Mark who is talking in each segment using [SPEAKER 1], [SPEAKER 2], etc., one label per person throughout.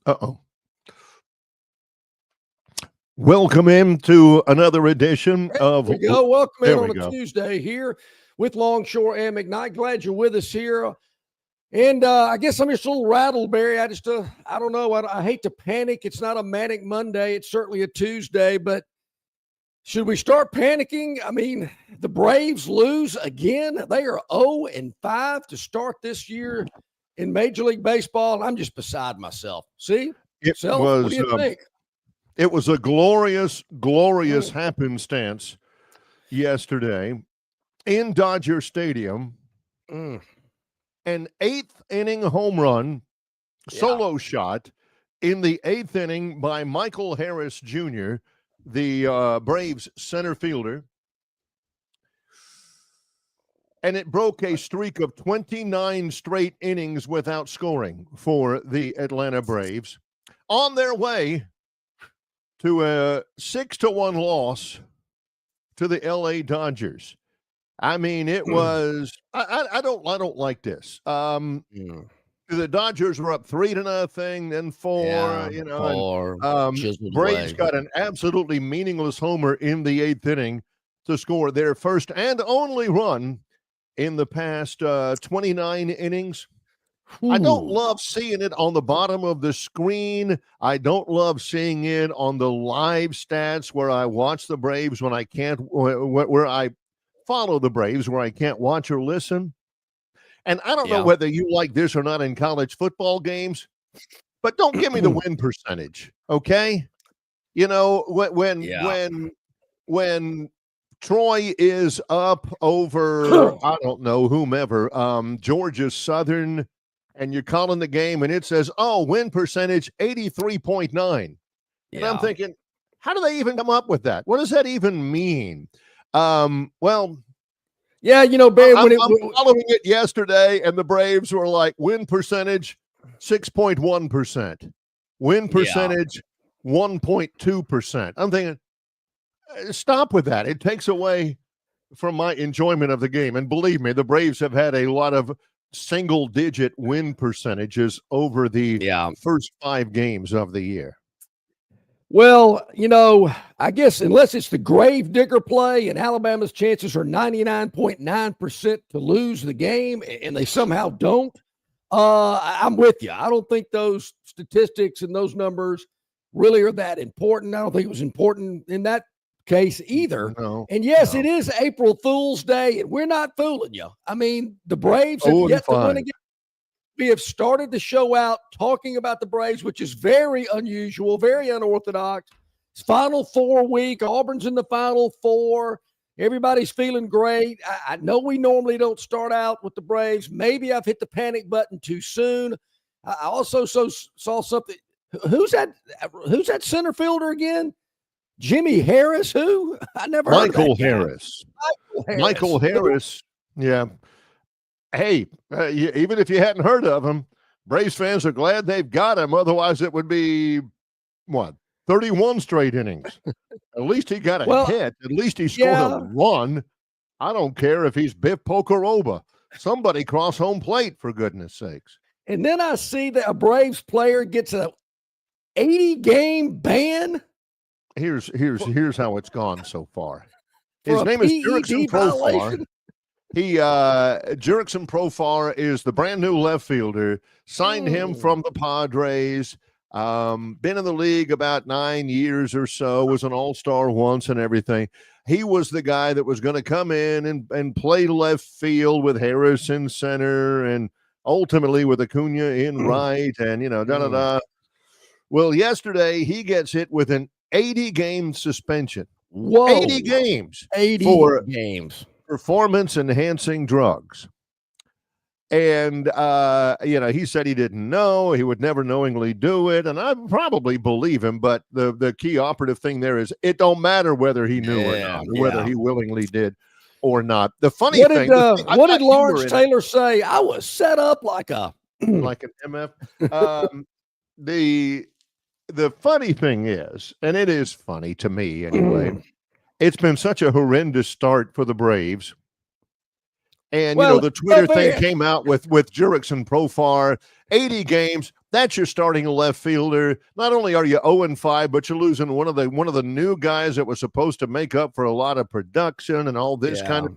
[SPEAKER 1] Uh-oh. Welcome in to another edition of...
[SPEAKER 2] There we go. Welcome in on
[SPEAKER 1] a
[SPEAKER 2] Tuesday here with Longshore and McKnight. Glad you're with us here. And I guess I'm just a little rattled, Barry. I don't know. I hate to panic. It's not a manic Monday. It's certainly a Tuesday. But should we start panicking? I mean, the Braves lose again. They are 0-5 to start this year in Major League Baseball. And I'm just beside myself. See? What do you think?
[SPEAKER 1] It was a glorious happenstance yesterday in Dodger Stadium. An eighth-inning home run, solo shot in the eighth inning by Michael Harris Jr., the Braves center fielder. And it broke a streak of 29 straight innings without scoring for the Atlanta Braves on their way to a 6-1 loss to the LA Dodgers. I mean, it was. I don't like this. The Dodgers were up 3-0, then 4. Braves got an absolutely meaningless homer in the eighth inning to score their first and only run in the past 29 innings. I don't love seeing it on the bottom of the screen. I don't love seeing it on the live stats where I watch the Braves when I can't, where I follow the Braves, where I can't watch or listen. And I don't know whether you like this or not in college football games, but don't give me the win percentage, okay? You know, when Troy is up over, I don't know, whomever, Georgia Southern, and you're calling the game and it says, win percentage 83.9. And I'm thinking, how do they even come up with that? What does that even mean? I'm following it yesterday, and the Braves were like, win percentage 6.1%. Win percentage 1.2%. I'm thinking, stop with that. It takes away from my enjoyment of the game. And believe me, the Braves have had a lot of single-digit win percentages over the first 5 games of the year.
[SPEAKER 2] Well, I guess unless it's the grave digger play and Alabama's chances are 99.9% to lose the game and they somehow don't, I'm with you. I don't think those statistics and those numbers really are that important. I don't think it was important in that case either. It is April Fool's Day, and we're not fooling you. I mean, the Braves have yet to win again. We have started the show out talking about the Braves, which is very unusual, very unorthodox. It's Final Four week. Auburn's in the Final Four. Everybody's feeling great. I know we normally don't start out with the Braves. Maybe I've hit the panic button too soon. I also saw something. Who's that center fielder again? Jimmy Harris? Who? I never heard of that guy.
[SPEAKER 1] Michael Harris. Yeah. Hey, even if you hadn't heard of him, Braves fans are glad they've got him. Otherwise, it would be, 31 straight innings. At least he got a hit. At least he scored a run. I don't care if he's Biff Pocoroba. Somebody cross home plate, for goodness sakes.
[SPEAKER 2] And then I see that a Braves player gets a 80-game ban.
[SPEAKER 1] Here's how it's gone so far. His name is Jurickson Profar. Jurickson Profar is the brand new left fielder. Signed him from the Padres. Been in the league about 9 years or so. Was an all-star once and everything. He was the guy that was going to come in and play left field with Harris in center and ultimately with Acuna in right and Well, yesterday he gets hit with an 80-game suspension.
[SPEAKER 2] Whoa.
[SPEAKER 1] 80 games.
[SPEAKER 2] 80 games.
[SPEAKER 1] Performance-enhancing drugs. And, he said he didn't know. He would never knowingly do it. And I probably believe him. But the key operative thing there is it don't matter whether he knew or not, or whether he willingly did or not. The funny thing.
[SPEAKER 2] What did Lawrence Taylor say? I was set up like an
[SPEAKER 1] MF. The funny thing is, and it is funny to me anyway, it's been such a horrendous start for the Braves. And, the Twitter thing came out with Jurickson Profar, 80 games. That's your starting left fielder. Not only are you 0-5, but you're losing one of the new guys that was supposed to make up for a lot of production and all this kind of.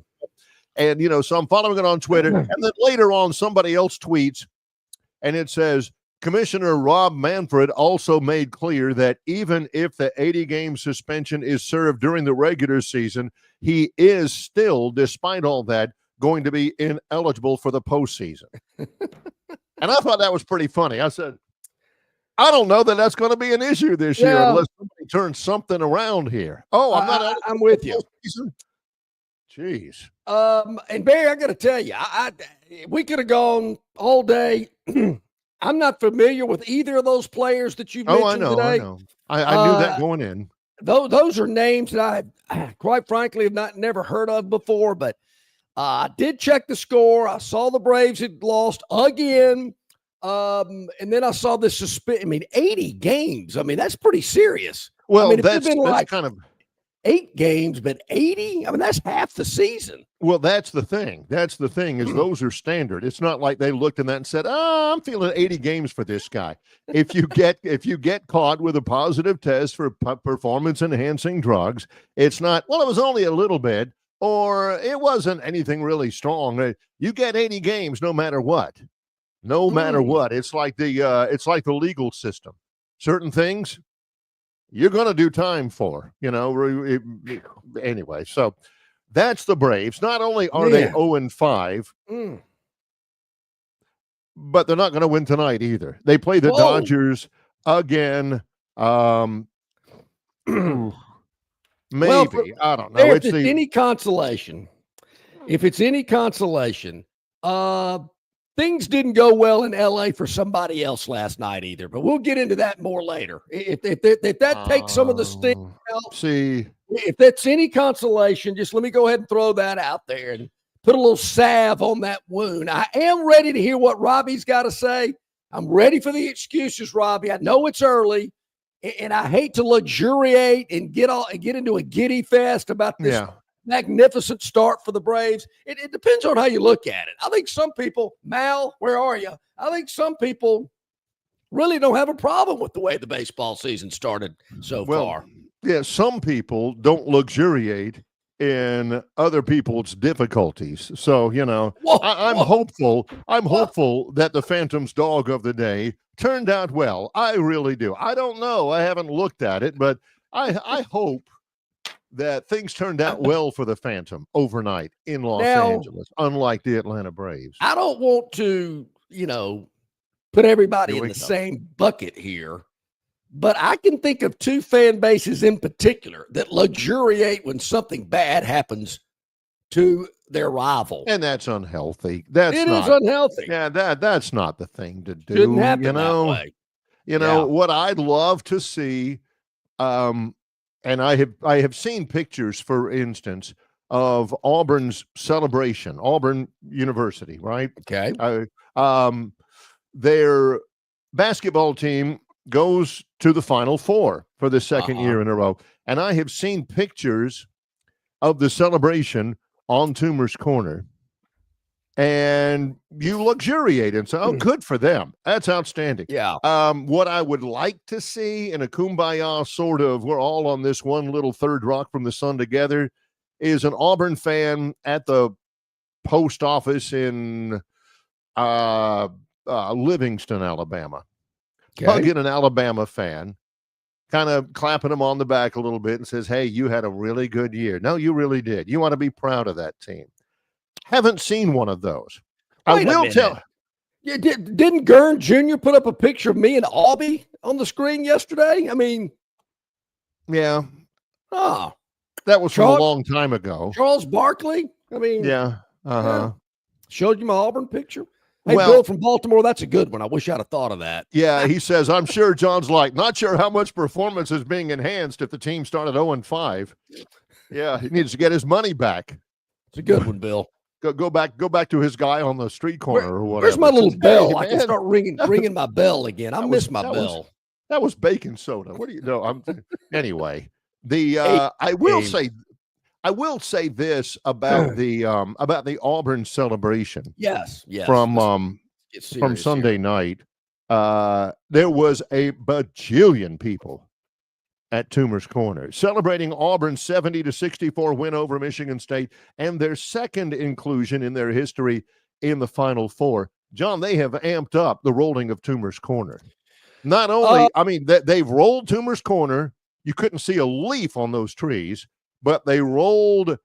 [SPEAKER 1] And so I'm following it on Twitter, and then later on, somebody else tweets, and it says Commissioner Rob Manfred also made clear that even if the 80-game suspension is served during the regular season, he is still, despite all that, going to be ineligible for the postseason. And I thought that was pretty funny. I said, I don't know that that's going to be an issue this year unless somebody turns something around here. Oh,
[SPEAKER 2] I'm with you.
[SPEAKER 1] Jeez.
[SPEAKER 2] And Barry, I got to tell you, we could have gone all day. I'm not familiar with either of those players that you mentioned today.
[SPEAKER 1] I know. I knew that going in.
[SPEAKER 2] Those are names that I, quite frankly, have never heard of before. But I did check the score. I saw the Braves had lost again. And then I saw this suspension. I mean, 80 games. I mean, that's pretty serious.
[SPEAKER 1] Well,
[SPEAKER 2] I mean,
[SPEAKER 1] that's kind of
[SPEAKER 2] 8 games, but 80. I mean, that's half the season.
[SPEAKER 1] Well, that's the thing. That's the thing is those are standard. It's not like they looked at that and said, "Oh, I'm feeling 80 games for this guy." If you get caught with a positive test for performance enhancing drugs, it's not. Well, it was only a little bit, or it wasn't anything really strong. You get 80 games no matter what. No matter what. It's like the legal system. Certain things you're going to do time for, anyway. So that's the Braves. Not only are they 0-5, but they're not going to win tonight either. They play the Dodgers again. Maybe. I don't know.
[SPEAKER 2] If it's any consolation, things didn't go well in LA for somebody else last night either, but we'll get into that more later. If that takes some of the sting out, if that's any consolation, just let me go ahead and throw that out there and put a little salve on that wound. I am ready to hear what Robbie's got to say. I'm ready for the excuses, Robbie. I know it's early, and I hate to luxuriate and get into a giddy fest about this magnificent start for the Braves. It depends on how you look at it. I think some people, Mal, where are you? I think some people really don't have a problem with the way the baseball season started so far.
[SPEAKER 1] Yeah, some people don't luxuriate in other people's difficulties. So, I'm hopeful that the Phantom's dog of the day turned out well. I really do. I don't know. I haven't looked at it, but I hope that things turned out well for the Phantom overnight in Los Angeles, unlike the Atlanta Braves.
[SPEAKER 2] I don't want to, put everybody in the same bucket here, but I can think of 2 fan bases in particular that luxuriate when something bad happens to their rival.
[SPEAKER 1] And that's unhealthy.
[SPEAKER 2] It is unhealthy.
[SPEAKER 1] Yeah, that's not the thing to do.
[SPEAKER 2] Shouldn't happen that way.
[SPEAKER 1] What I'd love to see, and I have seen pictures, for instance, of Auburn's celebration, Auburn University, right?
[SPEAKER 2] Okay.
[SPEAKER 1] Their basketball team goes to the Final Four for the second year in a row. And I have seen pictures of the celebration on Toomer's Corner. And you luxuriate and say, oh, good for them. That's outstanding.
[SPEAKER 2] Yeah.
[SPEAKER 1] What I would like to see in a kumbaya sort of, we're all on this one little third rock from the sun together, is an Auburn fan at the post office in Livingston, Alabama. Hugging an Alabama fan, kind of clapping him on the back a little bit and says, hey, you had a really good year. No, you really did. You want to be proud of that team. Haven't seen one of those. I will tell.
[SPEAKER 2] Yeah, didn't Gurn Jr. put up a picture of me and Aubie on the screen yesterday? I mean,
[SPEAKER 1] yeah.
[SPEAKER 2] Oh,
[SPEAKER 1] that was from a long time ago.
[SPEAKER 2] Charles Barkley. I mean,
[SPEAKER 1] yeah.
[SPEAKER 2] Showed you my Auburn picture. Hey, Bill from Baltimore, that's a good one. I wish I'd have thought of that.
[SPEAKER 1] Yeah, he says, I'm sure John's like, not sure how much performance is being enhanced if the team started 0-5. Yeah, he needs to get his money back.
[SPEAKER 2] It's a good one, Bill.
[SPEAKER 1] Go back to his guy on the street corner or whatever.
[SPEAKER 2] Where's my little bell? I can start ringing my bell again. I miss my bell.
[SPEAKER 1] That was baking soda. What do you know? Anyway, I will say this about the Auburn celebration.
[SPEAKER 2] Yes.
[SPEAKER 1] From Sunday night. there was a bajillion people at Toomer's Corner, celebrating Auburn's 70-64 win over Michigan State and their second inclusion in their history in the Final Four. John, they have amped up the rolling of Toomer's Corner. Not only, they've rolled Toomer's Corner. You couldn't see a leaf on those trees, but they rolled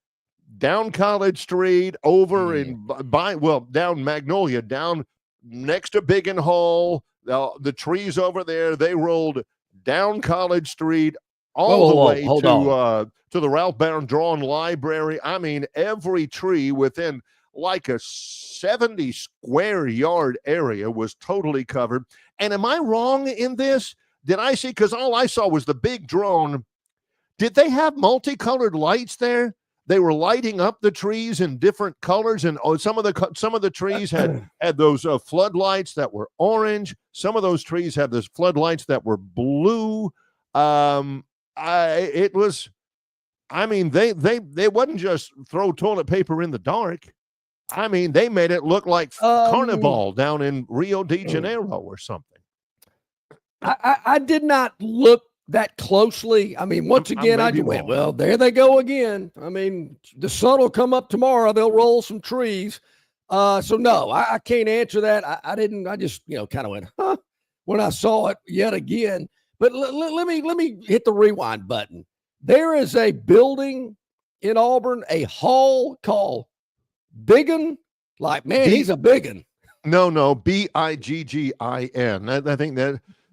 [SPEAKER 1] down College Street, over down Magnolia, down next to Biggin Hall, the trees over there. They rolled down College Street all the way to the Ralph Barron Drawn Library. I mean, every tree within like a 70 square yard area was totally covered. And am I wrong in this? Did I see, because all I saw was the big drone. Did they have multicolored lights there? They were lighting up the trees in different colors, and some of the trees had those floodlights that were orange. Some of those trees had those floodlights that were blue. They wouldn't just throw toilet paper in the dark. I mean, they made it look like Carnival down in Rio de Janeiro or something.
[SPEAKER 2] I did not look that closely. I mean, once again, I went, well, there they go again. I mean, the sun will come up tomorrow. They'll roll some trees. So no, I can't answer that. I didn't. I just, kind of went, huh, when I saw it yet again. But let me hit the rewind button. There is a building in Auburn, a hall called Biggin. Like, man, he's a biggin.
[SPEAKER 1] No, Biggin. I think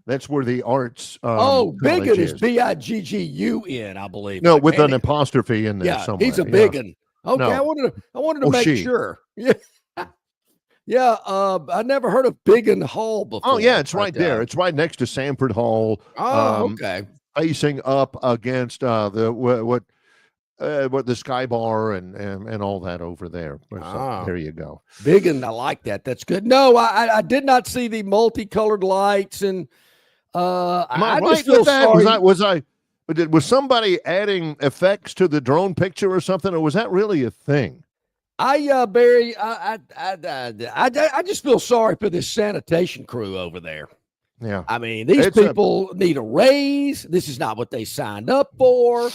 [SPEAKER 1] that's where the arts.
[SPEAKER 2] Biggin is Biggun, I believe.
[SPEAKER 1] No, with an apostrophe in there somewhere.
[SPEAKER 2] He's a biggin. Okay, no. I wanted to make sure. Yeah. Yeah, I never heard of Biggin Hall before.
[SPEAKER 1] Oh, yeah, it's right there. It's right next to Sanford Hall.
[SPEAKER 2] Okay.
[SPEAKER 1] Facing up against the Sky Bar and all that over there. So there you go.
[SPEAKER 2] Biggin, I like that. That's good. No, I did not see the multicolored lights, and I just feel sorry.
[SPEAKER 1] Was somebody adding effects to the drone picture or something, or was that really a thing?
[SPEAKER 2] Barry, I just feel sorry for this sanitation crew over there.
[SPEAKER 1] Yeah.
[SPEAKER 2] I mean, these people need a raise. This is not what they signed up for.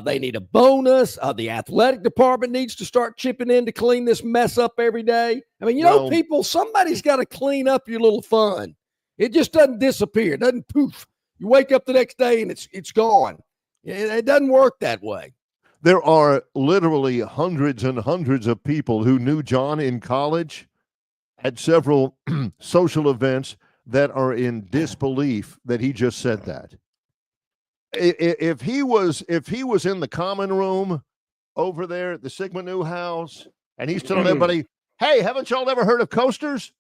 [SPEAKER 2] They need a bonus. The athletic department needs to start chipping in to clean this mess up every day. I mean, people, somebody's got to clean up your little fun. It just doesn't disappear. It doesn't poof. You wake up the next day and it's gone. It doesn't work that way.
[SPEAKER 1] There are literally hundreds and hundreds of people who knew John in college at several social events that are in disbelief that he just said that. If he was in the common room over there at the Sigma Nu house and he's telling everybody, hey, haven't y'all ever heard of coasters?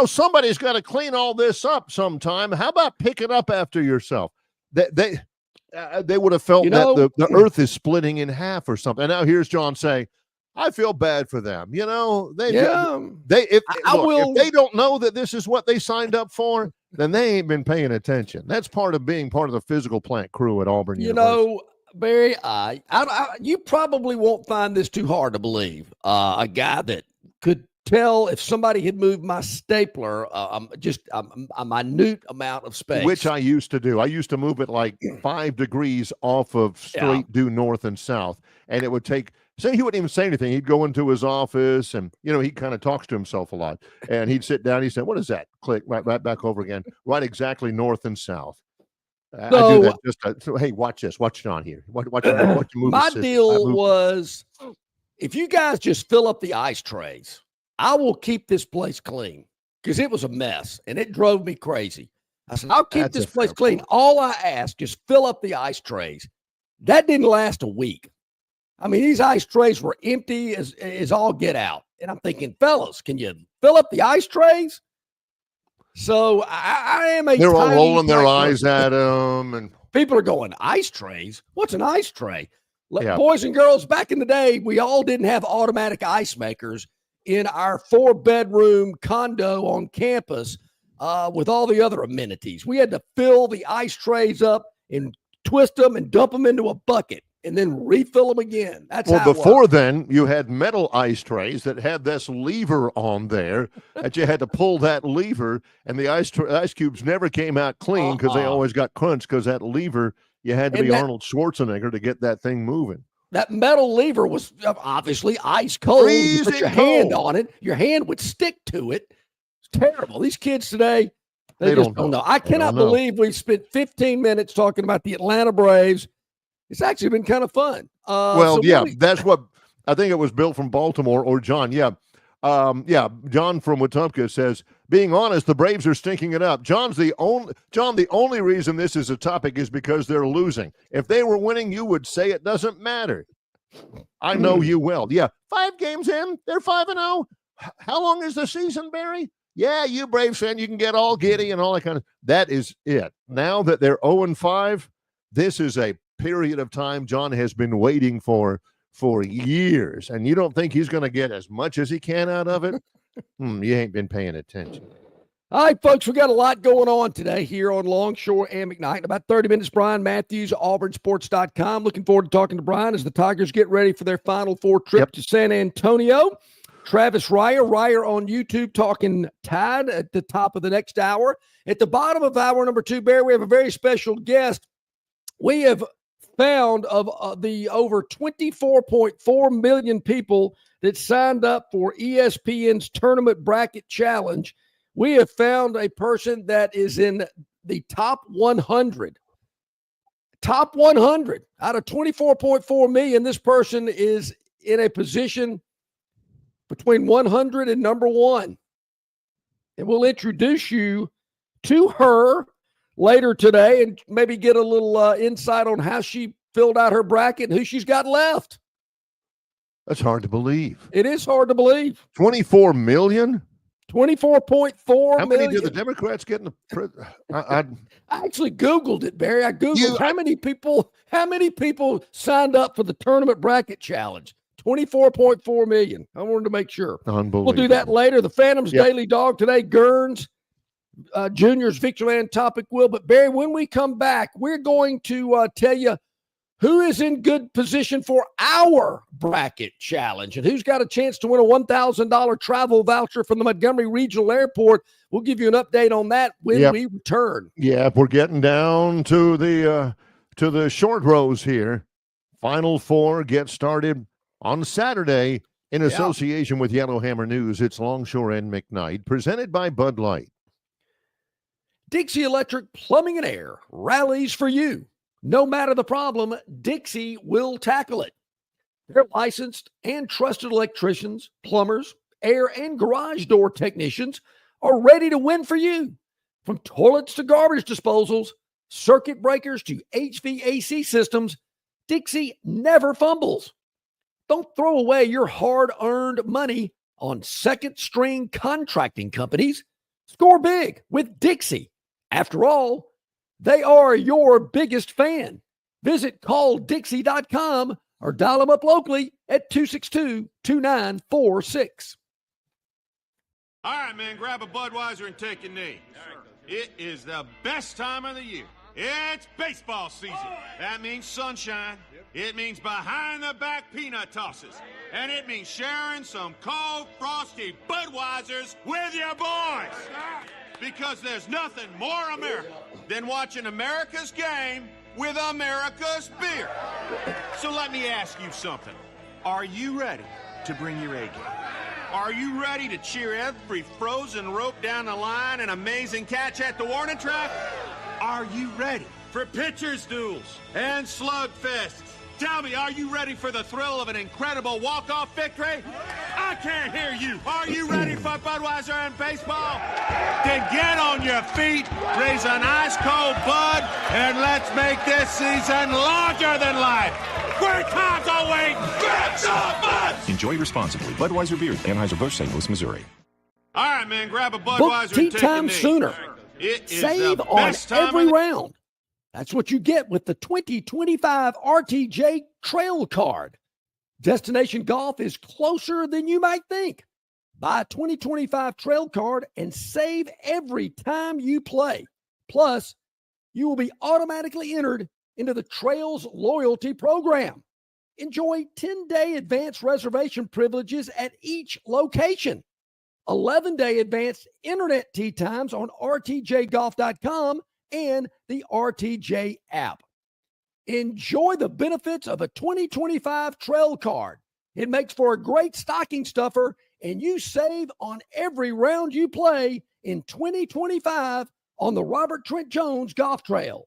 [SPEAKER 1] Somebody's got to clean all this up sometime. How about pick it up after yourself? They would have felt that the earth is splitting in half or something. And now here's John saying, I feel bad for them. If they don't know that this is what they signed up for, then they ain't been paying attention. That's part of being part of the physical plant crew at Auburn University.
[SPEAKER 2] Barry, you probably won't find this too hard to believe. A guy that could tell if somebody had moved my stapler just a minute amount of space,
[SPEAKER 1] which I used to do. I used to move it like 5 degrees off of straight due north and south, and it would take. So he wouldn't even say anything. He'd go into his office, and he kind of talks to himself a lot. And he'd sit down. He said, "What is that?" Click right back over again. Right, exactly north and south. I do that just. So, hey, watch this. Watch John here. Watch move.
[SPEAKER 2] My deal was, if you guys just fill up the ice trays, I will keep this place clean, because it was a mess and it drove me crazy. I said, I'll keep this place clean. All I ask, just fill up the ice trays. That didn't last a week. I mean, these ice trays were empty as all get out. And I'm thinking, fellas, can you fill up the ice trays? So I am
[SPEAKER 1] they're all rolling their eyes at them. And
[SPEAKER 2] people are going, ice trays? What's an ice tray? Boys and girls, back in the day, we all didn't have automatic ice makers in our 4-bedroom condo on campus with all the other amenities. We had to fill the ice trays up and twist them and dump them into a bucket. and then refill them again. That's
[SPEAKER 1] well,
[SPEAKER 2] how
[SPEAKER 1] before then, you had metal ice trays that had this lever on there that you had to pull that lever, and the ice cubes never came out clean because they always got crunched because that lever, you had to be Arnold Schwarzenegger to get that thing moving.
[SPEAKER 2] That metal lever was obviously ice cold. You put your hand on it, your hand would stick to it. It's terrible. These kids today, they just don't know. I cannot believe we've spent 15 minutes talking about the Atlanta Braves. It's actually been kind of fun.
[SPEAKER 1] That's what I think it was Bill from Baltimore or John. John from Wetumpka says, being honest, the Braves are stinking it up. John, the only reason this is a topic is because they're losing. If they were winning, you would say it doesn't matter. I know you well. Yeah, 5 games in, they're 5-0. How long is the season, Barry? Yeah, you Braves fan, you can get all giddy and all that kind of. That is it. Now that they're 0-5, this is a period of time John has been waiting for years, and you don't think he's going to get as much as he can out of it? You ain't been paying attention.
[SPEAKER 2] All right, folks, we got a lot going on today here on Longshore and McKnight. In about 30 minutes, Bryan Matthews, auburnsports.com. Looking forward to talking to Bryan as the Tigers get ready for their Final Four trip to San Antonio. Travis Reier on YouTube talking Tide at the top of the next hour. At the bottom of hour number 2, Barry, we have a very special guest. We have found of the over 24.4 million people that signed up for ESPN's Tournament Bracket Challenge, we have found a person that is in the top 100. Top 100. Out of 24.4 million, this person is in a position between 100 and number 1. And we'll introduce you to her later today and maybe get a little insight on how she filled out her bracket and who she's got left.
[SPEAKER 1] That's hard to believe.
[SPEAKER 2] It is hard to believe.
[SPEAKER 1] 24 million?
[SPEAKER 2] 24.4
[SPEAKER 1] How many do the Democrats get in the
[SPEAKER 2] I actually Googled it, Barry. I Googled how many people signed up for the Tournament Bracket Challenge. 24.4 million. I wanted to make sure.
[SPEAKER 1] Unbelievable.
[SPEAKER 2] We'll do that later. The Phantom's Daily Dog today, Gurn's Junior's Victoryland topic will. But, Barry, when we come back, we're going to tell you who is in good position for our bracket challenge and who's got a chance to win a $1,000 travel voucher from the Montgomery Regional Airport. We'll give you an update on that when we return.
[SPEAKER 1] Yeah, we're getting down to the short rows here. Final Four gets started on Saturday in association with Yellowhammer News. It's Longshore and McKnight, presented by Bud Light.
[SPEAKER 2] Dixie Electric Plumbing and Air rallies for you. No matter the problem, Dixie will tackle it. Their licensed and trusted electricians, plumbers, air and garage door technicians are ready to win for you. From toilets to garbage disposals, circuit breakers to HVAC systems, Dixie never fumbles. Don't throw away your hard-earned money on second-string contracting companies. Score big with Dixie. After all, they are your biggest fan. Visit calldixie.com or dial them up locally at 262-2946.
[SPEAKER 3] All right, man, grab a Budweiser and take a knee. It is the best time of the year. It's baseball season. That means sunshine. It means behind-the-back peanut tosses. And it means sharing some cold, frosty Budweisers with your boys. Because there's nothing more American than watching America's game with America's beer. So let me ask you something. Are you ready to bring your A game? Are you ready to cheer every frozen rope down the line and amazing catch at the warning track? Are you ready for pitchers' duels and slugfests? Tell me, are you ready for the thrill of an incredible walk-off victory? I can't hear you. Are you ready for Budweiser and baseball? Then get on your feet, raise an ice-cold Bud, and let's make this season larger than life. Great times await. Grab some Buds.
[SPEAKER 4] Enjoy responsibly. Budweiser Beer, Anheuser-Busch, St. Louis, Missouri.
[SPEAKER 3] All right, man, grab a
[SPEAKER 2] Book
[SPEAKER 3] Budweiser
[SPEAKER 2] tea
[SPEAKER 3] and take
[SPEAKER 2] time
[SPEAKER 3] a knee.
[SPEAKER 2] sooner.
[SPEAKER 3] It is
[SPEAKER 2] Save
[SPEAKER 3] the
[SPEAKER 2] on
[SPEAKER 3] best time
[SPEAKER 2] every
[SPEAKER 3] of the-
[SPEAKER 2] round. That's what you get with the 2025 RTJ Trail Card. Destination golf is closer than you might think. Buy a 2025 Trail Card and save every time you play. Plus, you will be automatically entered into the Trails loyalty program. Enjoy 10-day advanced reservation privileges at each location. 11-day advanced internet tee times on rtjgolf.com and the RTJ app. Enjoy the benefits of a 2025 Trail Card. It makes for a great stocking stuffer, and you save on every round you play in 2025 on the Robert Trent Jones Golf Trail.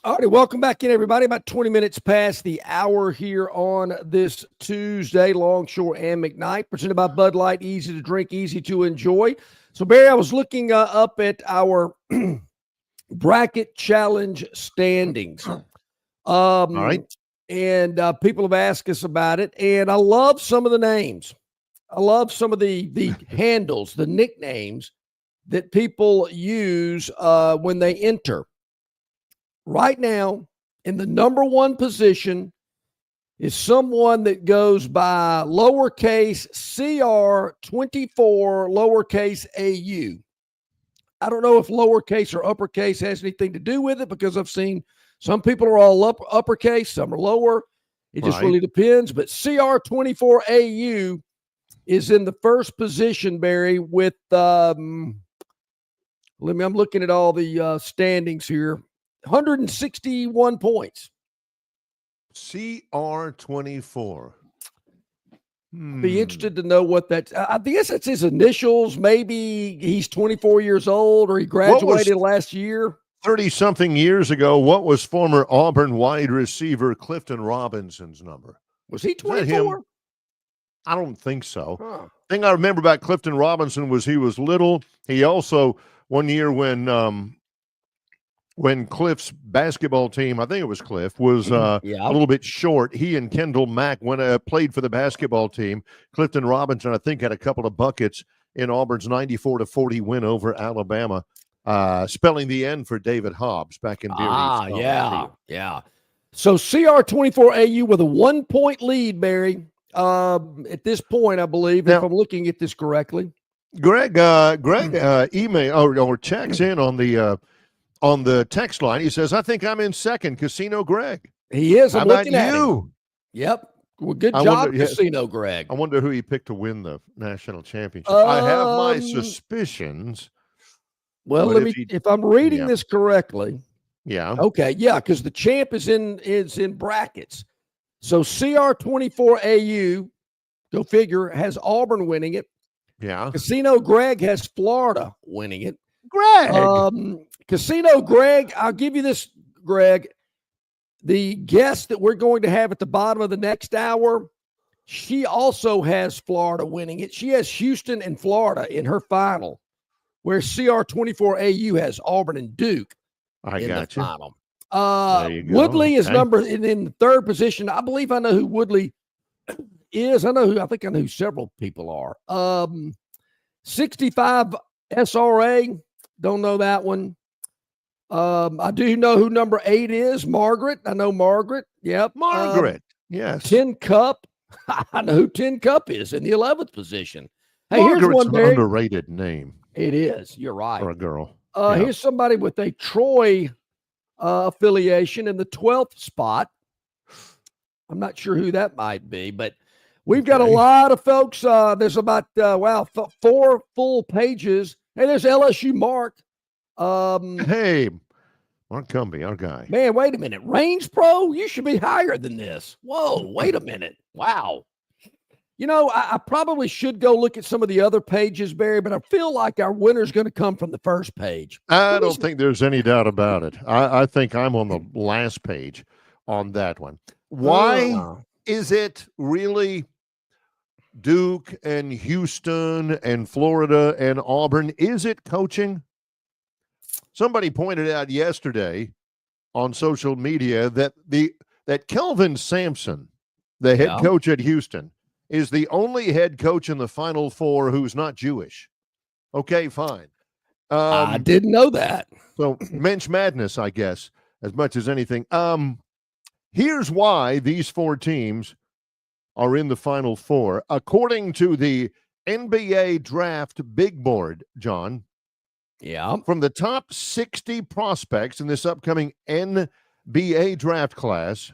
[SPEAKER 2] All right, welcome back in, everybody. About 20 minutes past the hour here on this Tuesday, Longshore and McKnight, presented by Bud Light, easy to drink, easy to enjoy. So, Barry, I was looking up at our bracket challenge standings.
[SPEAKER 1] All right.
[SPEAKER 2] And people have asked us about it, and I love some of the names. I love some of the handles, the nicknames that people use when they enter. Right now, in the number one position is someone that goes by lowercase CR24, lowercase AU. I don't know if lowercase or uppercase has anything to do with it, because I've seen some people are all uppercase, some are lower. It just really depends. But CR24AU is in the first position, Barry, with I'm looking at all the standings here. 161 points.
[SPEAKER 1] CR24.
[SPEAKER 2] Be interested to know what that. I guess that's his initials. Maybe he's 24 years old, or he graduated last year.
[SPEAKER 1] 30-something years ago, what was former Auburn wide receiver Clifton Robinson's number?
[SPEAKER 2] Was he 24?
[SPEAKER 1] I don't think so. Thing I remember about Clifton Robinson was he was little. He also, one year when Cliff's basketball team, I think it was Cliff, was a little bit short, he and Kendall Mack played for the basketball team. Clifton Robinson, I think, had a couple of buckets in Auburn's 94-40 win over Alabama, spelling the end for David Hobbs back in Beery.
[SPEAKER 2] Yeah. So CR24AU with a 1-point lead, Barry, at this point, I believe, if I'm looking at this correctly.
[SPEAKER 1] Greg email or checks in on the text line. He says, I think I'm in second, Casino Greg.
[SPEAKER 2] He is. I'm looking at
[SPEAKER 1] you.
[SPEAKER 2] Him. Yep. Well, good job, Casino Greg.
[SPEAKER 1] I wonder who he picked to win the national championship. I have my suspicions.
[SPEAKER 2] Well, if I'm reading this correctly.
[SPEAKER 1] Yeah.
[SPEAKER 2] Okay. Yeah. Because the champ is in brackets. So CR24AU, go figure, has Auburn winning it.
[SPEAKER 1] Yeah.
[SPEAKER 2] Casino Greg has Florida winning it.
[SPEAKER 1] Greg.
[SPEAKER 2] Casino Greg, I'll give you this, Greg. The guest that we're going to have at the bottom of the next hour, she also has Florida winning it. She has Houston and Florida in her final, where CR24AU has Auburn and Duke in the final. Woodley is in the third position. I believe I know who Woodley is. I think I know who several people are. 65 SRA, don't know that one. I do know who number 8 is. Margaret. I know Margaret. Yep.
[SPEAKER 1] Margaret. Yes.
[SPEAKER 2] Tin Cup. I know who Tin Cup is in the 11th position. Hey,
[SPEAKER 1] Margaret's
[SPEAKER 2] here's one,
[SPEAKER 1] an
[SPEAKER 2] Barry.
[SPEAKER 1] underrated name.
[SPEAKER 2] It is. You're right.
[SPEAKER 1] For a girl.
[SPEAKER 2] Here's somebody with a Troy affiliation in the 12th spot. I'm not sure who that might be, but we've got a lot of folks. There's about 4 full pages. Hey, there's LSU Mark.
[SPEAKER 1] Hey, Mark Cumbie, our guy.
[SPEAKER 2] Man, wait a minute. Range Pro, you should be higher than this. Whoa, wait a minute. Wow. You know, I probably should go look at some of the other pages, Barry, but I feel like our winner's going to come from the first page.
[SPEAKER 1] I don't think there's any doubt about it. I think I'm on the last page on that one. Why is it really Duke and Houston and Florida and Auburn? Is it coaching? Somebody pointed out yesterday on social media that Kelvin Sampson, the head coach at Houston, is the only head coach in the Final Four who's not Jewish. Okay, fine.
[SPEAKER 2] I didn't know that.
[SPEAKER 1] So Mensch madness, I guess, as much as anything. Here's why these 4 teams are in the Final Four. According to the NBA Draft Big Board, John,
[SPEAKER 2] Yeah.
[SPEAKER 1] From the top 60 prospects in this upcoming NBA draft class,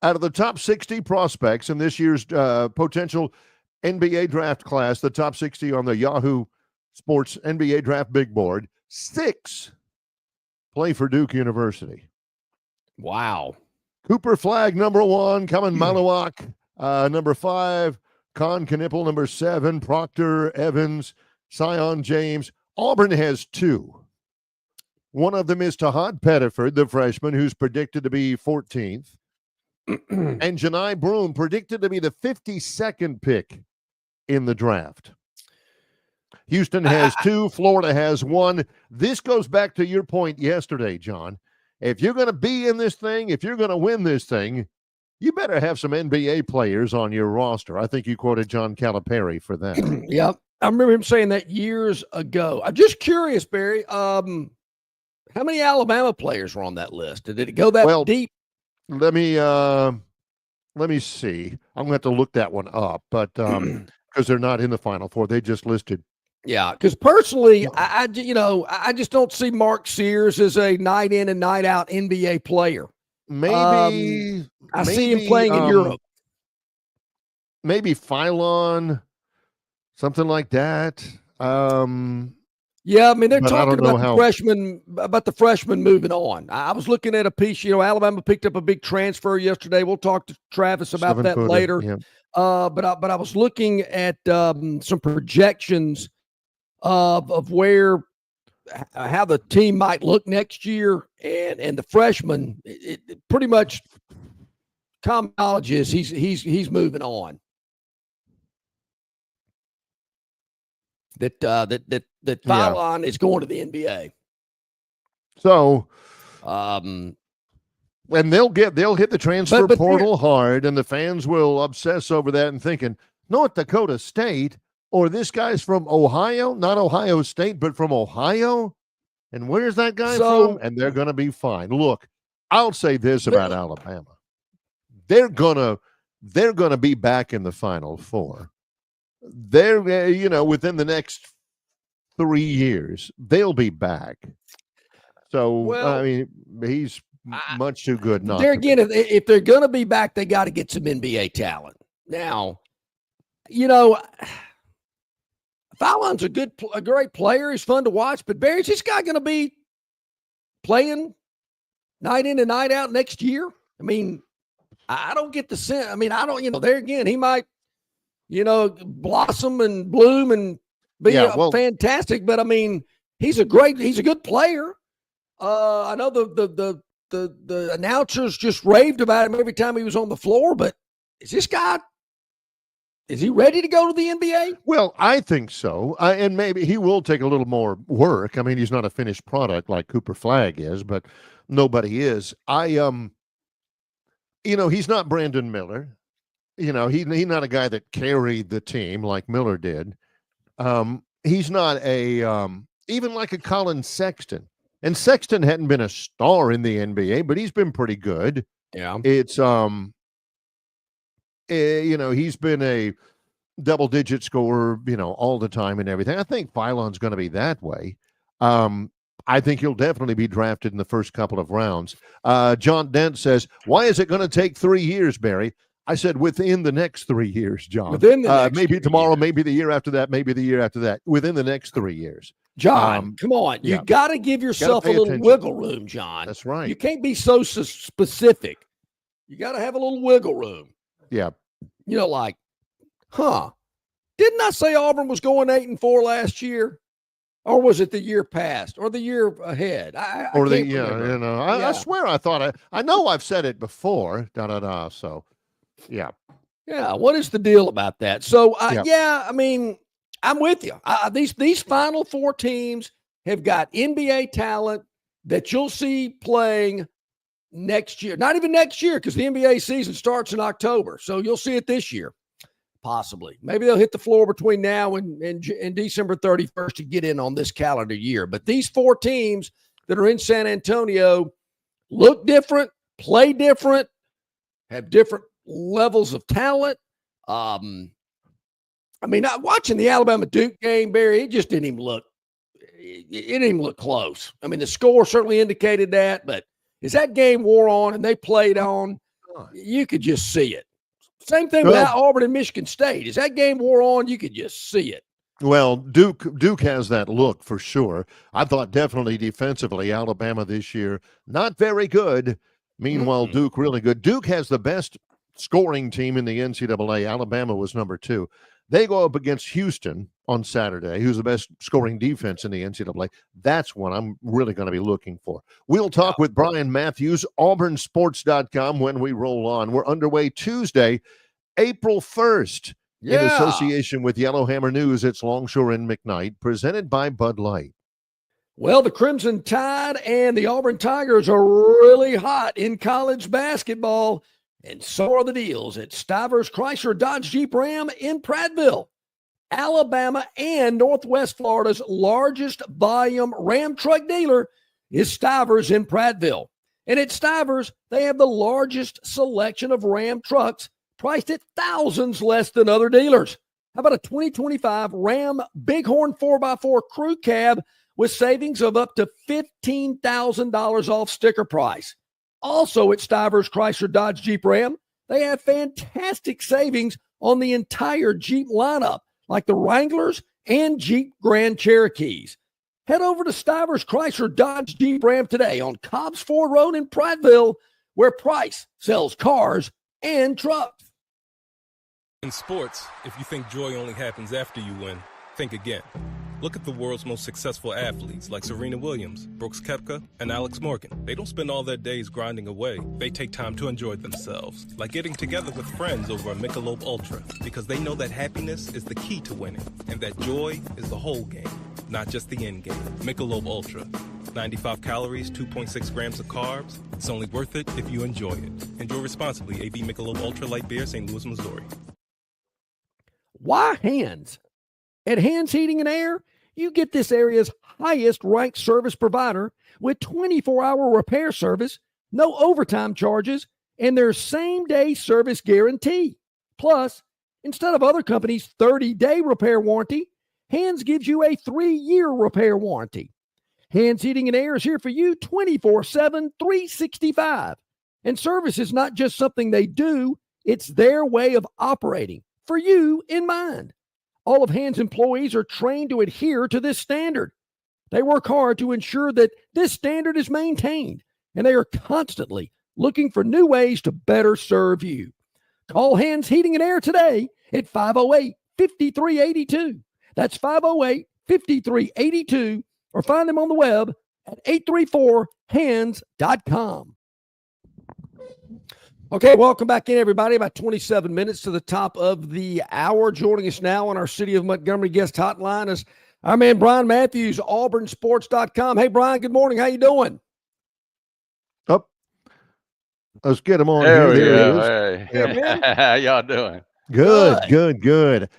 [SPEAKER 1] out of the top 60 prospects in this year's potential NBA draft class, the top 60 on the Yahoo Sports NBA draft big board, 6 play for Duke University.
[SPEAKER 2] Wow.
[SPEAKER 1] Cooper Flagg, number 1. Kaman Malawak, number 5. Con Knippel, number 7. Proctor, Evans, Sion James. Auburn has 2. One of them is Tahad Pettiford, the freshman, who's predicted to be 14th. And Janai Broom, predicted to be the 52nd pick in the draft. Houston has 2. Florida has 1. This goes back to your point yesterday, John. If you're going to be in this thing, if you're going to win this thing, you better have some NBA players on your roster. I think you quoted John Calipari for that.
[SPEAKER 2] Yep. I remember him saying that years ago. I'm just curious, Barry. How many Alabama players were on that list? Did it go that deep?
[SPEAKER 1] Let me see. I'm going to have to look that one up, but because they're not in the Final Four, they just listed.
[SPEAKER 2] Yeah, because personally, I just don't see Mark Sears as a night in and night out NBA player.
[SPEAKER 1] Maybe
[SPEAKER 2] I see him playing in Europe.
[SPEAKER 1] Maybe Phylon, something like that.
[SPEAKER 2] Yeah, I mean, they're talking about the freshmen moving on. I was looking at a piece, Alabama picked up a big transfer yesterday. We'll talk to Travis about that later.
[SPEAKER 1] Yeah.
[SPEAKER 2] But I was looking at some projections of how the team might look next year, and the freshmen, it pretty much common knowledge is he's moving on. That Phylon is going to the NBA.
[SPEAKER 1] So, and they'll hit the transfer portal hard, and the fans will obsess over that and thinking North Dakota State, or this guy's from Ohio, not Ohio State, but from Ohio. And where's that guy from? And they're going to be fine. Look, I'll say this about Alabama: they're gonna be back in the Final Four. They're, within the next 3 years, they'll be back. So, I mean, he's much too good not
[SPEAKER 2] there
[SPEAKER 1] to
[SPEAKER 2] again, if they're going to be back, they got to get some NBA talent. Now, Fallon's a great player. He's fun to watch, but Barry's this guy going to be playing night in and night out next year? I mean, I don't get the sense. I mean, I don't, there again, he might, blossom and bloom and be fantastic. But I mean, he's a good player. I know the announcers just raved about him every time he was on the floor, but is he ready to go to the NBA?
[SPEAKER 1] Well, I think so. And maybe he will take a little more work. I mean, he's not a finished product like Cooper Flagg is, but nobody is. He's not Brandon Miller. He's not a guy that carried the team like Miller did. He's not even like a Colin Sexton. And Sexton hadn't been a star in the NBA, but he's been pretty good.
[SPEAKER 2] Yeah.
[SPEAKER 1] It's he's been a double-digit scorer, all the time and everything. I think Phylon's going to be that way. I think he'll definitely be drafted in the first couple of rounds. John Dent says, why is it going to take 3 years, Barry? I said within the next 3 years, John.
[SPEAKER 2] Within the next
[SPEAKER 1] maybe tomorrow, maybe the year after that, maybe the year after that. Within the next 3 years.
[SPEAKER 2] John, come on. You got to give yourself a little wiggle room, John.
[SPEAKER 1] That's right.
[SPEAKER 2] You can't be so specific. You got to have a little wiggle room.
[SPEAKER 1] Yeah.
[SPEAKER 2] Didn't I say Auburn was going 8-4 last year? Or was it the year past or the year ahead? I swear I thought I know I've said it before. So, yeah. Yeah. What is the deal about that? So, I mean, I'm with you. These Final Four teams have got NBA talent that you'll see playing next year. Not even next year, because the NBA season starts in October. So you'll see it this year, possibly. Maybe they'll hit the floor between now and December 31st to get in on this calendar year. But these 4 teams that are in San Antonio look different, play different, have different levels of talent. I mean, watching the Alabama-Duke game, Barry, it just didn't even look close. I mean, the score certainly indicated that, but as that game wore on and they played on, you could just see it. Same thing with Auburn and Michigan State. As that game wore on, you could just see it.
[SPEAKER 1] Well, Duke has that look for sure. I thought definitely defensively, Alabama this year, not very good. Meanwhile, Duke really good. Duke has the best scoring team in the NCAA. Alabama was number 2. They go up against Houston on Saturday, who's the best scoring defense in the NCAA. That's what I'm really going to be looking for. We'll talk with Bryan Matthews, auburnsports.com, when we roll on. We're underway Tuesday, April 1st. In association with Yellowhammer News, it's Longshore and McKnight, presented by Bud Light.
[SPEAKER 2] Well, the Crimson Tide and the Auburn Tigers are really hot in college basketball, and so are the deals at Stivers Chrysler Dodge Jeep Ram in Prattville. Alabama and Northwest Florida's largest volume Ram truck dealer is Stivers in Prattville. And at Stivers, they have the largest selection of Ram trucks priced at thousands less than other dealers. How about a 2025 Ram Bighorn 4x4 crew cab with savings of up to $15,000 off sticker price? Also at Stivers Chrysler Dodge Jeep Ram, they have fantastic savings on the entire Jeep lineup, like the Wranglers and Jeep Grand Cherokees. Head over to Stivers Chrysler Dodge Jeep Ram today on Cobbs Ford Road in Prattville, where Price sells cars and trucks.
[SPEAKER 5] In sports, if you think joy only happens after you win, think again. Look at the world's most successful athletes like Serena Williams, Brooks Koepka, and Alex Morgan. They don't spend all their days grinding away. They take time to enjoy themselves, like getting together with friends over a Michelob Ultra, because they know that happiness is the key to winning, and that joy is the whole game, not just the end game. Michelob Ultra. 95 calories, 2.6 grams of carbs. It's only worth it if you enjoy it. Enjoy responsibly. AB Michelob Ultra Light Beer, St. Louis, Missouri.
[SPEAKER 2] Why Hands? At Hands Heating and Air, you get this area's highest ranked service provider with 24-hour repair service, no overtime charges, and their same-day service guarantee. Plus, instead of other companies' 30-day repair warranty, Hands gives you a 3-year repair warranty. Hands Heating and Air is here for you 24/7, 365. And service is not just something they do, it's their way of operating, for you in mind. All of Hands employees are trained to adhere to this standard. They work hard to ensure that this standard is maintained, and they are constantly looking for new ways to better serve you. Call Hands Heating and Air today at 508-5382. That's 508-5382, or find them on the web at 834hands.com. Okay, welcome back in, everybody. About 27 minutes to the top of the hour. Joining us now on our City of Montgomery guest hotline is our man Bryan Matthews, auburnsports.com. Hey, Bryan, good morning. How you doing?
[SPEAKER 1] Oh, let's get him on
[SPEAKER 6] there
[SPEAKER 1] here.
[SPEAKER 6] There
[SPEAKER 1] he is.
[SPEAKER 6] Hey. How y'all doing?
[SPEAKER 1] Good.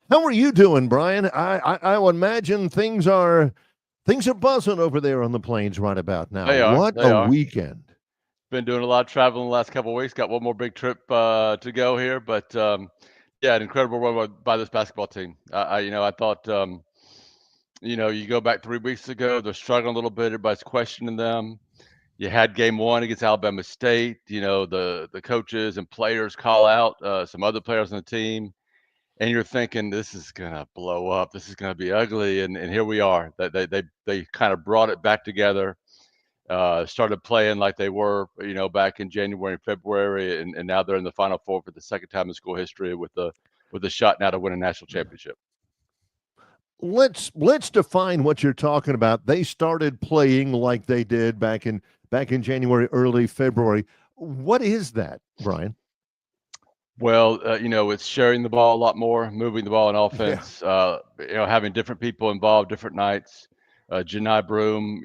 [SPEAKER 1] How are you doing, Bryan? I would imagine things are buzzing over there on the plains right about now.
[SPEAKER 6] They are.
[SPEAKER 1] What
[SPEAKER 6] They
[SPEAKER 1] a
[SPEAKER 6] are.
[SPEAKER 1] weekend.
[SPEAKER 6] Been doing a lot of traveling the last couple of weeks. Got one more big trip to go here, but yeah, an incredible run by this basketball team. I thought, you go back 3 weeks ago, they're struggling a little bit. Everybody's questioning them. You had game 1 against Alabama State. The coaches and players call out some other players on the team, and you're thinking this is gonna blow up. This is gonna be ugly, and here we are. They kind of brought it back together. Started playing like they were, back in January and February, and now they're in the Final Four for the second time in school history with a shot now to win a national championship.
[SPEAKER 1] Let's define what you're talking about. They started playing like they did back in January, early February. What is that, Bryan?
[SPEAKER 6] Well, it's sharing the ball a lot more, moving the ball in offense. Having different people involved, different nights. Janai Broome,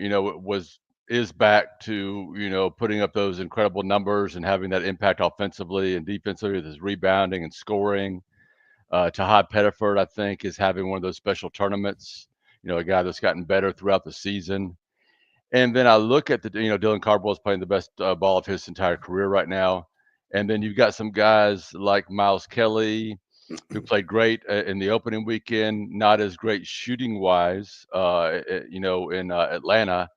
[SPEAKER 6] is back to, putting up those incredible numbers and having that impact offensively and defensively with his rebounding and scoring. Tahad Pettiford, I think, is having one of those special tournaments, a guy that's gotten better throughout the season. And then I look at Dylan Cardwell is playing the best ball of his entire career right now. And then you've got some guys like Miles Kelly who played great in the opening weekend, not as great shooting wise, in Atlanta,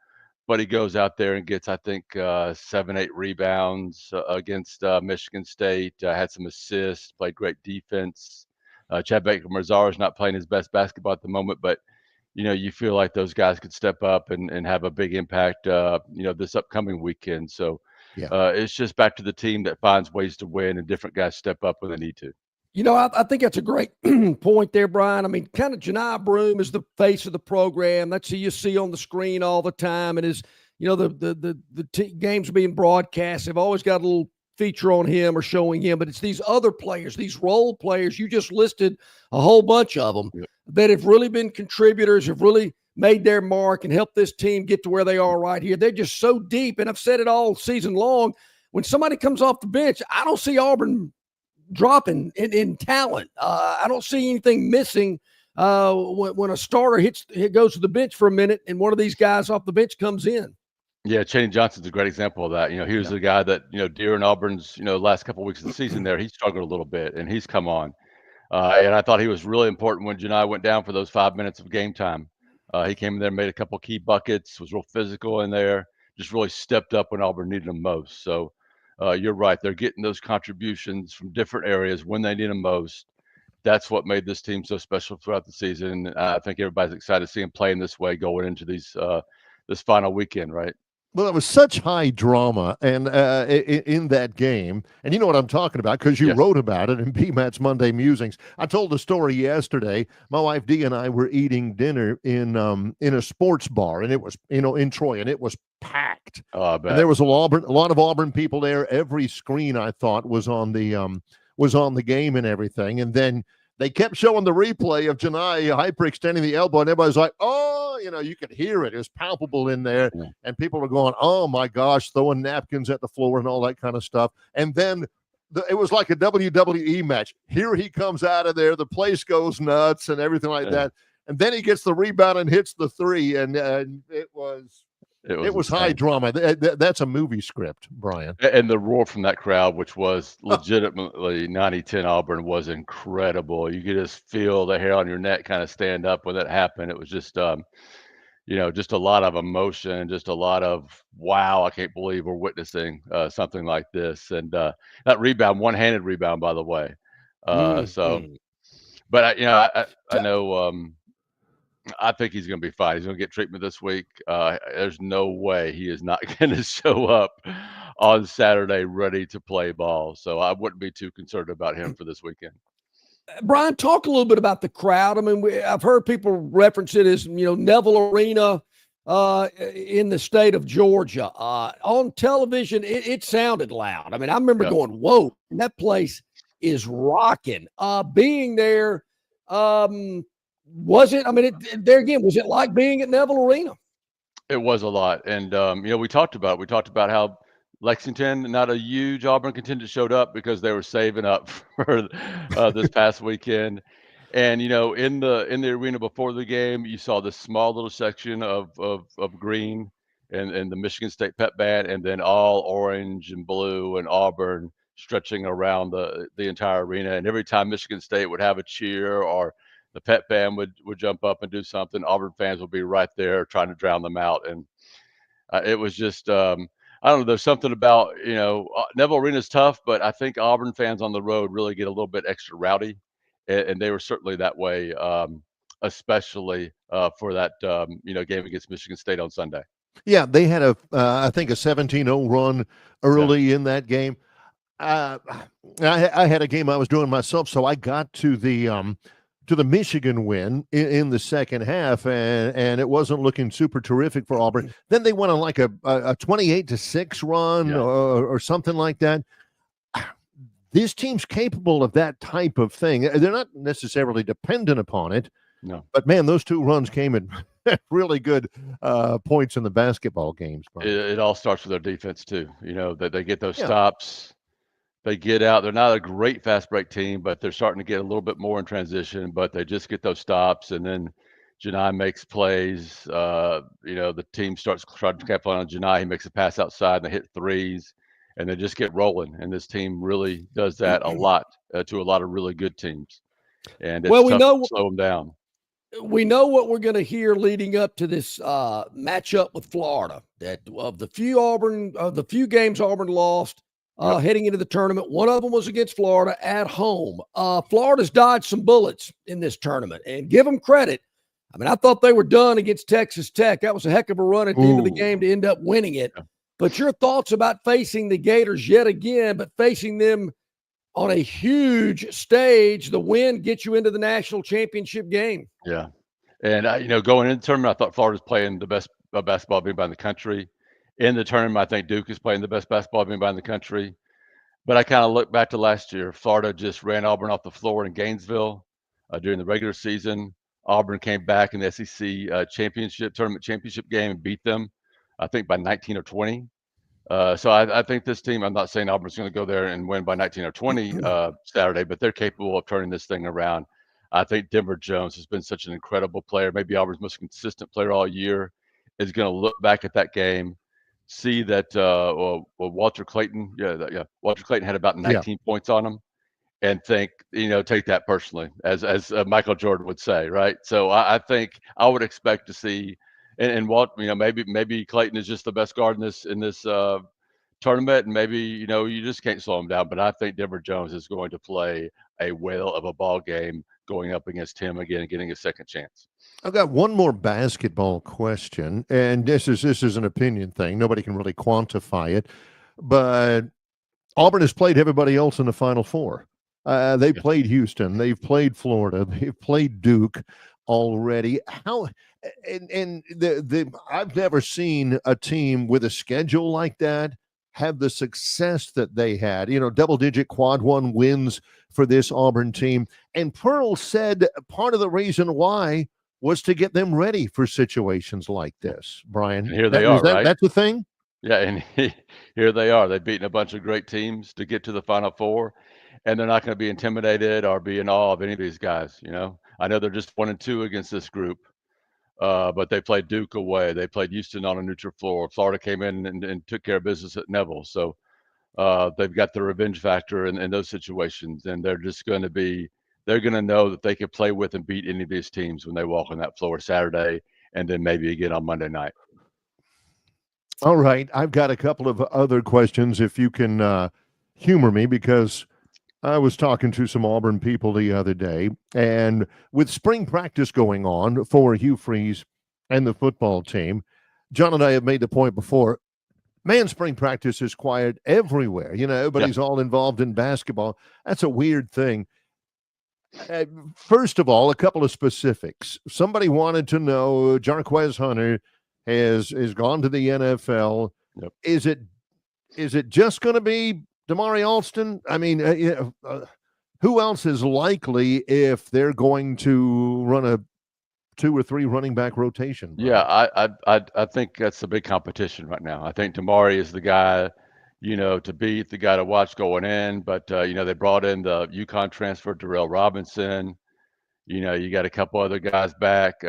[SPEAKER 6] but he goes out there and gets, I think, 7, 8 rebounds against Michigan State, had some assists, played great defense. Chad Baker-Mazar is not playing his best basketball at the moment, but you feel like those guys could step up and have a big impact, this upcoming weekend. So
[SPEAKER 1] Yeah.
[SPEAKER 6] it's just back to the team that finds ways to win and different guys step up when they need to.
[SPEAKER 2] I think that's a great point there, Brian. I mean, kind of Janai Broome is the face of the program. That's who you see on the screen all the time. And the games being broadcast, they've always got a little feature on him or showing him. But it's these other players, these role players. You just listed a whole bunch of them that have really been contributors, have really made their mark and helped this team get to where they are right here. They're just so deep. And I've said it all season long. When somebody comes off the bench, I don't see Auburn dropping in talent. I don't see anything missing when a starter goes to the bench for a minute and one of these guys off the bench comes in.
[SPEAKER 6] Yeah, Channing Johnson's a great example of that. He was the guy that, during Auburn's, last couple of weeks of the season there, he struggled a little bit and he's come on. And I thought he was really important when Janai went down for those 5 minutes of game time. He came in there, made a couple key buckets, was real physical in there, just really stepped up when Auburn needed him most. So you're right. They're getting those contributions from different areas when they need them most. That's what made this team so special throughout the season. I think everybody's excited to see him playing this way going into this final weekend, right?
[SPEAKER 1] Well, it was such high drama and in that game. And you know what I'm talking about because you wrote about it in PMAT's Monday Musings. I told the story yesterday. My wife Dee and I were eating dinner in a sports bar, and it was, in Troy, and it was packed.
[SPEAKER 6] Oh, I bet.
[SPEAKER 1] And there was a lot of Auburn people there. Every screen, I thought, was on the game and everything. And then they kept showing the replay of Janai hyperextending the elbow, and everybody's like, oh, you could hear it. It was palpable in there. Yeah. And people were going, oh, my gosh, throwing napkins at the floor and all that kind of stuff. And then it was like a WWE match. Here he comes out of there. The place goes nuts and everything like that. And then he gets the rebound and hits the three, and it was high drama. That's a movie script, Brian.
[SPEAKER 6] And the roar from that crowd, which was legitimately 90-10 Auburn, was incredible. You could just feel the hair on your neck kind of stand up when that happened. It was just, just a lot of emotion, just a lot of, wow, I can't believe we're witnessing something like this. And that rebound, one-handed rebound, by the way. But I know I think he's going to be fine. He's going to get treatment this week. There's no way he is not going to show up on Saturday ready to play ball. So I wouldn't be too concerned about him for this weekend.
[SPEAKER 2] Brian, talk a little bit about the crowd. I mean, I've heard people reference it as, Neville Arena in the state of Georgia. On television, it sounded loud. I mean, I remember going, whoa, that place is rocking. Being there, was it? I mean, there again, was it like being at Neville Arena?
[SPEAKER 6] It was a lot. And, we talked about how Lexington, not a huge Auburn contingent, showed up because they were saving up for this past weekend. And, in the arena before the game, you saw this small little section of green and the Michigan State pep band, and then all orange and blue and Auburn stretching around the entire arena. And every time Michigan State would have a cheer or the pep band would jump up and do something, Auburn fans would be right there trying to drown them out. And it was just, I don't know, there's something about, Neville Arena is tough, but I think Auburn fans on the road really get a little bit extra rowdy. And they were certainly that way, especially for that, game against Michigan State on Sunday.
[SPEAKER 1] Yeah, they had I think a 17-0 run early in that game. I had a game I was doing myself, so I got to the Michigan win in the second half, and it wasn't looking super terrific for Auburn. Then they went on like a 28-6 run or something like that. This team's capable of that type of thing. They're not necessarily dependent upon it.
[SPEAKER 6] No.
[SPEAKER 1] But, man, those two runs came at really good points in the basketball games.
[SPEAKER 6] It all starts with their defense, too. That they get those stops. They get out. They're not a great fast break team, but they're starting to get a little bit more in transition. But they just get those stops, and then Janai makes plays. The team starts trying to capitalize on Janai. He makes a pass outside, and they hit threes. and they just get rolling. And this team really does that a lot to a lot of really good teams. And it's tough to slow them down.
[SPEAKER 2] We know what we're going to hear leading up to this matchup with Florida. That of the few games Auburn lost heading into the tournament, one of them was against Florida at home. Florida's dodged some bullets in this tournament, and give them credit. I mean, I thought they were done against Texas Tech. That was a heck of a run at the end of the game to end up winning it. But your thoughts about facing the Gators yet again, but facing them on a huge stage, the win gets you into the national championship game.
[SPEAKER 6] Yeah. And, going into the tournament, I thought Florida's playing the best basketball of anybody in the country. In the tournament, I think Duke is playing the best basketball of anybody in the country. But I kind of look back to last year. Florida just ran Auburn off the floor in Gainesville during the regular season. Auburn came back in the SEC tournament championship game and beat them, I think, by 19 or 20. So I think this team, I'm not saying Auburn's going to go there and win by 19 or 20 Saturday, but they're capable of turning this thing around. I think Denver Jones has been such an incredible player, maybe Auburn's most consistent player all year, is going to look back at that game, see that Walter Clayton, Walter Clayton had about 19 points on him, and think, take that personally, as Michael Jordan would say, right? So I think I would expect to see, and Walt, maybe Clayton is just the best guard in this tournament, and maybe you just can't slow him down. But I think Denver Jones is going to play a whale of a ball game going up against him again and getting a second chance.
[SPEAKER 1] I've got one more basketball question, and this is an opinion thing. Nobody can really quantify it, but Auburn has played everybody else in the Final Four. They played Houston, they've played Florida, they've played Duke already. I've never seen a team with a schedule like that have the success that they had. Double-digit quad one wins for this Auburn team. And Pearl said part of the reason why was to get them ready for situations like this. Brian,
[SPEAKER 6] and here they are, right?
[SPEAKER 1] That's the thing.
[SPEAKER 6] Yeah, and here they are. They've beaten a bunch of great teams to get to the Final Four, and they're not going to be intimidated or be in awe of any of these guys. I know they're just 1-2 against this group, but they played Duke away. They played Houston on a neutral floor. Florida came in and took care of business at Neville. So they've got the revenge factor in those situations, and they're going to know that they can play with and beat any of these teams when they walk on that floor Saturday, and then maybe again on Monday night.
[SPEAKER 1] All right. I've got a couple of other questions, if you can humor me, because I was talking to some Auburn people the other day, and with spring practice going on for Hugh Freeze and the football team, John and I have made the point before, man, spring practice is quiet everywhere, but he's all involved in basketball. That's a weird thing. First of all, a couple of specifics. Somebody wanted to know, Jarquez Hunter has gone to the NFL.
[SPEAKER 6] Yep.
[SPEAKER 1] Is it just going to be Damari Alston? I mean, who else is likely if they're going to run a 2 or 3 running back rotation?
[SPEAKER 6] Yeah, I think that's the big competition right now. I think Damari is the guy, to beat, the guy to watch going in. But they brought in the UConn transfer, Darrell Robinson. You got a couple other guys back.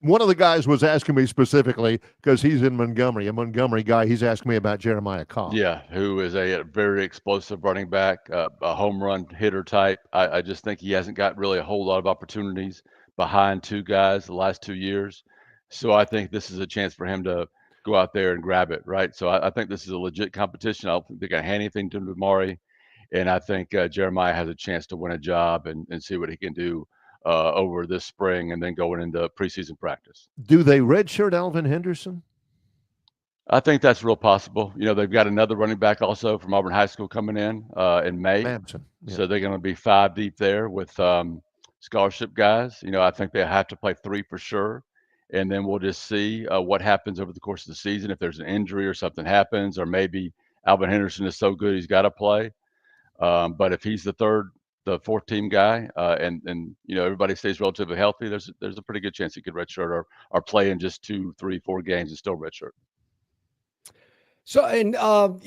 [SPEAKER 1] One of the guys was asking me specifically, because he's in Montgomery, a Montgomery guy. He's asking me about Jeremiah Cobb.
[SPEAKER 6] Yeah, who is a very explosive running back, a home run hitter type. I just think he hasn't got really a whole lot of opportunities behind 2 guys the last 2 years. So I think this is a chance for him to go out there and grab it, right? So I think this is a legit competition. I don't think they're going to hand anything to Damari. And I think Jeremiah has a chance to win a job and see what he can do over this spring and then going into preseason practice.
[SPEAKER 1] Do they redshirt Alvin Henderson?
[SPEAKER 6] I think that's real possible. They've got another running back also from Auburn High School coming in May.
[SPEAKER 1] Lamson. Yeah.
[SPEAKER 6] So they're going to be 5 deep there with scholarship guys. I think they have to play 3 for sure. And then we'll just see what happens over the course of the season. If there's an injury or something happens, or maybe Alvin Henderson is so good he's got to play. But if he's the 4th team guy, and everybody stays relatively healthy, there's a pretty good chance he could redshirt or play in just 2, 3, 4 games and still redshirt.
[SPEAKER 2] So, and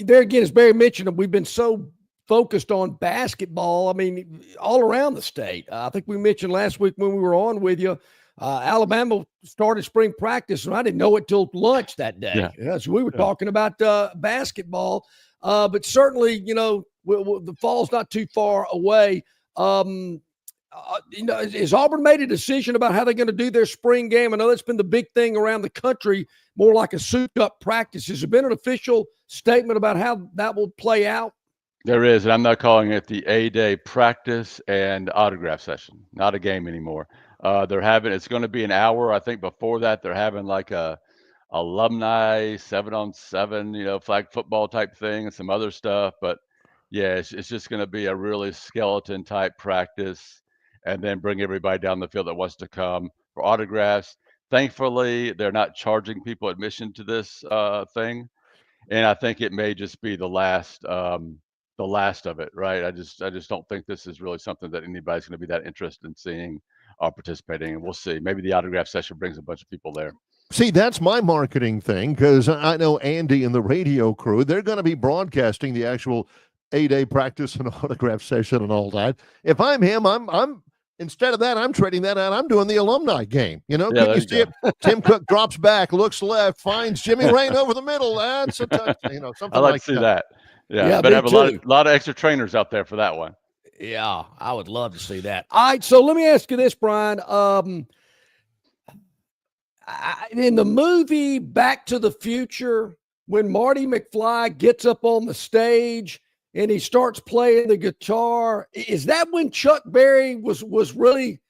[SPEAKER 2] there again, as Barry mentioned, we've been so focused on basketball. I mean, all around the state. I think we mentioned last week when we were on with you, Alabama started spring practice, and I didn't know it till lunch that day.
[SPEAKER 6] Yeah.
[SPEAKER 2] So we were talking about basketball. But certainly, the fall's not too far away. Has Auburn made a decision about how they're going to do their spring game? I know that's been the big thing around the country, more like a souped-up practice. Has there been an official statement about how that will play out?
[SPEAKER 6] There is, and I'm not calling it the A-Day practice and autograph session. Not a game anymore. It's going to be an hour. I think before that, they're having like a alumni 7-on-7, flag football type thing and some other stuff. But yeah, it's just going to be a really skeleton type practice, and then bring everybody down the field that wants to come for autographs. Thankfully, they're not charging people admission to this thing, and I think it may just be the last of it, right? I just don't think this is really something that anybody's going to be that interested in seeing or participating, and we'll see. Maybe the autograph session brings a bunch of people there.
[SPEAKER 1] See, that's my marketing thing, because I know Andy and the radio crew, they're going to be broadcasting the actual A-Day practice and autograph session and all that. If I'm him, I'm instead of that, I'm trading that out. I'm doing the alumni game.
[SPEAKER 6] Yeah,
[SPEAKER 1] Can you see it? Tim Cook drops back, looks left, finds Jimmy Rain over the middle. That's a touch, something
[SPEAKER 6] I like to see that. Yeah, but have a lot of extra trainers out there for that one.
[SPEAKER 2] Yeah, I would love to see that. All right, so let me ask you this, Bryan. In the movie Back to the Future, when Marty McFly gets up on the stage and he starts playing the guitar, is that when Chuck Berry was really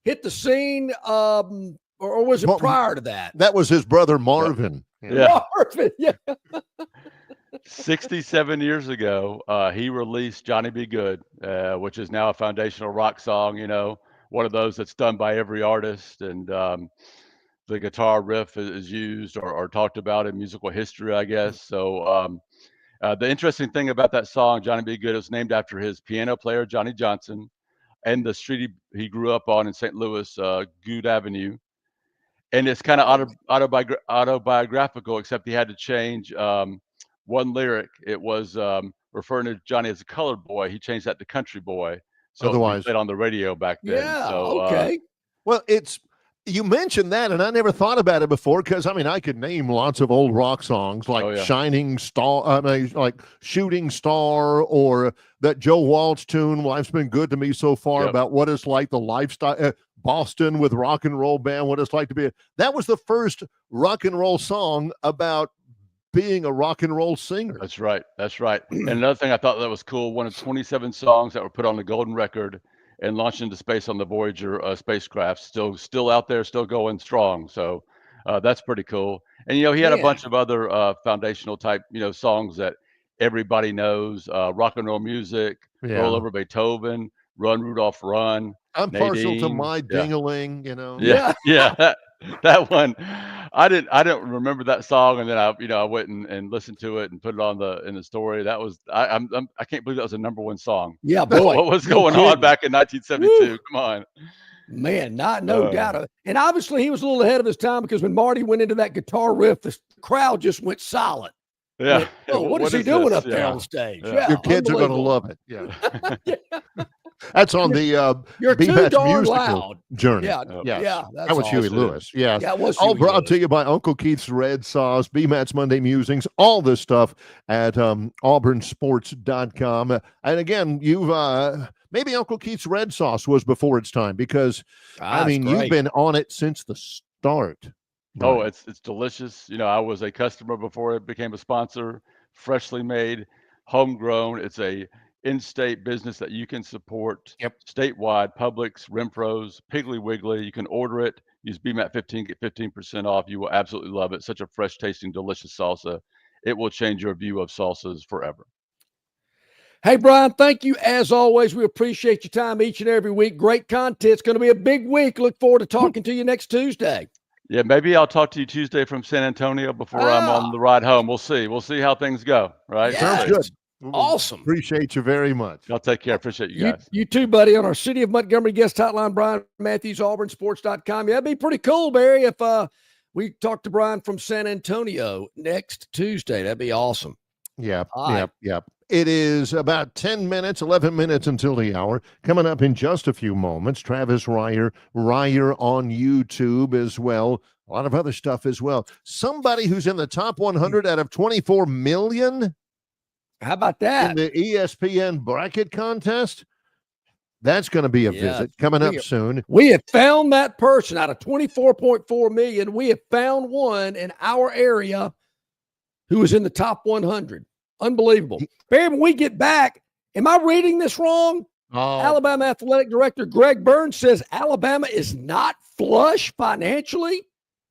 [SPEAKER 2] hit the scene, or was it prior to that?
[SPEAKER 1] That was his brother Marvin.
[SPEAKER 6] Yeah.
[SPEAKER 2] Marvin, yeah.
[SPEAKER 6] 67 years ago, he released Johnny Be Good, which is now a foundational rock song, one of those that's done by every artist. And the guitar riff is used or talked about in musical history, I guess. So the interesting thing about that song, Johnny Be Good, is named after his piano player, Johnny Johnson, and the street he grew up on in St. Louis, Good Avenue. And it's kind of autobiographical, except he had to change one lyric. It was referring to Johnny as a colored boy. He changed that to country boy. So
[SPEAKER 1] otherwise,
[SPEAKER 6] it played on the radio back then.
[SPEAKER 2] Yeah,
[SPEAKER 6] so,
[SPEAKER 2] okay.
[SPEAKER 1] Well, you mentioned that, and I never thought about it before, because I could name lots of old rock songs like Shining Star, like Shooting Star, or that Joe Walsh tune, Life's Been Good to Me So Far, about what it's like, the lifestyle, Boston with rock and roll band, what it's like to be. That was the first rock and roll song about being a rock and roll singer.
[SPEAKER 6] That's right. And another thing I thought that was cool, one of 27 songs that were put on the golden record and launched into space on the Voyager spacecraft, still out there, still going strong. So that's pretty cool. And he had a bunch of other foundational type songs that everybody knows. Rock and roll music, Roll Over Beethoven, Run Rudolph Run.
[SPEAKER 1] I'm partial to My Ding-a-Ling,
[SPEAKER 6] Yeah. That one, I didn't remember that song, and then I went and listened to it and put it on in the story. That was I can't believe that was a #1 song.
[SPEAKER 2] Yeah, boy,
[SPEAKER 6] what was going on back in 1972? Woo! Come on,
[SPEAKER 2] man, no doubt. And obviously, he was a little ahead of his time, because when Marty went into that guitar riff, the crowd just went silent.
[SPEAKER 6] Yeah.
[SPEAKER 2] What is he doing up there on stage?
[SPEAKER 1] Yeah. Your kids are going to love it. Yeah. That's on the
[SPEAKER 2] You're too darn
[SPEAKER 1] musical
[SPEAKER 2] loud.
[SPEAKER 1] Journey.
[SPEAKER 2] Yeah.
[SPEAKER 1] That was Huey Lewis. Yeah.
[SPEAKER 2] That was
[SPEAKER 1] all brought to you by Uncle Keith's Red Sauce, BMAT's Monday Musings, all this stuff at auburnsports.com. And again, you've maybe Uncle Keith's Red Sauce was before its time, because you've been on it since the start.
[SPEAKER 6] Oh, it's delicious. I was a customer before it became a sponsor. Freshly made, homegrown. It's a in-state business that you can support statewide. Publix, Renfro's, Piggly Wiggly. You can order it. Use BMAT15, get 15% off. You will absolutely love it. Such a fresh tasting, delicious salsa. It will change your view of salsas forever.
[SPEAKER 2] Hey, Bryan, thank you as always. We appreciate your time each and every week. Great content. It's going to be a big week. Look forward to talking to you next Tuesday.
[SPEAKER 6] Yeah, maybe I'll talk to you Tuesday from San Antonio before I'm on the ride home. We'll see. We'll see how things go. Right?
[SPEAKER 1] Sounds good.
[SPEAKER 2] Awesome.
[SPEAKER 1] Appreciate you very much.
[SPEAKER 6] Y'all take care. Appreciate you guys.
[SPEAKER 2] You too, buddy. On our City of Montgomery guest hotline, Bryan Matthews, auburnsports.com. Yeah, that'd be pretty cool, Barry, if we talk to Bryan from San Antonio next Tuesday. That'd be awesome.
[SPEAKER 1] Yeah. It is about 11 minutes until the hour. Coming up in just a few moments, Travis Reier on YouTube as well. A lot of other stuff as well. Somebody who's in the top 100 out of 24 million.
[SPEAKER 2] How about that?
[SPEAKER 1] in the ESPN bracket contest. That's going to be a visit coming up soon.
[SPEAKER 2] We have found that person out of 24.4 million. We have found one in our area who is in the top 100. Unbelievable. Barry, when we get back, am I reading this wrong? Alabama Athletic Director Greg Burns says Alabama is not flush financially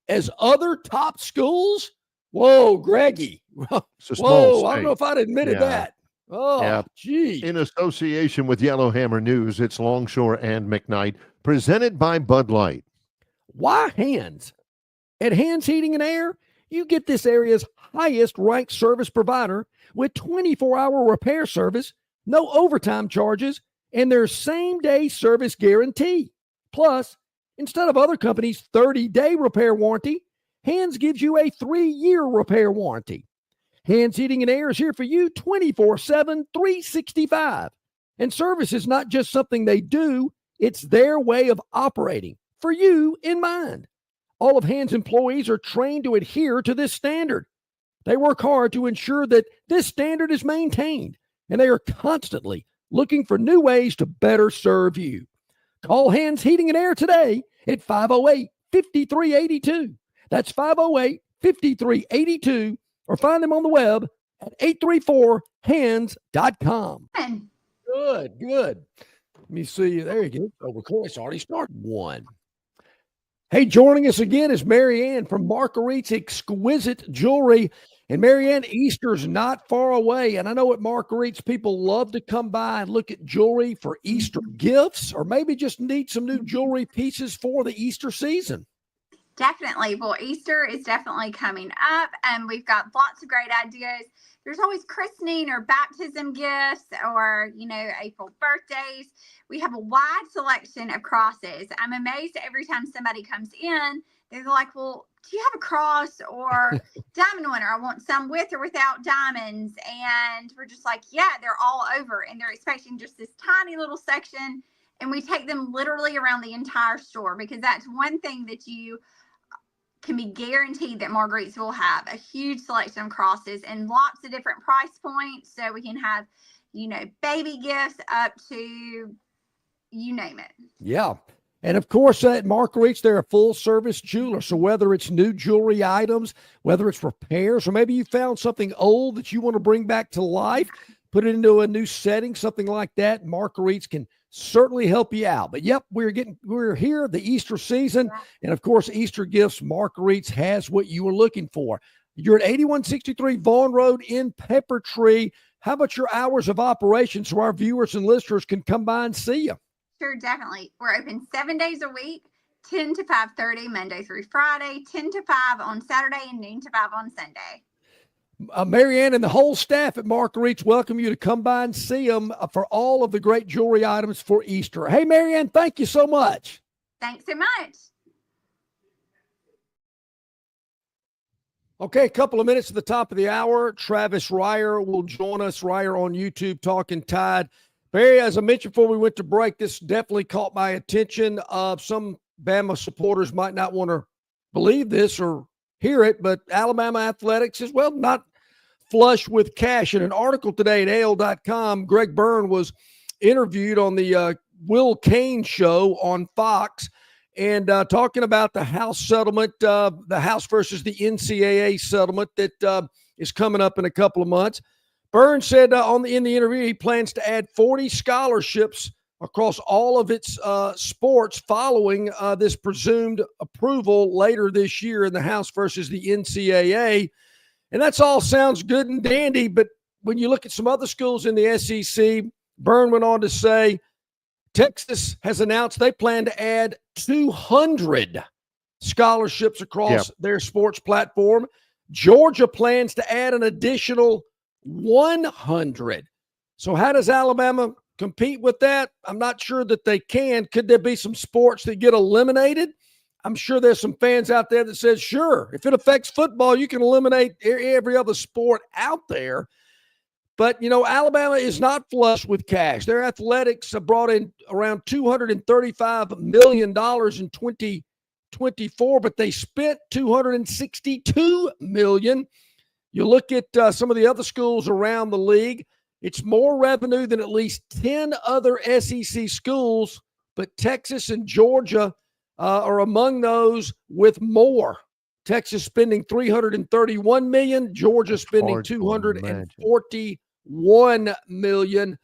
[SPEAKER 2] as other top schools. Whoa, Greggy. Whoa, I don't know if I'd admitted that. Oh, gee.
[SPEAKER 1] In association with Yellowhammer News, it's Longshore and McKnight, presented by Bud Light.
[SPEAKER 2] Why Hands? At Hands Heating and Air, you get this area's highest ranked service provider with 24-hour repair service, no overtime charges, and their same-day service guarantee. Plus, instead of other companies' 30-day repair warranty, Hands gives you a 3-year repair warranty. Hands Heating and Air is here for you 24/7, 365. And service is not just something they do, it's their way of operating, for you in mind. All of Hands employees are trained to adhere to this standard. They work hard to ensure that this standard is maintained, and they are constantly looking for new ways to better serve you. Call Hands Heating and Air today at 508-5382. That's 508-5382, or find them on the web at 834hands.com. Good. Let me see. There you go. Oh, recording. It's already started. One. Hey, joining us again is Marianne from Marguerite's Exquisite Jewelry. And Marianne, Easter's not far away. And I know at Marguerite's, people love to come by and look at jewelry for Easter gifts, or maybe just need some new jewelry pieces for the Easter season.
[SPEAKER 7] Definitely. Well, Easter is definitely coming up, and we've got lots of great ideas. There's always christening or baptism gifts, or, April birthdays. We have a wide selection of crosses. I'm amazed every time somebody comes in, they're like, well, do you have a cross or diamond one? Or I want some with or without diamonds. And we're just like, yeah, they're all over. And they're expecting just this tiny little section. And we take them literally around the entire store, because that's one thing that you can be guaranteed that Marguerite's will have: a huge selection of crosses and lots of different price points. So we can have, baby gifts up to you name it.
[SPEAKER 2] Yeah. And of course, at Marguerite's, they're a full service jeweler. So whether it's new jewelry items, whether it's repairs, or maybe you found something old that you want to bring back to life, put it into a new setting, something like that, Marguerite's can certainly help you out. But yep, we're here, the Easter season. And of course, Easter gifts, Marguerite's has what you were looking for. You're at 8163 Vaughn Road in Pepper Tree. How about your hours of operation so our viewers and listeners can come by and see you?
[SPEAKER 7] Sure, definitely. We're open 7 days a week, 10 to 5:30, Monday through Friday, 10 to 5 on Saturday, and noon to 5 on Sunday.
[SPEAKER 2] Marianne and the whole staff at Marguerite's welcome you to come by and see them for all of the great jewelry items for Easter. Hey, Marianne, thank you so much.
[SPEAKER 7] Thanks so much.
[SPEAKER 2] Okay, a couple of minutes at the top of the hour. Travis Reier will join us. Reier on YouTube, Talking Tide. Barry, as I mentioned before we went to break, this definitely caught my attention. Some Bama supporters might not want to believe this or hear it, but Alabama Athletics is, well, not flush with cash. In an article today at AL.com, Greg Gurn was interviewed on the Will Cain show on Fox, and talking about the House settlement, the House versus the NCAA settlement that is coming up in a couple of months. Gurn said in the interview he plans to add 40 scholarships across all of its sports following this presumed approval later this year in the House versus the NCAA. And that's all sounds good and dandy, but when you look at some other schools in the SEC, Gurn went on to say Texas has announced they plan to add 200 scholarships across their sports platform. Georgia plans to add an additional 100. So how does Alabama compete with that? I'm not sure that they can. Could there be some sports that get eliminated? I'm sure there's some fans out there that says, sure, if it affects football, you can eliminate every other sport out there. But, Alabama is not flush with cash. Their athletics have brought in around $235 million in 2024, but they spent $262 million. You look at some of the other schools around the league, it's more revenue than at least 10 other SEC schools, but Texas and Georgia are among those with more. Texas spending $331 million, Georgia spending $241 million.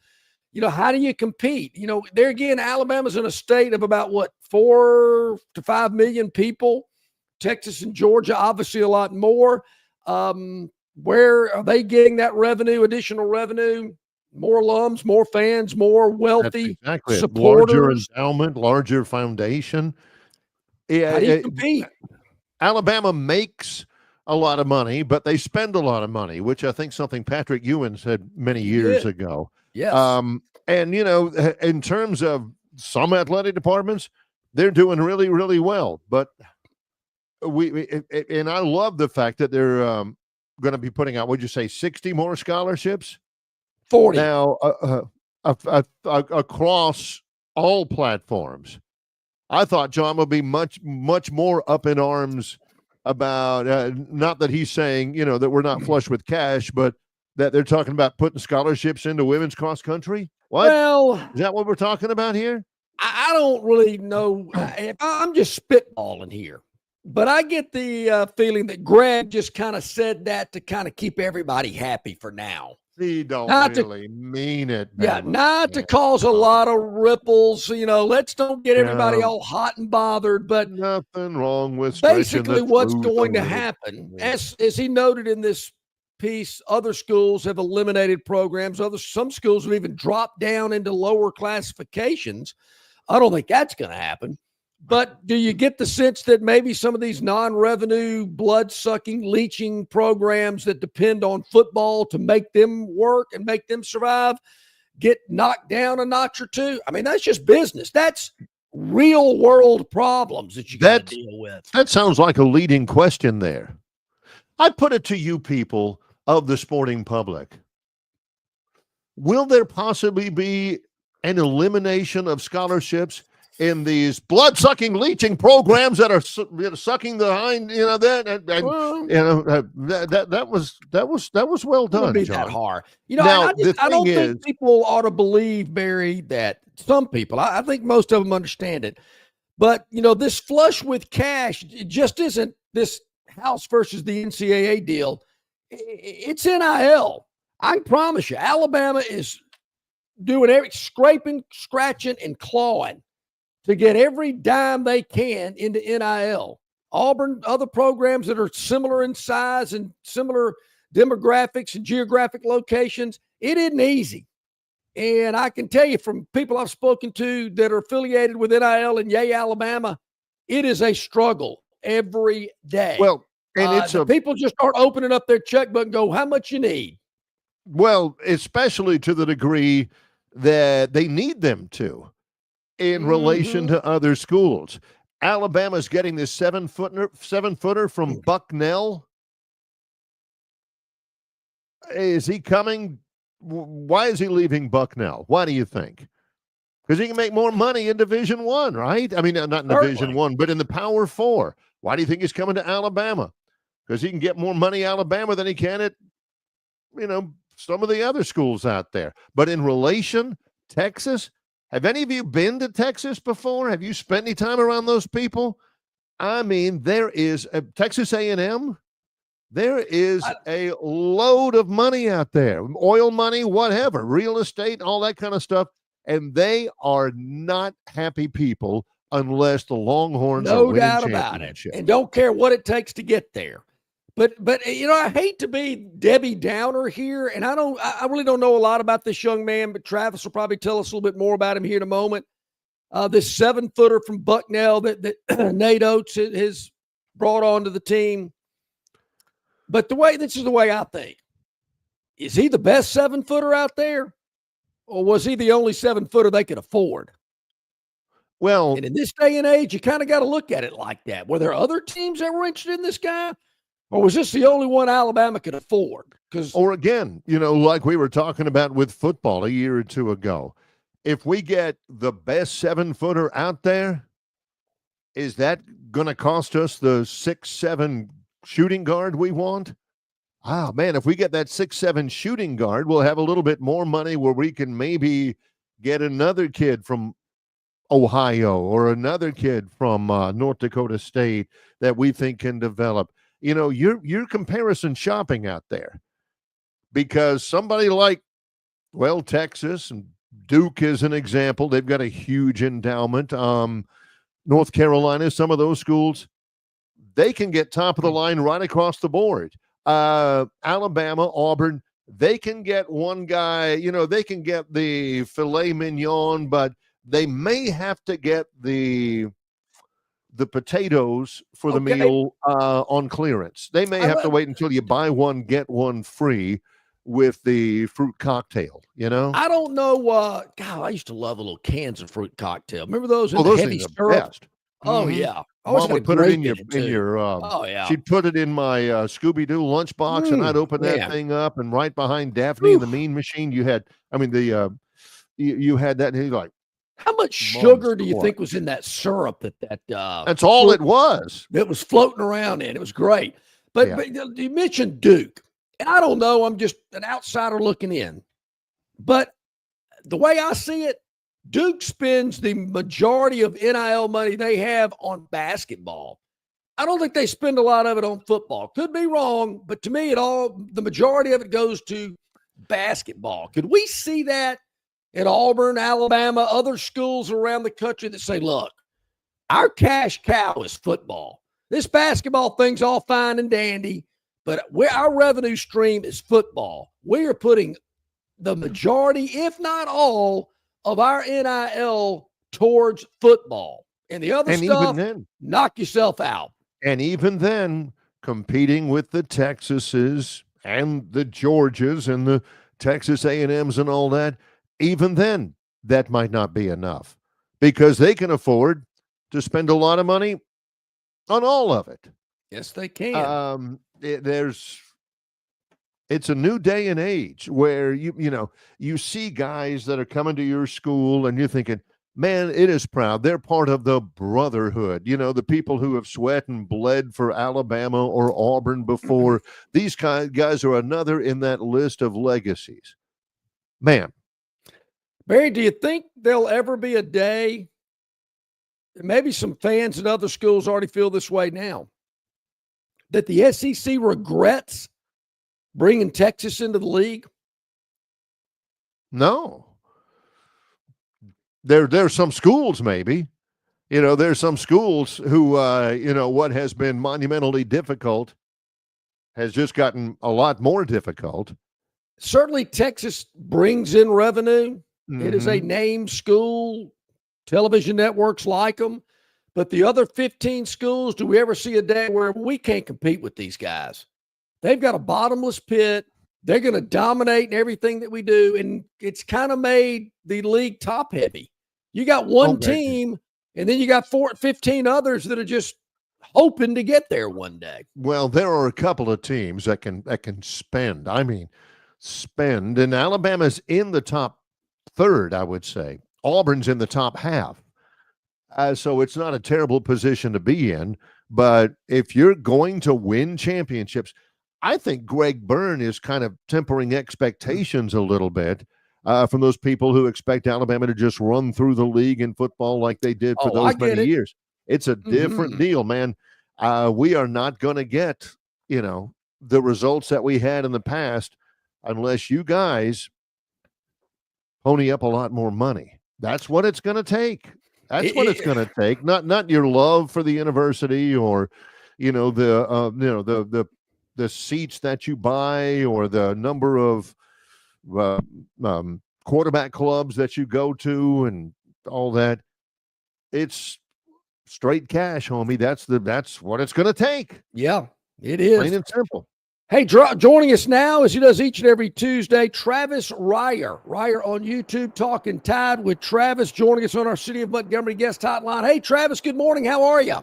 [SPEAKER 2] You know, how do you compete? You know, there again, Alabama's in a state of about 4 to 5 million people. Texas and Georgia, obviously a lot more. Where are they getting that revenue, additional revenue? More alums, more fans, more wealthy supporters.
[SPEAKER 1] Larger endowment, larger foundation. Yeah,
[SPEAKER 2] how do you compete?
[SPEAKER 1] Alabama makes a lot of money, but they spend a lot of money, which I think something Patrick Ewing said many years ago.
[SPEAKER 2] Yes.
[SPEAKER 1] And, you know, in terms of some athletic departments, they're doing really, really well. But and I love the fact that they're going to be putting out, would you say, 60 more scholarships?
[SPEAKER 2] 40.
[SPEAKER 1] Now, across all platforms. I thought John would be much, much more up in arms about, not that he's saying, you know, that we're not flush with cash, but that they're talking about putting scholarships into women's cross country. What?
[SPEAKER 2] Well,
[SPEAKER 1] is that what we're talking about here?
[SPEAKER 2] I don't really know. I'm just spitballing here. But I get the feeling that Greg just kind of said that to kind of keep everybody happy for now.
[SPEAKER 1] He don't really mean it.
[SPEAKER 2] Yeah, not to cause a lot of ripples. You know, let's don't get everybody all hot and bothered. But
[SPEAKER 1] nothing wrong with
[SPEAKER 2] basically what's going to happen, as he noted in this piece, other schools have eliminated programs. Some schools have even dropped down into lower classifications. I don't think that's going to happen. But do you get the sense that maybe some of these non-revenue, blood-sucking, leeching programs that depend on football to make them work and make them survive get knocked down a notch or two? I mean, that's just business. That's real-world problems that you got to deal with.
[SPEAKER 1] That sounds like a leading question there. I put it to you people of the sporting public. Will there possibly be an elimination of scholarships in these blood-sucking, leeching programs that are sucking the hind, you know, that was well done.
[SPEAKER 2] Be
[SPEAKER 1] John.
[SPEAKER 2] that hard, you know. Now, I don't think people ought to believe, Barry, that some people. I think most of them understand it, but you know, this flush with cash, it just isn't this House versus the NCAA deal. It's NIL. I promise you, Alabama is doing every scraping, scratching, and clawing to get every dime they can into NIL. Auburn, other programs that are similar in size and similar demographics and geographic locations, it isn't easy. And I can tell you from people I've spoken to that are affiliated with NIL and Yay, Alabama, it is a struggle every day.
[SPEAKER 1] Well, and
[SPEAKER 2] people just start opening up their checkbook and go, how much you need?
[SPEAKER 1] Well, especially to the degree that they need them to. In relation to other schools, Alabama's getting this seven footer from Bucknell. Is he coming? Why is he leaving Bucknell? Why do you think? Because he can make more money in Division I, right? I mean, not in Division I, but in the Power Four. Why do you think he's coming to Alabama? Because he can get more money at Alabama than he can at, you know, some of the other schools out there. But in relation, Texas. Have any of you been to Texas before? Have you spent any time around those people? I mean, there is a Texas A&M. There is a load of money out there, oil money, whatever, real estate, all that kind of stuff. And they are not happy people unless the Longhorns are winning
[SPEAKER 2] no doubt about it, and don't care what it takes to get there. But you know, I hate to be Debbie Downer here, and I really don't know a lot about this young man, but Travis will probably tell us a little bit more about him here in a moment. This 7-footer from Bucknell that Nate Oates has brought onto the team. But this is the way I think. Is he the best 7-footer out there? Or was he the only 7-footer they could afford?
[SPEAKER 1] Well,
[SPEAKER 2] and in this day and age, you kind of got to look at it like that. Were there other teams that were interested in this guy? Or was this the only one Alabama could afford?
[SPEAKER 1] Or again, you know, like we were talking about with football a year or two ago, if we get the best 7-footer out there, is that going to cost us the 6'7" shooting guard we want? Man, if we get that 6'7" shooting guard, we'll have a little bit more money where we can maybe get another kid from Ohio or another kid from North Dakota State that we think can develop. You're comparison shopping out there because somebody like, well, Texas and Duke is an example. They've got a huge endowment. North Carolina, some of those schools, they can get top of the line right across the board. Alabama, Auburn, they can get one guy, they can get the filet mignon, but they may have to get the potatoes for the meal on clearance. They may have to wait until you buy one, get one free with the fruit cocktail,
[SPEAKER 2] I don't know. God, I used to love a little cans of fruit cocktail. Remember those in
[SPEAKER 1] those
[SPEAKER 2] heavy
[SPEAKER 1] things are
[SPEAKER 2] syrup?
[SPEAKER 1] best.
[SPEAKER 2] Oh, yeah.
[SPEAKER 1] Mom would put it in your
[SPEAKER 2] oh, yeah.
[SPEAKER 1] She'd put it in my Scooby-Doo lunchbox, and I'd open that thing up, and right behind Daphne and the Mean Machine, you had that, and you're like,
[SPEAKER 2] how much sugar do you think was in that syrup
[SPEAKER 1] that's all it was.
[SPEAKER 2] It was floating around in. It was great. But you mentioned Duke, and I don't know, I'm just an outsider looking in. But the way I see it, Duke spends the majority of NIL money they have on basketball. I don't think they spend a lot of it on football. Could be wrong, but to me, the majority of it goes to basketball. Could we see that at Auburn, Alabama, other schools around the country that say, look, our cash cow is football. This basketball thing's all fine and dandy, but our revenue stream is football. We are putting the majority, if not all, of our NIL towards football. And the other stuff, even then, knock yourself out.
[SPEAKER 1] And even then, competing with the Texases and the Georgias and the Texas A&Ms and all that, even then, that might not be enough because they can afford to spend a lot of money on all of it.
[SPEAKER 2] Yes, they can.
[SPEAKER 1] It's a new day and age where you see guys that are coming to your school and you're thinking, man, it is proud. They're part of the brotherhood. The people who have sweat and bled for Alabama or Auburn before. These guys are another in that list of legacies. Man.
[SPEAKER 2] Barry, do you think there'll ever be a day, maybe some fans at other schools already feel this way now, that the SEC regrets bringing Texas into the league?
[SPEAKER 1] No. There's some schools maybe. There's some schools who, what has been monumentally difficult has just gotten a lot more difficult.
[SPEAKER 2] Certainly Texas brings in revenue. Mm-hmm. It is a named school. Television networks like them. But the other 15 schools, do we ever see a day where we can't compete with these guys? They've got a bottomless pit. They're going to dominate in everything that we do. And it's kind of made the league top heavy. You got one team, and then you got 15 others that are just hoping to get there one day.
[SPEAKER 1] Well, there are a couple of teams that can spend. I mean, spend. And Alabama's in the top third, I would say. Auburn's in the top half. So it's not a terrible position to be in. But if you're going to win championships, I think Greg Byrne is kind of tempering expectations a little bit from those people who expect Alabama to just run through the league in football like they did for those many years. It's a different deal, man. We are not going to get, the results that we had in the past unless you guys pony up a lot more money. That's what it's going to take. That's what it's going to take. Not your love for the university or, the seats that you buy or the number of quarterback clubs that you go to and all that. It's straight cash, homie. That's what it's going to take.
[SPEAKER 2] Yeah, it is.
[SPEAKER 1] Plain and simple.
[SPEAKER 2] Hey, joining us now, as he does each and every Tuesday, Travis Reier. Reier on YouTube, Talking Tide with Travis, joining us on our City of Montgomery guest hotline. Hey, Travis, good morning. How are you?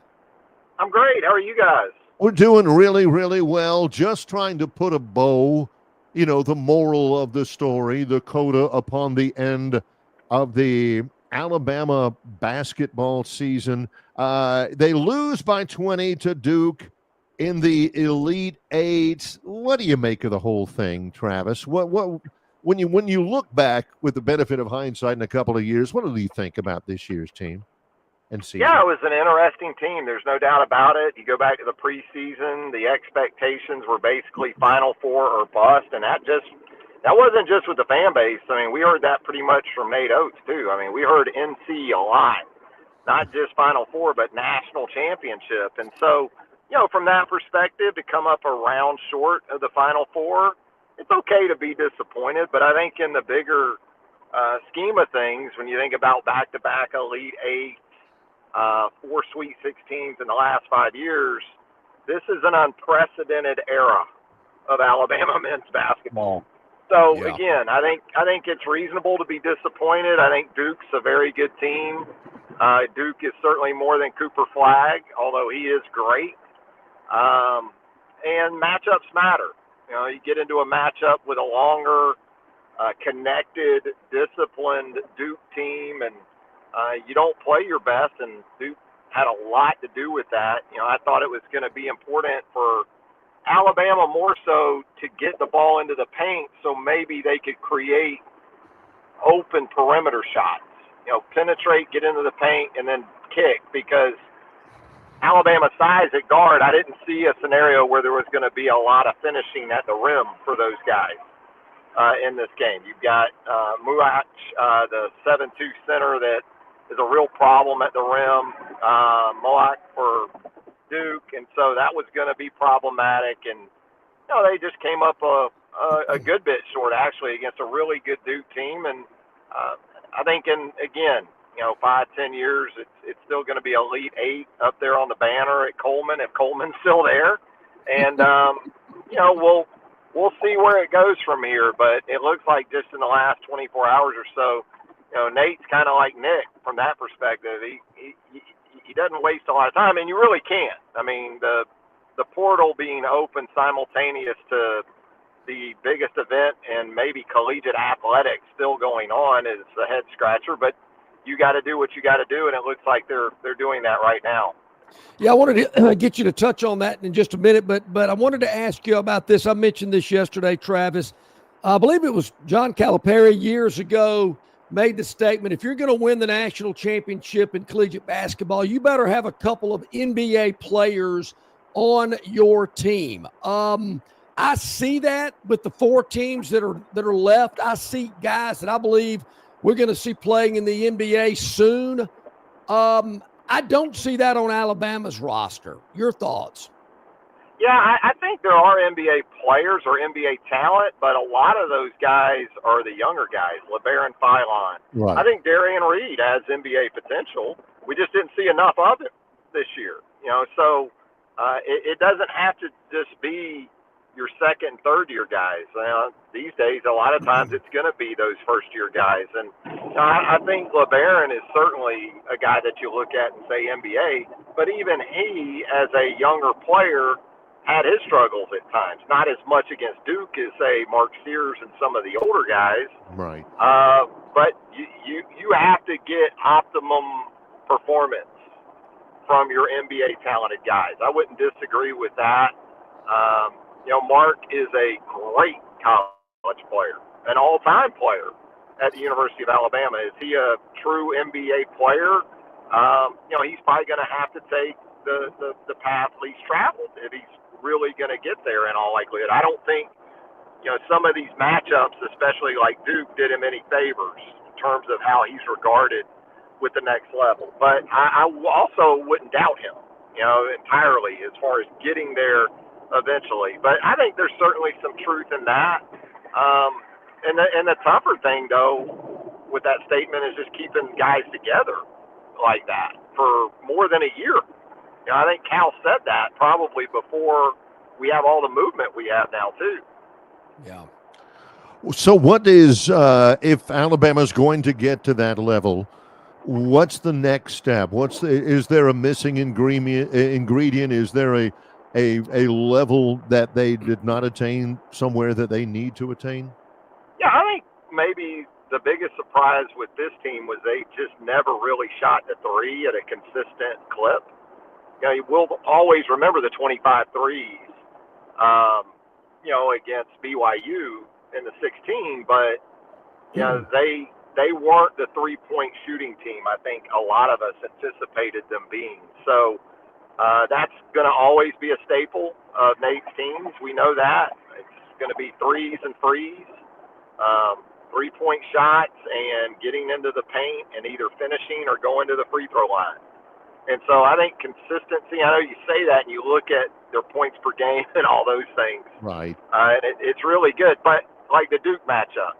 [SPEAKER 8] I'm great. How are you guys?
[SPEAKER 1] We're doing really, really well. Just trying to put a bow, the moral of the story, the coda upon the end of the Alabama basketball season. They lose by 20 to Duke. in the Elite Eight. What do you make of the whole thing, Travis? What when you look back with the benefit of hindsight in a couple of years, what do you think about this year's team and season?
[SPEAKER 8] Yeah, it was an interesting team. There's no doubt about it. You go back to the preseason, the expectations were basically Final Four or bust, and that wasn't just with the fan base. I mean, we heard that pretty much from Nate Oates too. I mean, we heard NC a lot, not just Final Four, but national championship. And so, from that perspective, to come up a round short of the Final Four, it's okay to be disappointed. But I think in the bigger scheme of things, when you think about back-to-back Elite Eight, 4 Sweet 16s in the last 5 years, this is an unprecedented era of Alabama men's basketball. So again, I think it's reasonable to be disappointed. I think Duke's a very good team. Duke is certainly more than Cooper Flagg, although he is great. And matchups matter. You get into a matchup with a longer, connected, disciplined Duke team, and you don't play your best, and Duke had a lot to do with that. I thought it was going to be important for Alabama more so to get the ball into the paint so maybe they could create open perimeter shots. Penetrate, get into the paint, and then kick, because Alabama's size at guard, I didn't see a scenario where there was going to be a lot of finishing at the rim for those guys in this game. You've got Muach, the 7'2" center that is a real problem at the rim, Moak for Duke, and so that was going to be problematic. And they just came up a good bit short, actually, against a really good Duke team. And I think, again, 5-10 years, it's still going to be Elite Eight up there on the banner at Coleman, if Coleman's still there. And we'll see where it goes from here. But it looks like just in the last 24 hours or so, Nate's kind of like Nick from that perspective. He doesn't waste a lot of time, and you really can't. I mean, the portal being open simultaneous to the biggest event and maybe collegiate athletics still going on is a head scratcher. But you got to do what you got to do, and it looks like they're doing that right now.
[SPEAKER 2] Yeah, I wanted to get you to touch on that in just a minute, but I wanted to ask you about this. I mentioned this yesterday, Travis. I believe it was John Calipari years ago made the statement, if you're going to win the national championship in collegiate basketball, you better have a couple of NBA players on your team. I see that with the 4 teams that are left. I see guys that I believe we're going to see playing in the NBA soon. I don't see that on Alabama's roster. Your thoughts?
[SPEAKER 8] Yeah, I think there are NBA players or NBA talent, but a lot of those guys are the younger guys, LeBaron Philon.
[SPEAKER 1] Right.
[SPEAKER 8] I think Darian Reed has NBA potential. We just didn't see enough of it this year. So it doesn't have to just be your second and third year guys. These days, a lot of times it's going to be those first year guys. And I think LeBaron is certainly a guy that you look at and say NBA, but even he, as a younger player, had his struggles at times. Not as much against Duke as, say, Mark Sears and some of the older guys.
[SPEAKER 1] Right.
[SPEAKER 8] But you have to get optimum performance from your NBA talented guys. I wouldn't disagree with that. Mark is a great college player, an all-time player at the University of Alabama. Is he a true NBA player? He's probably going to have to take the path least traveled if he's really going to get there in all likelihood. I don't think, some of these matchups, especially like Duke, did him any favors in terms of how he's regarded with the next level. But I also wouldn't doubt him, entirely as far as getting there eventually. But I think there's certainly some truth in that. And the tougher thing, though, with that statement is just keeping guys together like that for more than a year. I think Cal said that probably before we have all the movement we have now, too.
[SPEAKER 2] Yeah.
[SPEAKER 1] So what is, if Alabama's going to get to that level, what's the next step? Is there a missing ingredient? Is there a level that they did not attain somewhere that they need to attain?
[SPEAKER 8] Yeah, I think maybe the biggest surprise with this team was they just never really shot the three at a consistent clip. we'll always remember the 25 threes, against BYU in the 16, but, they weren't the three-point shooting team I think a lot of us anticipated them being. So that's going to always be a staple of Nate's teams. We know that. It's going to be threes and frees, three-point shots, and getting into the paint and either finishing or going to the free throw line. And so I think consistency, I know you say that and you look at their points per game and all those things.
[SPEAKER 1] Right.
[SPEAKER 8] And it's really good. But like the Duke matchup,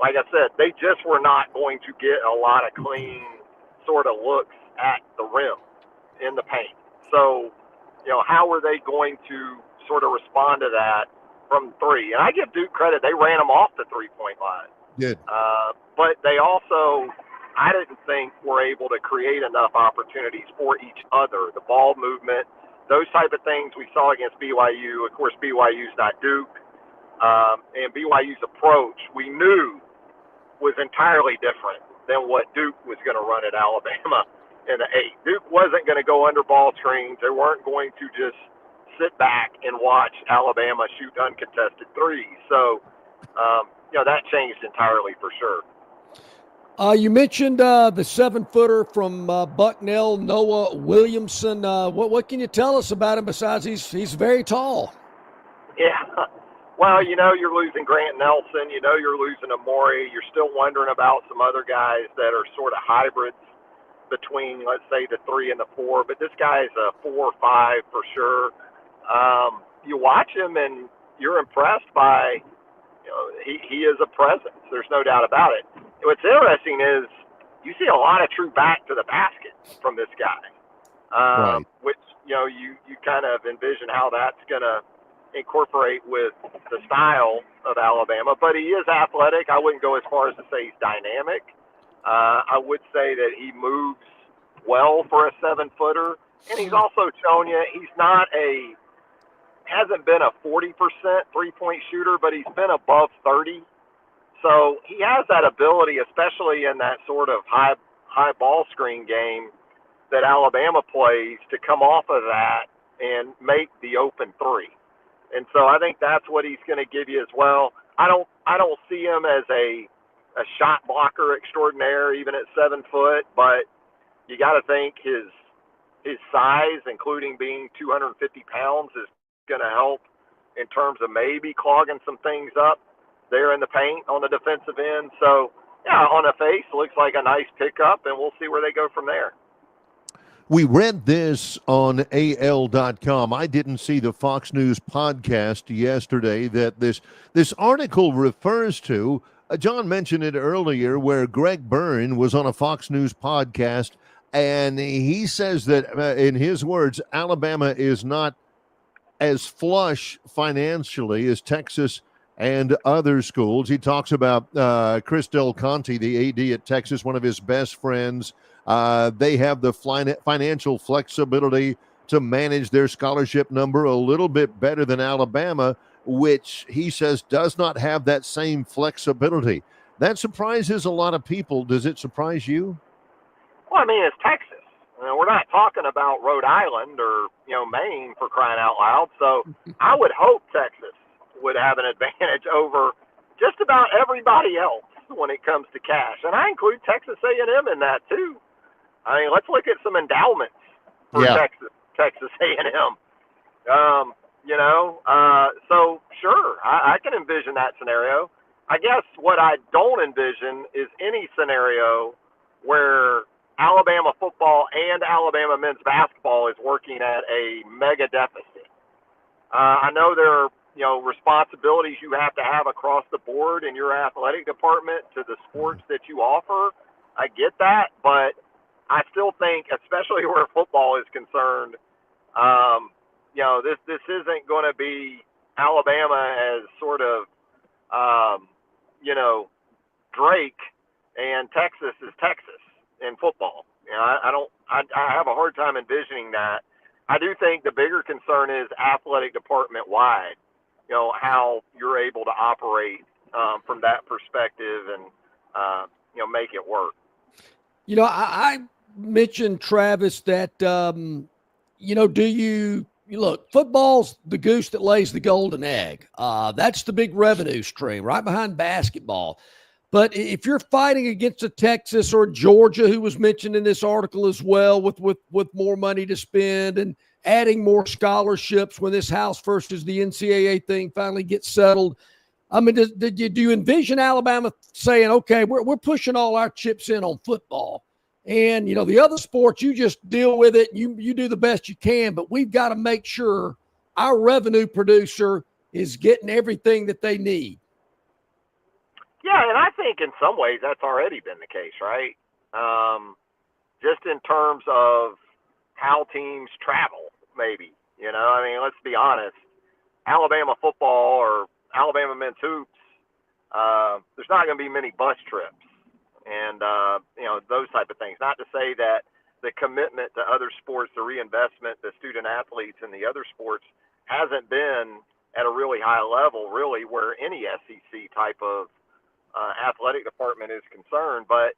[SPEAKER 8] like I said, they just were not going to get a lot of clean sort of looks at the rim in the paint. So, how were they going to sort of respond to that from three? And I give Duke credit. They ran them off the three-point line.
[SPEAKER 1] Good.
[SPEAKER 8] But they also, I didn't think were able to create enough opportunities for each other. The ball movement, those type of things we saw against BYU. Of course, BYU's not Duke. And BYU's approach, we knew, was entirely different than what Duke was going to run at Alabama in the 8. Duke wasn't going to go under ball screens. They weren't going to just sit back and watch Alabama shoot uncontested threes. So, that changed entirely for sure.
[SPEAKER 2] You mentioned the 7-footer from Bucknell, Noah Williamson. What can you tell us about him besides he's very tall?
[SPEAKER 8] Yeah. Well, you're losing Grant Nelson. You're losing Amori. You're still wondering about some other guys that are sort of hybrids between, let's say, the 3 and the 4. But this guy is a 4 or 5 for sure. You watch him and you're impressed by, he is a presence. There's no doubt about it. What's interesting is you see a lot of true back to the basket from this guy,
[SPEAKER 1] Right.
[SPEAKER 8] which, you kind of envision how that's going to incorporate with the style of Alabama. But he is athletic. I wouldn't go as far as to say he's dynamic. I would say that he moves well for a 7-footer. And he's also shown you hasn't been a 40% three-point shooter, but he's been above 30. So he has that ability, especially in that sort of high ball screen game that Alabama plays, to come off of that and make the open three. And so I think that's what he's going to give you as well. I don't see him as a shot blocker extraordinaire, even at 7 foot, but you got to think his size, including being 250 pounds, is going to help in terms of maybe clogging some things up there in the paint on the defensive end. So, yeah, on the face, looks like a nice pickup, and we'll see where they go from there.
[SPEAKER 1] We read this on AL.com. I didn't see the Fox News podcast yesterday that this article refers to. John mentioned it earlier, where Greg Byrne was on a Fox News podcast, and he says that, in his words, Alabama is not as flush financially as Texas and other schools. He talks about Chris Del Conte, the AD at Texas, one of his best friends. They have the financial flexibility to manage their scholarship number a little bit better than Alabama, which he says does not have that same flexibility. That surprises a lot of people. Does it surprise you?
[SPEAKER 8] Well, I mean, it's Texas. We're not talking about Rhode Island or, Maine, for crying out loud. So I would hope Texas would have an advantage over just about everybody else when it comes to cash. And I include Texas A&M in that too. I mean, let's look at some endowments for Texas A&M. So sure, I can envision that scenario. I guess what I don't envision is any scenario where Alabama football and Alabama men's basketball is working at a mega deficit. I know there are, responsibilities you have to have across the board in your athletic department to the sports that you offer. I get that, but I still think, especially where football is concerned, this isn't going to be Alabama as sort of, Drake, and Texas is Texas in football. I have a hard time envisioning that. I do think the bigger concern is athletic department wide, how you're able to operate from that perspective and, make it work.
[SPEAKER 2] I mentioned, Travis, that, do you look, football's the goose that lays the golden egg. That's the big revenue stream right behind basketball. But if you're fighting against a Texas or Georgia, who was mentioned in this article as well, with more money to spend and adding more scholarships when this House versus the NCAA thing finally gets settled, I mean, do you envision Alabama saying, okay, we're pushing all our chips in on football, and the other sports, you just deal with it, you do the best you can, but we've got to make sure our revenue producer is getting everything that they need?
[SPEAKER 8] Yeah, and I think in some ways that's already been the case, right? Just in terms of how teams travel, maybe. I mean, let's be honest. Alabama football or Alabama men's hoops, there's not going to be many bus trips and, those type of things. Not to say that the commitment to other sports, the reinvestment, the student athletes and the other sports hasn't been at a really high level, really, where any SEC type of athletic department is concerned. But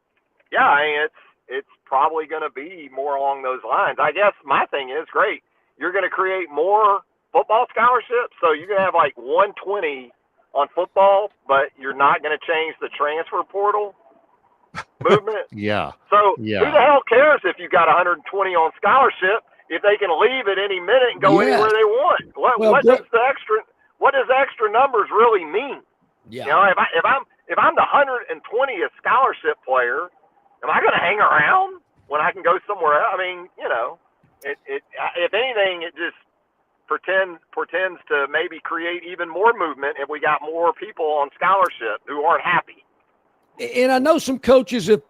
[SPEAKER 8] yeah, I mean, it's probably going to be more along those lines. I guess my thing is, great, you're going to create more football scholarships, so you're going to have like 120 on football, but you're not going to change the transfer portal movement.
[SPEAKER 1] Yeah.
[SPEAKER 8] So
[SPEAKER 1] yeah.
[SPEAKER 8] Who the hell cares if you got 120 on scholarship if they can leave at any minute and go anywhere they want? What does extra numbers really mean?
[SPEAKER 2] Yeah.
[SPEAKER 8] If I'm the 120th scholarship player, am I going to hang around when I can go somewhere else? I mean, if anything, it just pretends to maybe create even more movement if we got more people on scholarship who aren't happy.
[SPEAKER 2] And I know some coaches have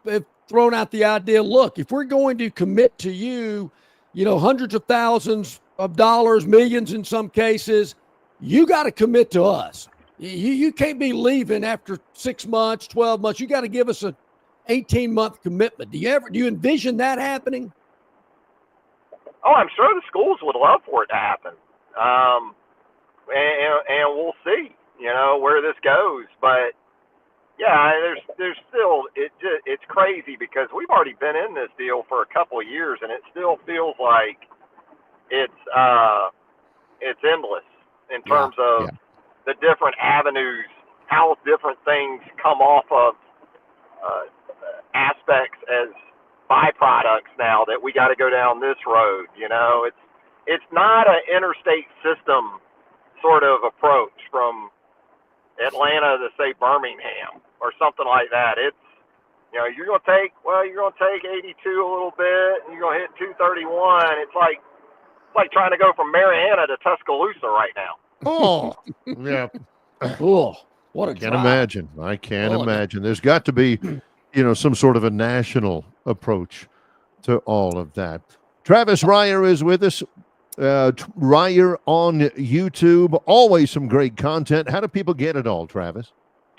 [SPEAKER 2] thrown out the idea, look, if we're going to commit to you, hundreds of thousands of dollars, millions in some cases, you got to commit to us. You can't be leaving after 6 months, 12 months. You got to give us an 18-month commitment. Do you envision that happening?
[SPEAKER 8] Oh, I'm sure the schools would love for it to happen. And we'll see, where this goes. But yeah, there's still, it's crazy because we've already been in this deal for a couple of years and it still feels like it's endless in terms of the different avenues, how different things come off of aspects as byproducts now that we got to go down this road. It's not an interstate system sort of approach from Atlanta to say Birmingham or something like that. It's, you're going to take 82 a little bit and you're going to hit 231. It's like trying to go from Marietta to Tuscaloosa right now.
[SPEAKER 1] Oh, yeah.
[SPEAKER 2] Oh, what a drive.
[SPEAKER 1] I can't imagine. There's got to be, some sort of a national approach to all of that. Travis Reier is with us. Reier on YouTube. Always some great content. How do people get it all, Travis?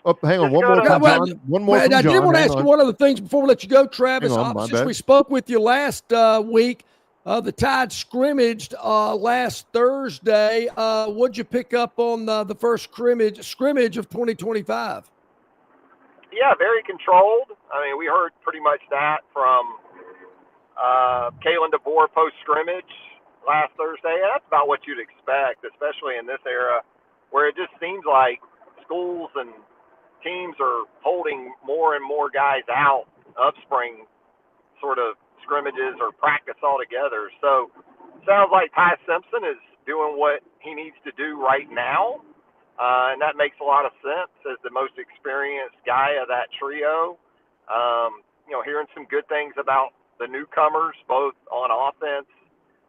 [SPEAKER 1] Oh, hang on. One more from John. One more from John.
[SPEAKER 2] I did want to ask you one other thing before we let you go, Travis. Since we spoke with you last week, the Tide scrimmaged last Thursday. What'd you pick up on the first scrimmage of 2025?
[SPEAKER 8] Yeah, very controlled. I mean, we heard pretty much that from Kalen DeBoer post-scrimmage last Thursday. That's about what you'd expect, especially in this era where it just seems like schools and teams are holding more and more guys out of spring sort of scrimmages or practice altogether. So sounds like Ty Simpson is doing what he needs to do right now. And that makes a lot of sense as the most experienced guy of that trio. Hearing some good things about the newcomers, both on offense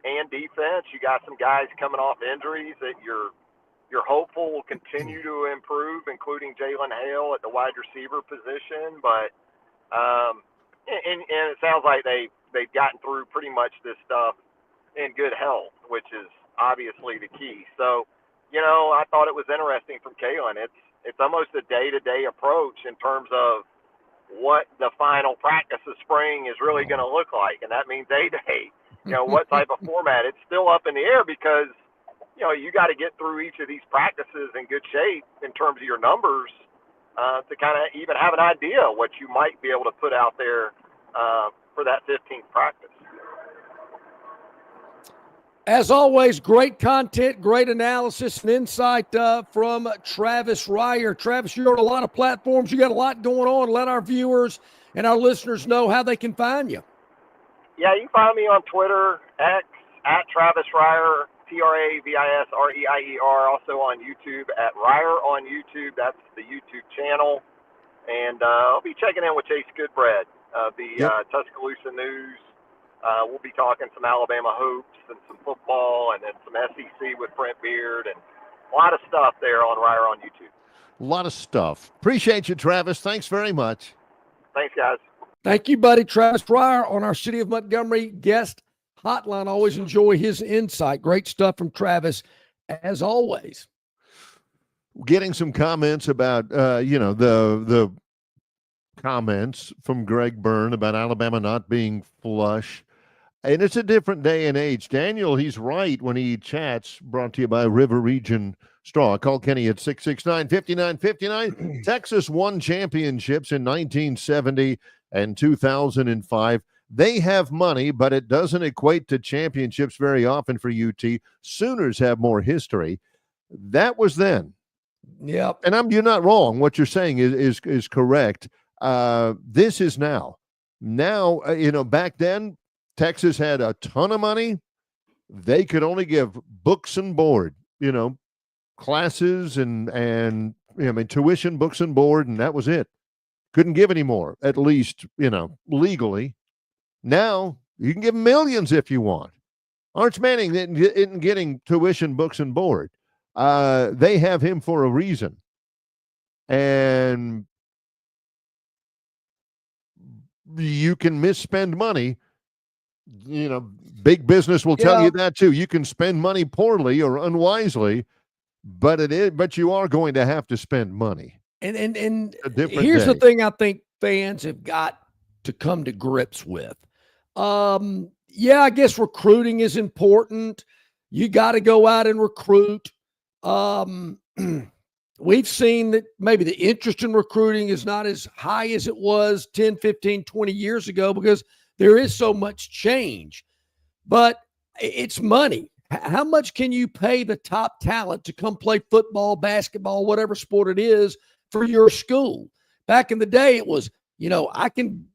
[SPEAKER 8] and defense. You got some guys coming off injuries that you're hopeful will continue to improve, including Jalen Hale at the wide receiver position. But and it sounds like they've gotten through pretty much this stuff in good health, which is obviously the key. So, I thought it was interesting from Kalen. It's almost a day-to-day approach in terms of what the final practice of spring is really going to look like, and that means A-Day. What type of format? It's still up in the air because you got to get through each of these practices in good shape in terms of your numbers to kind of even have an idea what you might be able to put out there for that 15th practice.
[SPEAKER 2] As always, great content, great analysis, and insight from Travis Reier. Travis, you're on a lot of platforms. You got a lot going on. Let our viewers and our listeners know how they can find you.
[SPEAKER 8] Yeah, you can find me on Twitter, X, at Travis Reier, TravisReier. Also on YouTube at Reier on YouTube. That's the YouTube channel. And I'll be checking in with Chase Goodbread, Tuscaloosa News. We'll be talking some Alabama hoops and some football and then some SEC with Brent Beard and a lot of stuff there on Reier on YouTube.
[SPEAKER 1] A lot of stuff. Appreciate you, Travis. Thanks very much.
[SPEAKER 8] Thanks, guys.
[SPEAKER 2] Thank you, buddy. Travis Reier on our City of Montgomery guest hotline. Always enjoy his insight. Great stuff from Travis, as always.
[SPEAKER 1] Getting some comments about, the comments from Greg Byrne about Alabama not being flush. And it's a different day and age. Daniel, he's right when he chats, brought to you by River Region Straw. Call Kenny at 669-5959. Texas won championships in 1970 and 2005. They have money, but it doesn't equate to championships very often for UT. Sooners have more history. That was then.
[SPEAKER 2] Yep.
[SPEAKER 1] And you're not wrong. What you're saying is correct. This is now. Now, back then, Texas had a ton of money. They could only give books and board, classes and tuition, books and board, and that was it. Couldn't give any more, at least, legally. Now, you can give millions if you want. Arch Manning isn't getting tuition, books, and board. They have him for a reason. And you can misspend money. Big business will tell you that too. You can spend money poorly or unwisely, but you are going to have to spend money.
[SPEAKER 2] And here's the thing I think fans have got to come to grips with. I guess recruiting is important. You got to go out and recruit. We've seen that maybe the interest in recruiting is not as high as it was 10, 15, 20 years ago because there is so much change. But it's money. How much can you pay the top talent to come play football, basketball, whatever sport it is for your school? Back in the day, it was, I can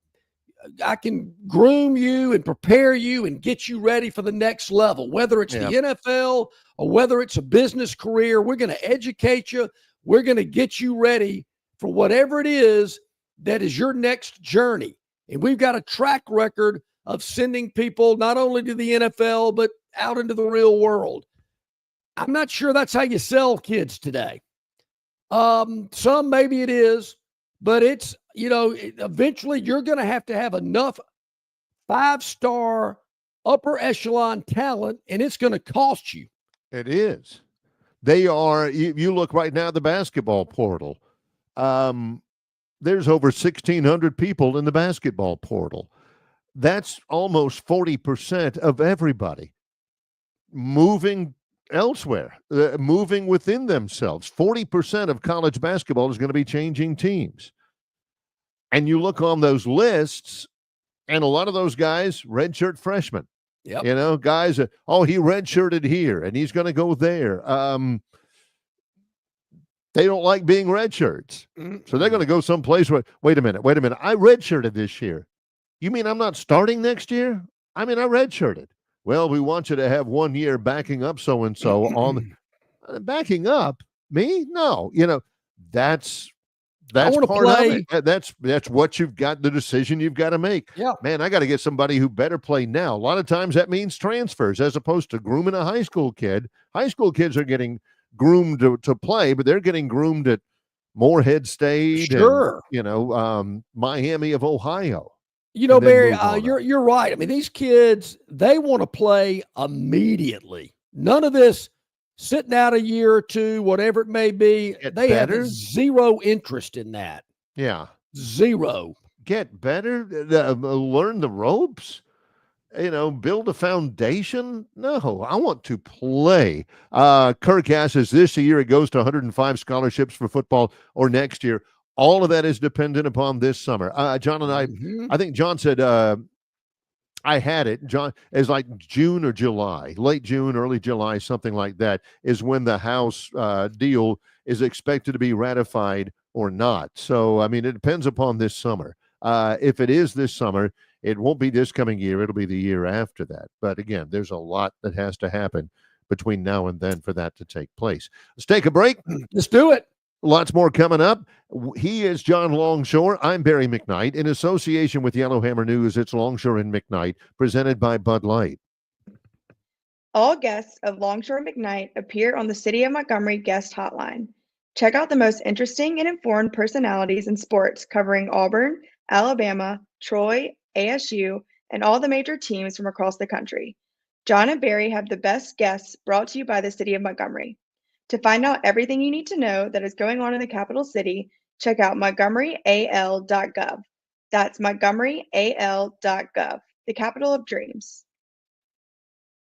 [SPEAKER 2] groom you and prepare you and get you ready for the next level, whether it's the NFL or whether it's a business career. We're going to educate you. We're going to get you ready for whatever it is that is your next journey. And we've got a track record of sending people not only to the NFL, but out into the real world. I'm not sure that's how you sell kids today. Some maybe it is, but it's, eventually you're going to have enough 5-star upper echelon talent, and it's going to cost you.
[SPEAKER 1] It is. They are, you look right now at the basketball portal. There's over 1,600 people in the basketball portal. That's almost 40% of everybody moving elsewhere, moving within themselves. 40% of college basketball is going to be changing teams. And you look on those lists, and a lot of those guys, redshirt freshmen.
[SPEAKER 2] Yep.
[SPEAKER 1] Guys, he redshirted here, and he's going to go there. They don't like being redshirts. So they're going to go someplace where, wait a minute. I redshirted this year. You mean I'm not starting next year? I redshirted. Well, we want you to have 1 year backing up so-and-so on backing up me? No, that's part of it. That's what you've got, the decision you've got to make.
[SPEAKER 2] Yeah.
[SPEAKER 1] Man, I got to get somebody who better play now. A lot of times that means transfers as opposed to grooming a high school kid. High school kids are getting groomed to play, but they're getting groomed at Morehead State,
[SPEAKER 2] sure,
[SPEAKER 1] and, Miami of Ohio.
[SPEAKER 2] Barry, you're right. I mean, these kids, they want to play immediately. None of this sitting out a year or two, whatever it may be. They have zero interest in that.
[SPEAKER 1] Yeah.
[SPEAKER 2] Zero.
[SPEAKER 1] Get better, learn the ropes. Build a foundation? No, I want to play. Kirk asks, is this a year it goes to 105 scholarships for football or next year? All of that is dependent upon this summer. John and I think John said I had it, John, as like June or July, late June, early July, something like that, is when the House deal is expected to be ratified or not. So, I mean, it depends upon this summer. If it is this summer, it won't be this coming year. It'll be the year after that. But again, there's a lot that has to happen between now and then for that to take place. Let's take a break.
[SPEAKER 2] Let's do it.
[SPEAKER 1] Lots more coming up. He is John Longshore. I'm Barry McKnight. In association with Yellowhammer News, it's Longshore and McKnight, presented by Bud Light.
[SPEAKER 9] All guests of Longshore McKnight appear on the City of Montgomery guest hotline. Check out the most interesting and informed personalities in sports covering Auburn, Alabama, Troy, ASU, and all the major teams from across the country. John and Barry have the best guests brought to you by the City of Montgomery. To find out everything you need to know that is going on in the capital city, check out montgomeryal.gov. That's montgomeryal.gov, the capital of dreams.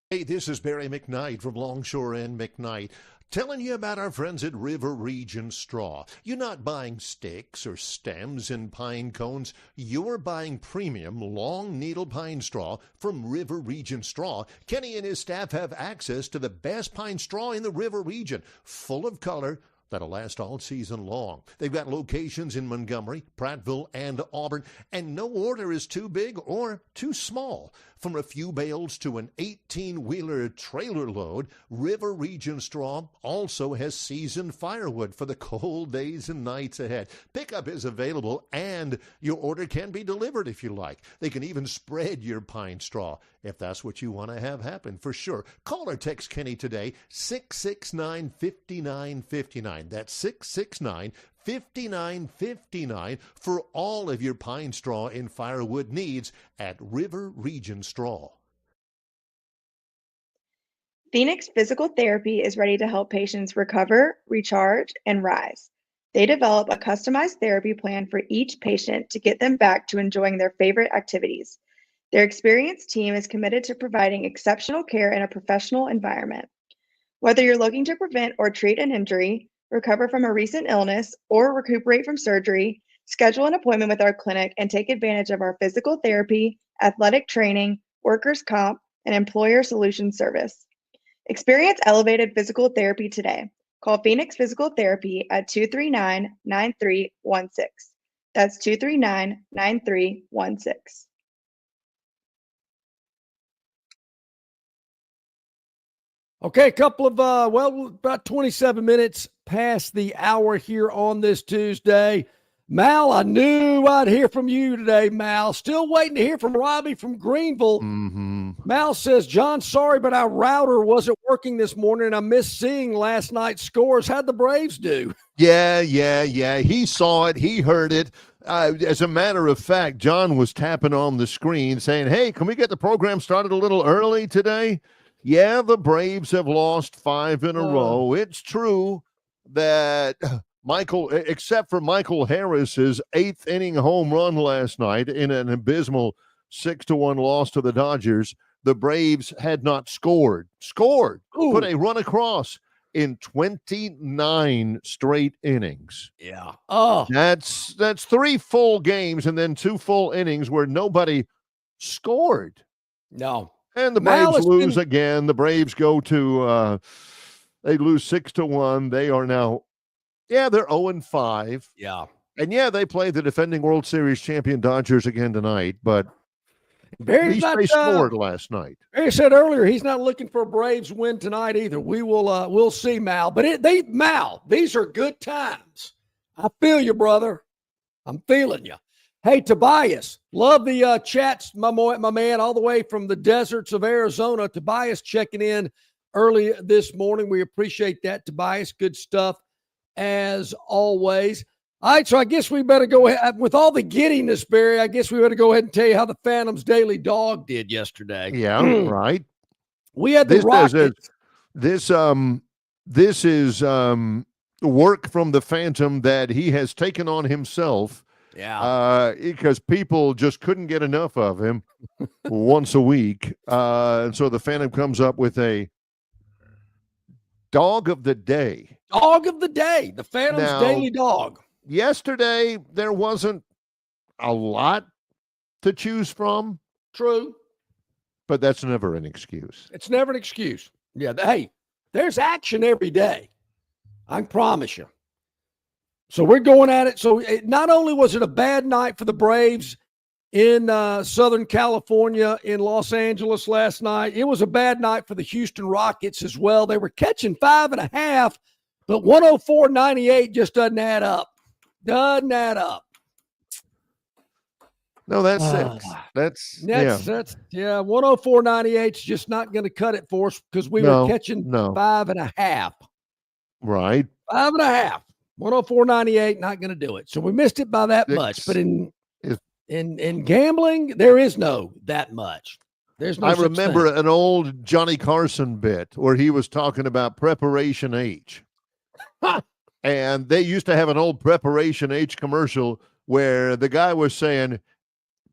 [SPEAKER 1] Hey, this is Barry McKnight from Longshore and McKnight, telling you about our friends at River Region Straw. You're not buying sticks or stems and pine cones. You're buying premium long needle pine straw from River Region Straw. Kenny and his staff have access to the best pine straw in the River Region, full of color, that'll last all season long. They've got locations in Montgomery, Prattville, and Auburn, and no order is too big or too small. From a few bales to an 18-wheeler trailer load, River Region Straw also has seasoned firewood for the cold days and nights ahead. Pickup is available, and your order can be delivered if you like. They can even spread your pine straw if that's what you want to have happen, for sure. Call or text Kenny today, 669-5959. That's 669-5959 for all of your pine straw and firewood needs at River Region Straw.
[SPEAKER 9] Phoenix Physical Therapy is ready to help patients recover, recharge, and rise. They develop a customized therapy plan for each patient to get them back to enjoying their favorite activities. Their experienced team is committed to providing exceptional care in a professional environment. Whether you're looking to prevent or treat an injury, recover from a recent illness, or recuperate from surgery, schedule an appointment with our clinic and take advantage of our physical therapy, athletic training, workers' comp, and employer solutions service. Experience elevated physical therapy today. Call Phoenix Physical Therapy at 239-9316. That's 239-9316.
[SPEAKER 2] Okay, a couple of, about 27 minutes past the hour here on this Tuesday. Mal, I knew I'd hear from you today, Mal. Still waiting to hear from Robbie from Greenville. Mal says, John, sorry, but our router wasn't working this morning, and I missed seeing last night's scores. How'd the Braves do?
[SPEAKER 1] Yeah. He saw it. He heard it. As a matter of fact, John was tapping on the screen saying, hey, can we get the program started a little early today? Yeah, the Braves have lost 5 in a row. It's true that Michael, except for Michael Harris's 8th inning home run last night in an abysmal 6-1 loss to the Dodgers, the Braves had not scored, put a run across in 29 straight innings.
[SPEAKER 2] Yeah.
[SPEAKER 1] That's 3 full games and then 2 full innings where nobody scored.
[SPEAKER 2] No.
[SPEAKER 1] And the Braves lose again. The Braves go to they lose 6-1. They are now, they're 0-5.
[SPEAKER 2] Yeah.
[SPEAKER 1] And they play the defending World Series champion Dodgers again tonight, but
[SPEAKER 2] Barry's
[SPEAKER 1] they scored last night.
[SPEAKER 2] Barry said earlier he's not looking for a Braves win tonight either. We will we'll see, Mal. But Mal, these are good times. I feel you, brother. I'm feeling you. Hey, Tobias, love the chats, my man, all the way from the deserts of Arizona. Tobias checking in early this morning. We appreciate that, Tobias. Good stuff as always. All right, so I guess we better go ahead. With all the giddiness, Barry, I guess we better go ahead and tell you how the Phantom's Daily Dog did yesterday.
[SPEAKER 1] Yeah, right.
[SPEAKER 2] We had the Rockets.
[SPEAKER 1] This is work from the Phantom that he has taken on himself.
[SPEAKER 2] Yeah.
[SPEAKER 1] Because people just couldn't get enough of him once a week. And so the Phantom comes up with a Dog of the Day.
[SPEAKER 2] Dog of the Day. The Phantom's Daily Dog.
[SPEAKER 1] Yesterday, there wasn't a lot to choose from.
[SPEAKER 2] True.
[SPEAKER 1] But that's never an excuse.
[SPEAKER 2] It's never an excuse. Yeah. Hey, there's action every day. I promise you. So we're going at it. So not only was it a bad night for the Braves in Southern California, in Los Angeles last night, it was a bad night for the Houston Rockets as well. They were catching 5.5, but 104.98 just doesn't add up. Doesn't add up.
[SPEAKER 1] No, that's 6. That's
[SPEAKER 2] 104.98 is just not going to cut it for us because we were catching 5.5.
[SPEAKER 1] Right.
[SPEAKER 2] 5.5. 104.98, not going to do it. So we missed it by that
[SPEAKER 1] 6
[SPEAKER 2] much. But in gambling, there is no that much. There's no.
[SPEAKER 1] I remember an old Johnny Carson bit where he was talking about Preparation H. And they used to have an old Preparation H commercial where the guy was saying,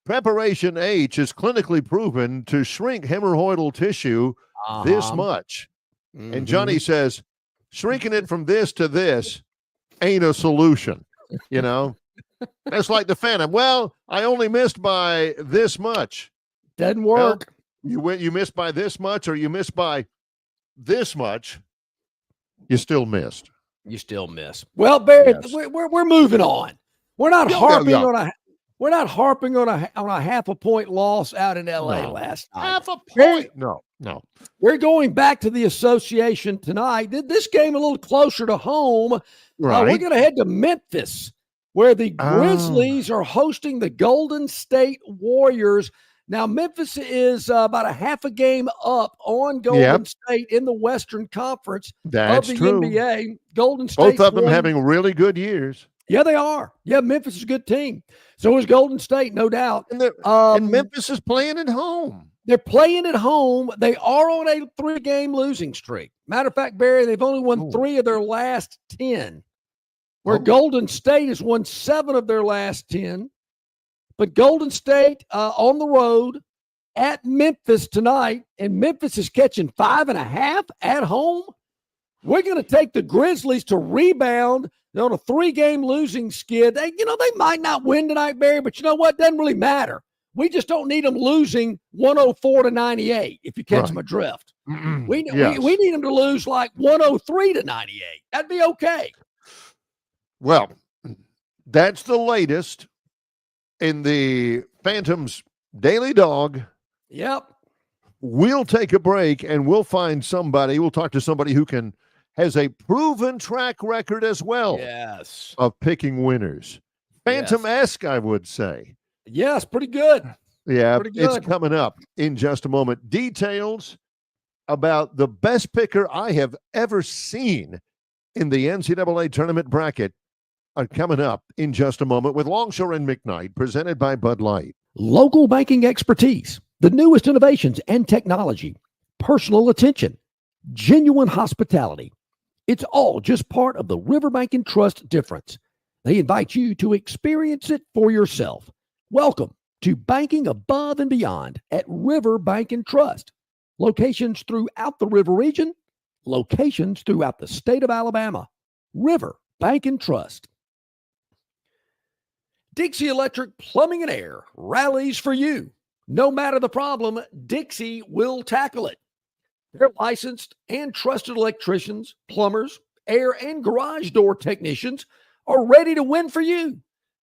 [SPEAKER 1] Preparation H is clinically proven to shrink hemorrhoidal tissue this much.
[SPEAKER 2] Mm-hmm.
[SPEAKER 1] And Johnny says, shrinking it from this to this ain't a solution. You know, that's like the Phantom. Well, I only missed by this much.
[SPEAKER 2] Doesn't work.
[SPEAKER 1] Well, you missed by this much, or you missed by this much. You still missed.
[SPEAKER 2] You still miss. Well, Barry,
[SPEAKER 1] Yes.
[SPEAKER 2] we're moving on. We're not harping
[SPEAKER 1] yeah.
[SPEAKER 2] on a. We're not harping on a half a point loss out in LA last night.
[SPEAKER 1] Half a point. No.
[SPEAKER 2] We're going back to the association tonight. This game a little closer to home.
[SPEAKER 1] Right.
[SPEAKER 2] We're going to head to Memphis, where the Grizzlies are hosting the Golden State Warriors. Now, Memphis is about a half a game up on Golden State in the Western Conference of the NBA. Golden State.
[SPEAKER 1] Both of them having really good years.
[SPEAKER 2] Yeah, they are. Yeah, Memphis is a good team. So is Golden State, no doubt.
[SPEAKER 1] And Memphis is playing at home.
[SPEAKER 2] They're playing at home. They are on a 3-game losing streak. Matter of fact, Barry, they've only won 3 of their last 10, where Golden State has won 7 of their last 10. But Golden State on the road at Memphis tonight, and Memphis is catching 5.5 at home. We're going to take the Grizzlies to rebound. They're on a 3-game losing skid. They might not win tonight, Barry, but you know what? Doesn't really matter. We just don't need them losing 104-98, if you catch my drift. We need them to lose like 103-98. That'd be okay.
[SPEAKER 1] Well, that's the latest in the Phantoms Daily Dog.
[SPEAKER 2] Yep.
[SPEAKER 1] We'll take a break and we'll find somebody. We'll talk to somebody who has a proven track record as well.
[SPEAKER 2] Yes.
[SPEAKER 1] Of picking winners. Phantom-esque, I would say.
[SPEAKER 2] Yes, pretty good.
[SPEAKER 1] Yeah,
[SPEAKER 2] pretty good.
[SPEAKER 1] It's coming up in just a moment. Details about the best picker I have ever seen in the NCAA tournament bracket are coming up in just a moment with Longshore and McKnight, presented by Bud Light.
[SPEAKER 2] Local banking expertise, the newest innovations and technology, personal attention, genuine hospitality. It's all just part of the Riverbank and Trust difference. They invite you to experience it for yourself. Welcome to banking above and beyond at Riverbank and Trust. Locations throughout the river region, locations throughout the state of Alabama. Riverbank and Trust. Dixie Electric Plumbing and Air rallies for you. No matter the problem, Dixie will tackle it. They're licensed and trusted electricians, plumbers, air and garage door technicians are ready to win for you.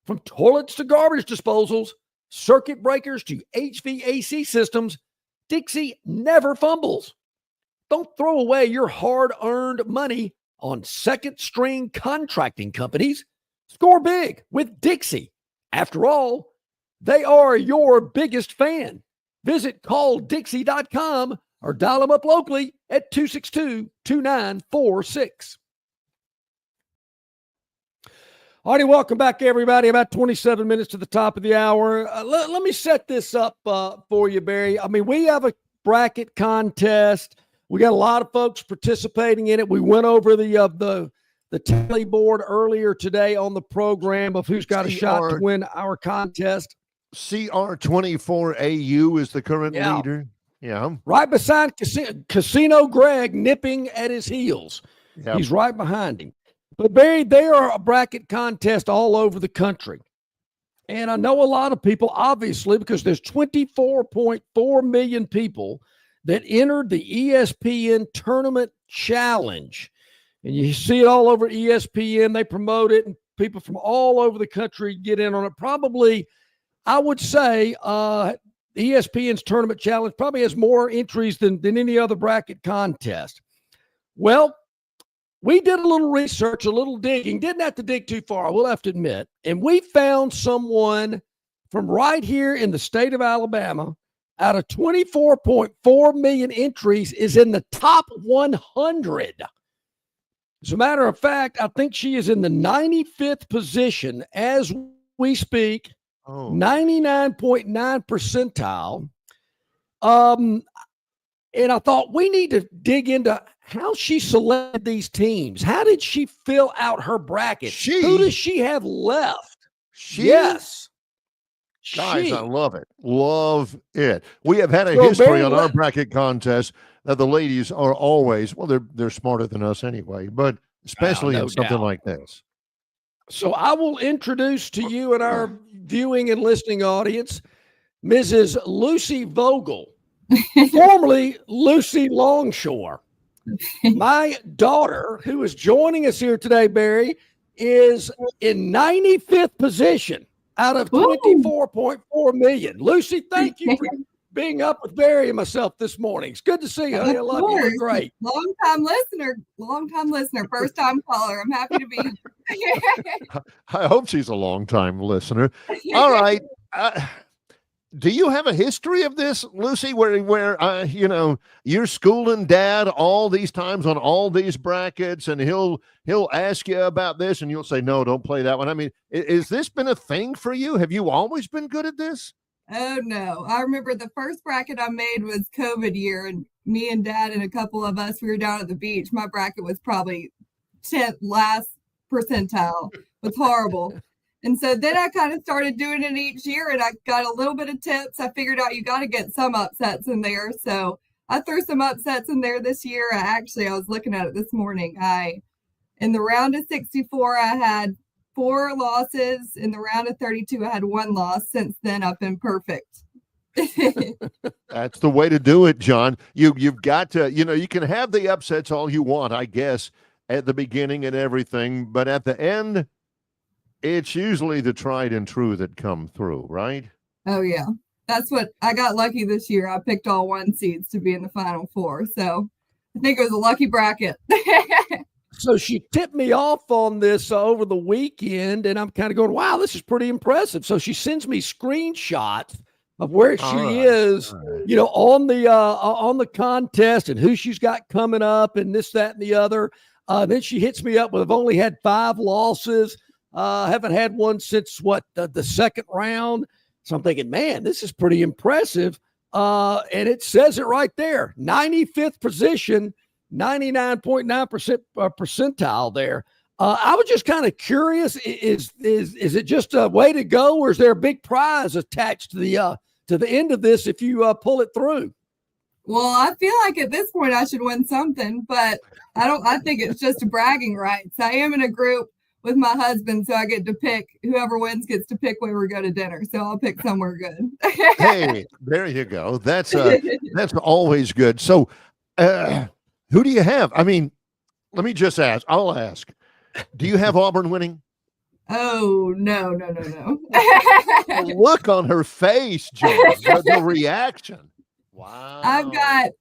[SPEAKER 2] From toilets to garbage disposals, circuit breakers to HVAC systems, Dixie never fumbles. Don't throw away your hard-earned money on second-string contracting companies. Score big with Dixie. After all, they are your biggest fan. Visit calldixie.com or dial them up locally at 262-2946. All righty, welcome back, everybody. About 27 minutes to the top of the hour. Let me set this up for you, Barry. I mean, we have a bracket contest. We got a lot of folks participating in it. We went over the tally board earlier today on the program of who's got a shot to win our contest.
[SPEAKER 1] CR24AU is the current leader. Yeah.
[SPEAKER 2] Right beside Casino Greg, nipping at his heels.
[SPEAKER 1] Yep.
[SPEAKER 2] He's right behind him. But Barry, they are a bracket contest all over the country. And I know a lot of people, obviously, because there's 24.4 million people that entered the ESPN Tournament Challenge. And you see it all over ESPN. They promote it, and people from all over the country get in on it. Probably, I would say, ESPN's Tournament Challenge probably has more entries than any other bracket contest. Well, we did a little research, a little digging. Didn't have to dig too far, I will have to admit. And we found someone from right here in the state of Alabama, out of 24.4 million entries, is in the top 100. As a matter of fact, I think she is in the 95th position as we speak, 99.9 percentile. And I thought we need to dig into how she selected these teams. How did she fill out her bracket? Who does she have left? Yes.
[SPEAKER 1] Guys, I love it. Love it. We have had a history on our bracket contest that the ladies are always, well, they're smarter than us anyway, but especially in something like this.
[SPEAKER 2] So I will introduce to you and our viewing and listening audience, Mrs. Lucy Vogel, formerly Lucy Longshore. My daughter, who is joining us here today, Barry, is in 95th position out of 24.4 million. Lucy, thank you for being up with Barry and myself this morning. It's good to see you. I love you. You're great.
[SPEAKER 10] Long-time listener, first-time caller. I'm happy to be here.
[SPEAKER 1] I hope she's a long-time listener. All right. Do you have a history of this, Lucy, where you know, you're schooling Dad all these times on all these brackets, and he'll ask you about this, and you'll say, no, don't play that one? I mean, has this been a thing for you? Have you always been good at this?
[SPEAKER 10] Oh, no. I remember the first bracket I made was COVID year, and me and Dad and a couple of us, we were down at the beach. My bracket was probably 10th last percentile. It was horrible. And so then I kind of started doing it each year, and I got a little bit of tips. I figured out you got to get some upsets in there. So I threw some upsets in there this year. I was looking at it this morning. In the round of 64, I had 4 losses. In the round of 32, I had 1 loss. Since then, I've been perfect.
[SPEAKER 1] That's the way to do it, John. You've got to, you can have the upsets all you want, I guess, at the beginning and everything, but at the end, it's usually the tried and true that come through, right?
[SPEAKER 10] Oh, yeah. That's what I got lucky this year. I picked all 1 seeds to be in the Final Four. So I think it was a lucky bracket.
[SPEAKER 2] So she tipped me off on this over the weekend, and I'm kind of going, wow, this is pretty impressive. So she sends me screenshots of where she is, on the contest and who she's got coming up and this, that, and the other. Then she hits me up with, I've only had 5 losses. Haven't had one since the second round. So I'm thinking, man, this is pretty impressive. And it says it right there, 95th position, 99.9% percentile there. I was just kind of curious, is it just a way to go, or is there a big prize attached to the end of this if you pull it through?
[SPEAKER 10] Well, I feel like at this point I should win something, but I think it's just a bragging rights. I am in a group with my husband, so I get to pick, whoever wins gets to pick where we go to dinner. So I'll pick somewhere good.
[SPEAKER 1] Hey, there you go. That's always good. So who do you have? I mean, let me just ask. I'll ask. Do you have Auburn winning?
[SPEAKER 10] Oh, no.
[SPEAKER 1] The look on her face, John, the reaction. Wow.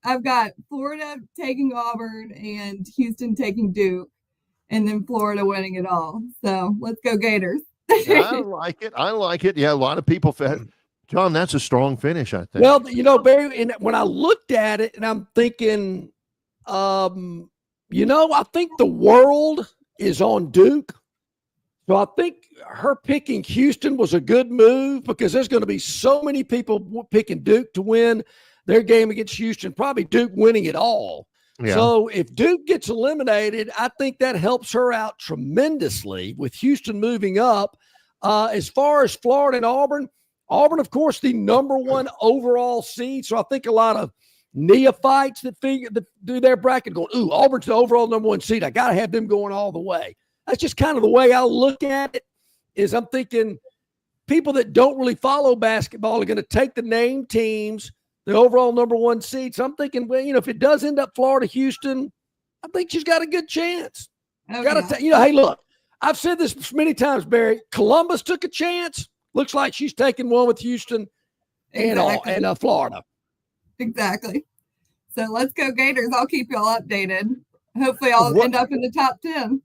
[SPEAKER 10] I've got Florida taking Auburn and Houston taking Duke, and then Florida winning it all. So let's go Gators.
[SPEAKER 1] I like it. Yeah, a lot of people John, that's a strong finish, I think.
[SPEAKER 2] Well, Barry, and when I looked at it, and I'm thinking, I think the world is on Duke. So I think her picking Houston was a good move, because there's going to be so many people picking Duke to win their game against Houston, probably Duke winning it all. Yeah. So if Duke gets eliminated, I think that helps her out tremendously with Houston moving up. As far as Florida and Auburn, of course, the number 1 overall seed. So I think a lot of neophytes that do their bracket going, ooh, Auburn's the overall number 1 seed. I got to have them going all the way. That's just kind of the way I look at it. Is I'm thinking people that don't really follow basketball are going to take the name teams, the overall number one seeds. I'm thinking, well, if it does end up Florida, Houston, I think she's got a good chance. Hey, look, I've said this many times, Barry. Columbus took a chance. Looks like she's taking one with Houston and Florida.
[SPEAKER 10] Exactly. So let's go Gators. I'll keep y'all updated. Hopefully I'll end up in the top 10.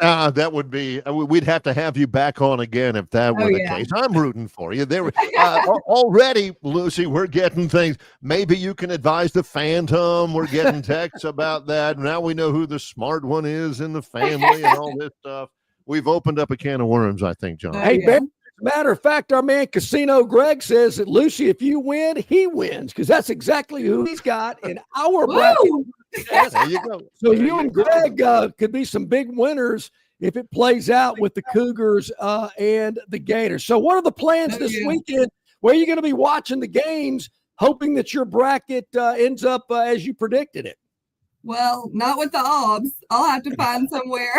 [SPEAKER 1] That would be, we'd have to have you back on again if that were the case. I'm rooting for you. There, already, Lucy, we're getting things. Maybe you can advise the Phantom. We're getting texts about that. Now we know who the smart one is in the family and all this stuff. We've opened up a can of worms, I think, John.
[SPEAKER 2] Hey, Ben, as a matter of fact, our man Casino Greg says that, Lucy, if you win, he wins, because that's exactly who he's got in our bracket.
[SPEAKER 1] There you go.
[SPEAKER 2] So you and Greg could be some big winners if it plays out with the Cougars and the Gators. So what are the plans this weekend? Where are you going to be watching the games, hoping that your bracket ends up as you predicted it?
[SPEAKER 10] Well, not with the Aubs. I'll have to find somewhere.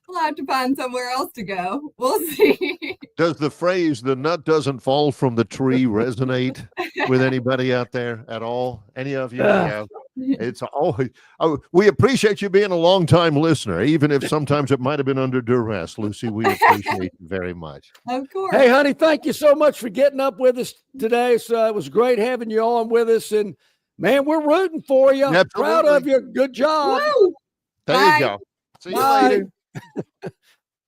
[SPEAKER 10] I'll have to find somewhere else to go. We'll see.
[SPEAKER 1] Does the phrase "the nut doesn't fall from the tree" resonate with anybody out there at all? Any of you? Yeah. It's always. We appreciate you being a long-time listener, even if sometimes it might have been under duress. Lucy, we appreciate you very much.
[SPEAKER 10] Of course.
[SPEAKER 2] Hey, honey, thank you so much for getting up with us today. So it was great having you on with us, and man, we're rooting for you.
[SPEAKER 1] Absolutely.
[SPEAKER 2] Proud of you. Good job.
[SPEAKER 10] Woo!
[SPEAKER 1] There
[SPEAKER 10] Bye.
[SPEAKER 1] you go. See you later.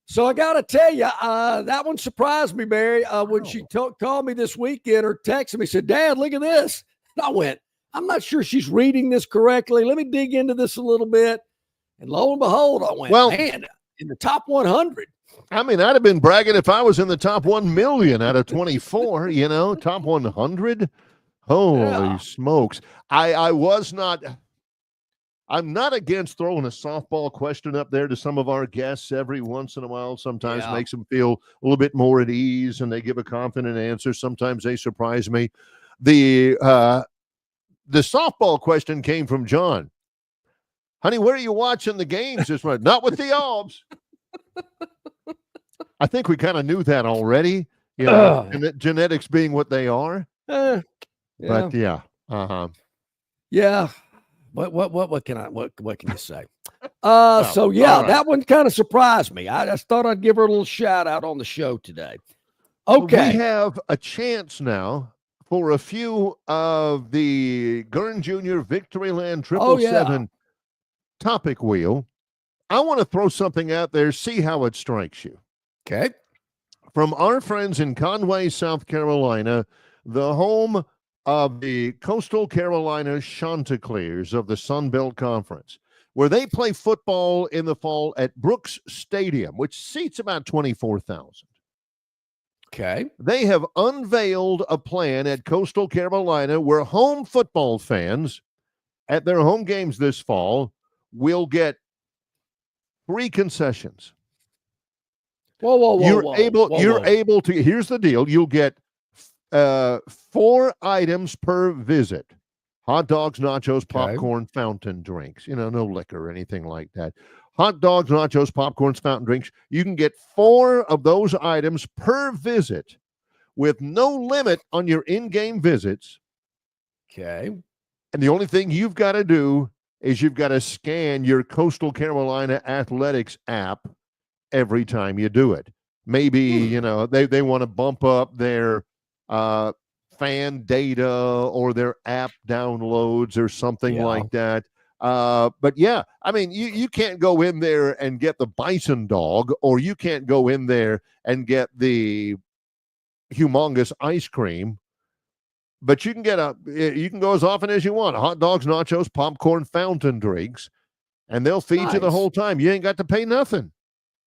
[SPEAKER 2] So I got to tell you, that one surprised me, Barry. When she called me this weekend or texted me, said, "Dad, look at this." And I went, I'm not sure she's reading this correctly. Let me dig into this a little bit. And lo and behold, I went, man, in the top 100.
[SPEAKER 1] I mean, I'd have been bragging if I was in the top 1 million out of 24, top 100. Holy smokes. I'm not against throwing a softball question up there to some of our guests every once in a while. Sometimes makes them feel a little bit more at ease and they give a confident answer. Sometimes they surprise me. The softball question came from John. Honey, where are you watching the games this month? Not with the Aubs. I think we kind of knew that already, and that genetics being what they are. But yeah.
[SPEAKER 2] Yeah. What can you say? That one kind of surprised me. I just thought I'd give her a little shout out on the show today. Okay.
[SPEAKER 1] We have a chance now for a few of the Gurn Jr. Victoryland 777 topic wheel. I want to throw something out there, see how it strikes you.
[SPEAKER 2] Okay.
[SPEAKER 1] From our friends in Conway, South Carolina, the home of the Coastal Carolina Chanticleers of the Sun Belt Conference, where they play football in the fall at Brooks Stadium, which seats about 24,000.
[SPEAKER 2] Okay.
[SPEAKER 1] They have unveiled a plan at Coastal Carolina where home football fans at their home games this fall will get free concessions. You're able to, here's the deal. You'll get 4 items per visit. Hot dogs, nachos, popcorn, fountain drinks. No liquor or anything like that. Hot dogs, nachos, popcorns, fountain drinks. You can get 4 of those items per visit with no limit on your in-game visits.
[SPEAKER 2] Okay.
[SPEAKER 1] And the only thing you've got to do is you've got to scan your Coastal Carolina Athletics app every time you do it. Maybe, they want to bump up their fan data or their app downloads or something like that. But yeah, I mean, you can't go in there and get the bison dog, or you can't go in there and get the humongous ice cream, but you can go as often as you want. Hot dogs, nachos, popcorn, fountain drinks, and they'll feed you the whole time. You ain't got to pay nothing.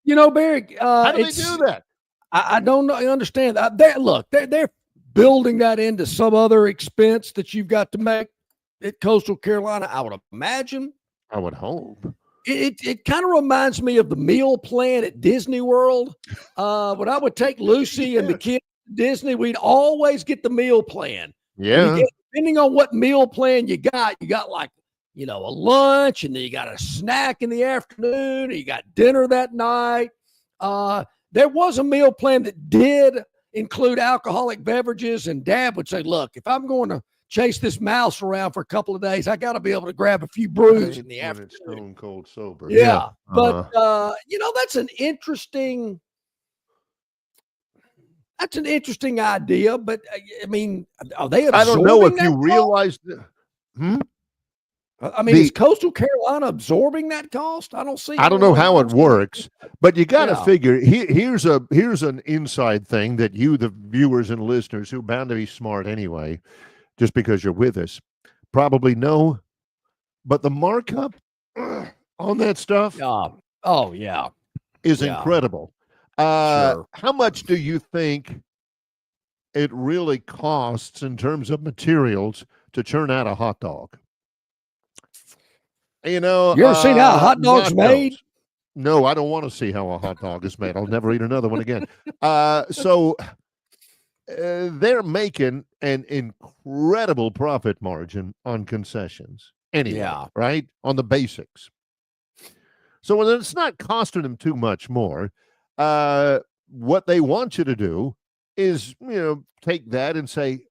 [SPEAKER 2] Barry,
[SPEAKER 1] how do they do that?
[SPEAKER 2] I don't know. I understand. They're building that into some other expense that you've got to make at Coastal Carolina, I would imagine.
[SPEAKER 1] I would hope.
[SPEAKER 2] It kind of reminds me of the meal plan at Disney World. When I would take Lucy and the kids to Disney, we'd always get the meal plan.
[SPEAKER 1] Yeah.
[SPEAKER 2] Depending on what meal plan you got like, a lunch, and then you got a snack in the afternoon, and you got dinner that night. there was a meal plan that did include alcoholic beverages, and Dad would say, look, if I'm going to chase this mouse around for a couple of days, I got to be able to grab a few brews in the afternoon.
[SPEAKER 1] It's stone cold sober.
[SPEAKER 2] Yeah. But, that's an interesting idea. But, I mean, are they absorbing
[SPEAKER 1] I don't know if you
[SPEAKER 2] cost?
[SPEAKER 1] realize
[SPEAKER 2] I mean, is Coastal Carolina absorbing that cost? I don't see.
[SPEAKER 1] I don't know how it works, but you got to
[SPEAKER 2] Yeah.
[SPEAKER 1] figure. Here's an inside thing that you, the viewers and listeners, who are bound to be smart anyway, just because you're with us, probably know. But the markup on that stuff, is incredible.
[SPEAKER 2] Sure.
[SPEAKER 1] How much do you think it really costs in terms of materials to churn out a hot dog? You know,
[SPEAKER 2] You ever seen how a hot dog's
[SPEAKER 1] nachos.
[SPEAKER 2] made?
[SPEAKER 1] No, I don't want to see how a hot dog is made. I'll never eat another one again. So they're making an incredible profit margin on concessions anyway, right? On the basics. So when it's not costing them too much more, what they want you to do is, take that and say,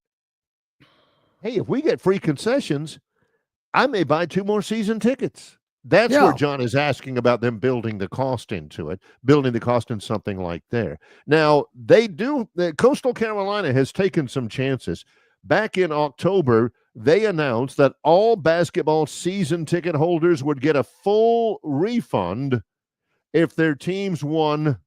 [SPEAKER 1] hey, if we get free concessions, I may buy 2 more season tickets. That's where John is asking about them building the cost into it, building the cost in something like there. Now, Coastal Carolina has taken some chances. Back in October, they announced that all basketball season ticket holders would get a full refund if their teams won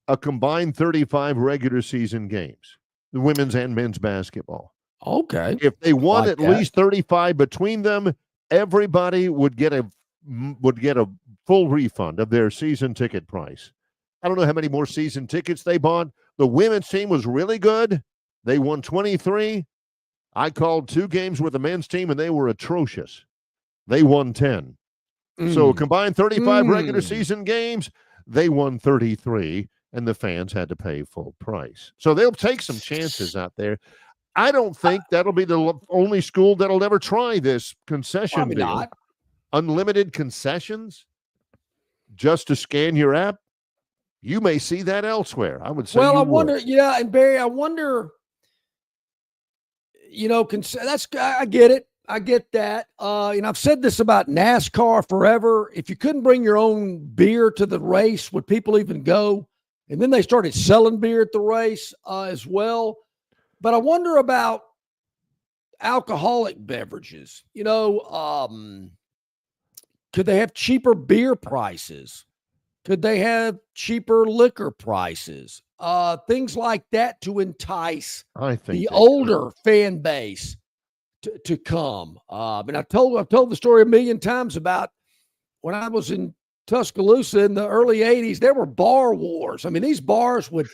[SPEAKER 1] a combined 35 regular season games, the women's and men's basketball.
[SPEAKER 2] Okay.
[SPEAKER 1] If they won at least 35 between them, everybody would get a full refund of their season ticket price. I don't know how many more season tickets they bought. The women's team was really good. They won 23. I called 2 games with the men's team, and they were atrocious. They won 10. So combined 35 regular season games, they won 33, and the fans had to pay full price. So they'll take some chances out there. I don't think that'll be the only school that'll ever try this concession deal.
[SPEAKER 2] Not.
[SPEAKER 1] Unlimited concessions just to scan your app. You may see that elsewhere. I would say.
[SPEAKER 2] Well, I wonder. Yeah, and Barry, I wonder. I get it. I get that. I've said this about NASCAR forever. If you couldn't bring your own beer to the race, would people even go? And then they started selling beer at the race as well. But I wonder about alcoholic beverages. Could they have cheaper beer prices? Could they have cheaper liquor prices? Things like that to entice the older fan base to come. And I've told the story a million times about when I was in Tuscaloosa in the early 80s, there were bar wars. I mean, these bars would,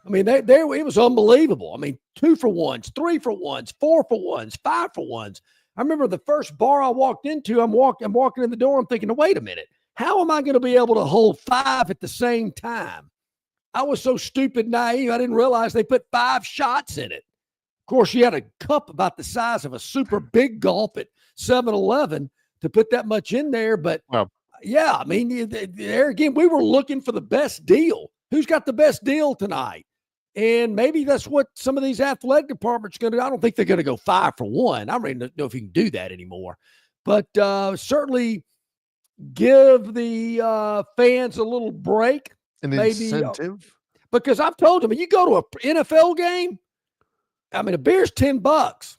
[SPEAKER 2] it was unbelievable. I mean, 2 for 1s, 3 for 1s, 4 for 1s, 5 for 1s. I remember the first bar I walked into, I'm walking in the door, I'm thinking, wait a minute, how am I going to be able to hold 5 at the same time? I was so stupid naive, I didn't realize they put 5 shots in it. Of course, you had a cup about the size of a super big gulp at 7-Eleven to put that much in there, but yeah, there again, we were looking for the best deal. Who's got the best deal tonight? And maybe that's what some of these athletic departments are going to do. I don't think they're going to go 5 for 1. I don't even know if you can do that anymore. But certainly give the fans a little break.
[SPEAKER 1] An incentive?
[SPEAKER 2] Because I've told them, you go to an NFL game, a beer's $10.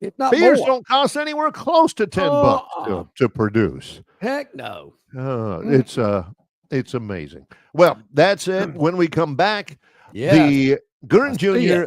[SPEAKER 2] If not
[SPEAKER 1] beers
[SPEAKER 2] more.
[SPEAKER 1] don't cost anywhere close to $10 to produce.
[SPEAKER 2] Heck no.
[SPEAKER 1] It's amazing. Well, that's it. When we come back, the Gurn Jr.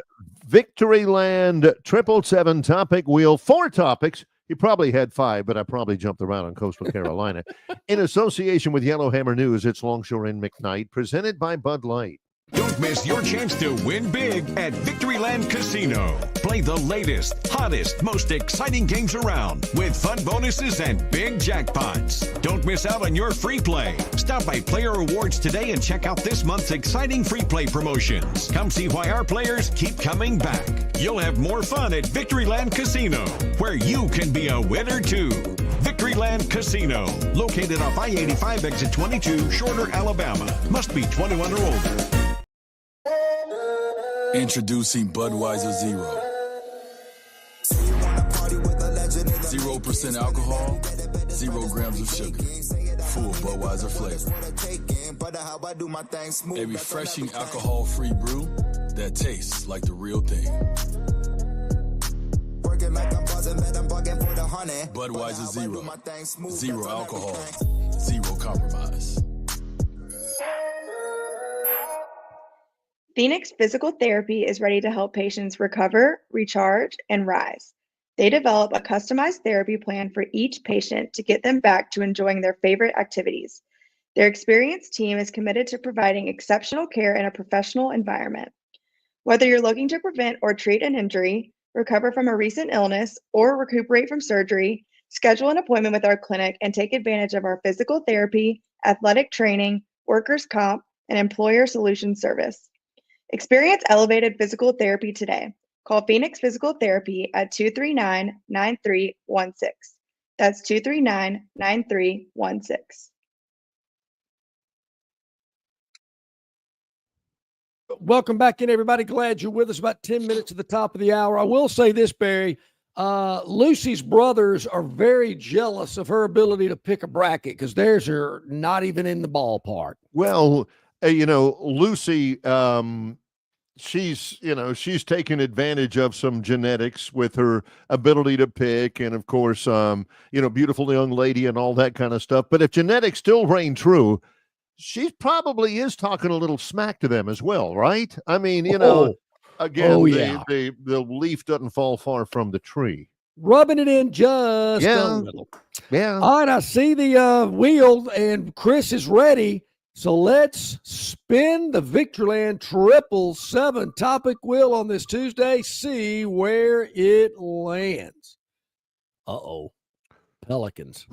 [SPEAKER 1] Victoryland 777 topic wheel, 4 topics. You probably had 5, but I probably jumped around on Coastal Carolina. In association with Yellowhammer News, it's Longshore and McKnight, presented by Bud Light.
[SPEAKER 11] Don't miss your chance to win big at Victoryland Casino. Play the latest, hottest, most exciting games around with fun bonuses and big jackpots. Don't miss out on your free play. Stop by Player Rewards today and check out this month's exciting free play promotions. Come see why our players keep coming back. You'll have more fun at Victoryland Casino, where you can be a winner too. Victoryland Casino, located off I-85 exit 22, Shorter, Alabama. Must be 21 or older.
[SPEAKER 12] Introducing Budweiser Zero. 0% alcohol, 0 grams of sugar. Full Budweiser flavor. A refreshing alcohol-free brew that tastes like the real thing. Budweiser Zero. 0 alcohol, 0 compromise.
[SPEAKER 9] Phoenix Physical Therapy is ready to help patients recover, recharge, and rise. They develop a customized therapy plan for each patient to get them back to enjoying their favorite activities. Their experienced team is committed to providing exceptional care in a professional environment. Whether you're looking to prevent or treat an injury, recover from a recent illness, or recuperate from surgery, schedule an appointment with our clinic and take advantage of our physical therapy, athletic training, workers' comp, and employer solutions service. Experience elevated physical therapy today. Call Phoenix Physical Therapy at 239-9316. That's 239-9316.
[SPEAKER 2] Welcome back in, everybody. Glad you're with us. About 10 minutes to the top of the hour. I will say this, Barry. Lucy's brothers are very jealous of her ability to pick a bracket because theirs are not even in the ballpark.
[SPEAKER 1] Well, Lucy, she's taken advantage of some genetics with her ability to pick, and of course, beautiful young lady and all that kind of stuff. But if genetics still reign true, she probably is talking a little smack to them as well, right? I mean, again, the leaf doesn't fall far from the tree.
[SPEAKER 2] Rubbing it in just a little.
[SPEAKER 1] Yeah.
[SPEAKER 2] All right, I see the wheel, and Chris is ready. So let's spin the Victoryland 777 topic wheel on this Tuesday. See where it lands. Uh-oh. Pelicans.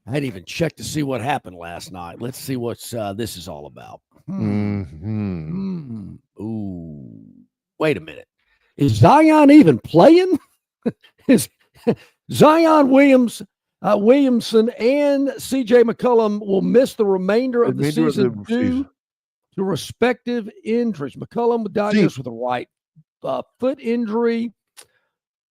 [SPEAKER 2] I hadn't even checked to see what happened last night. Let's see what this is all about. Ooh. Wait a minute. Is Zion even playing? Is Zion Williamson and C.J. McCollum will miss the remainder of the season due to respective injuries. McCollum was diagnosed with a right foot injury.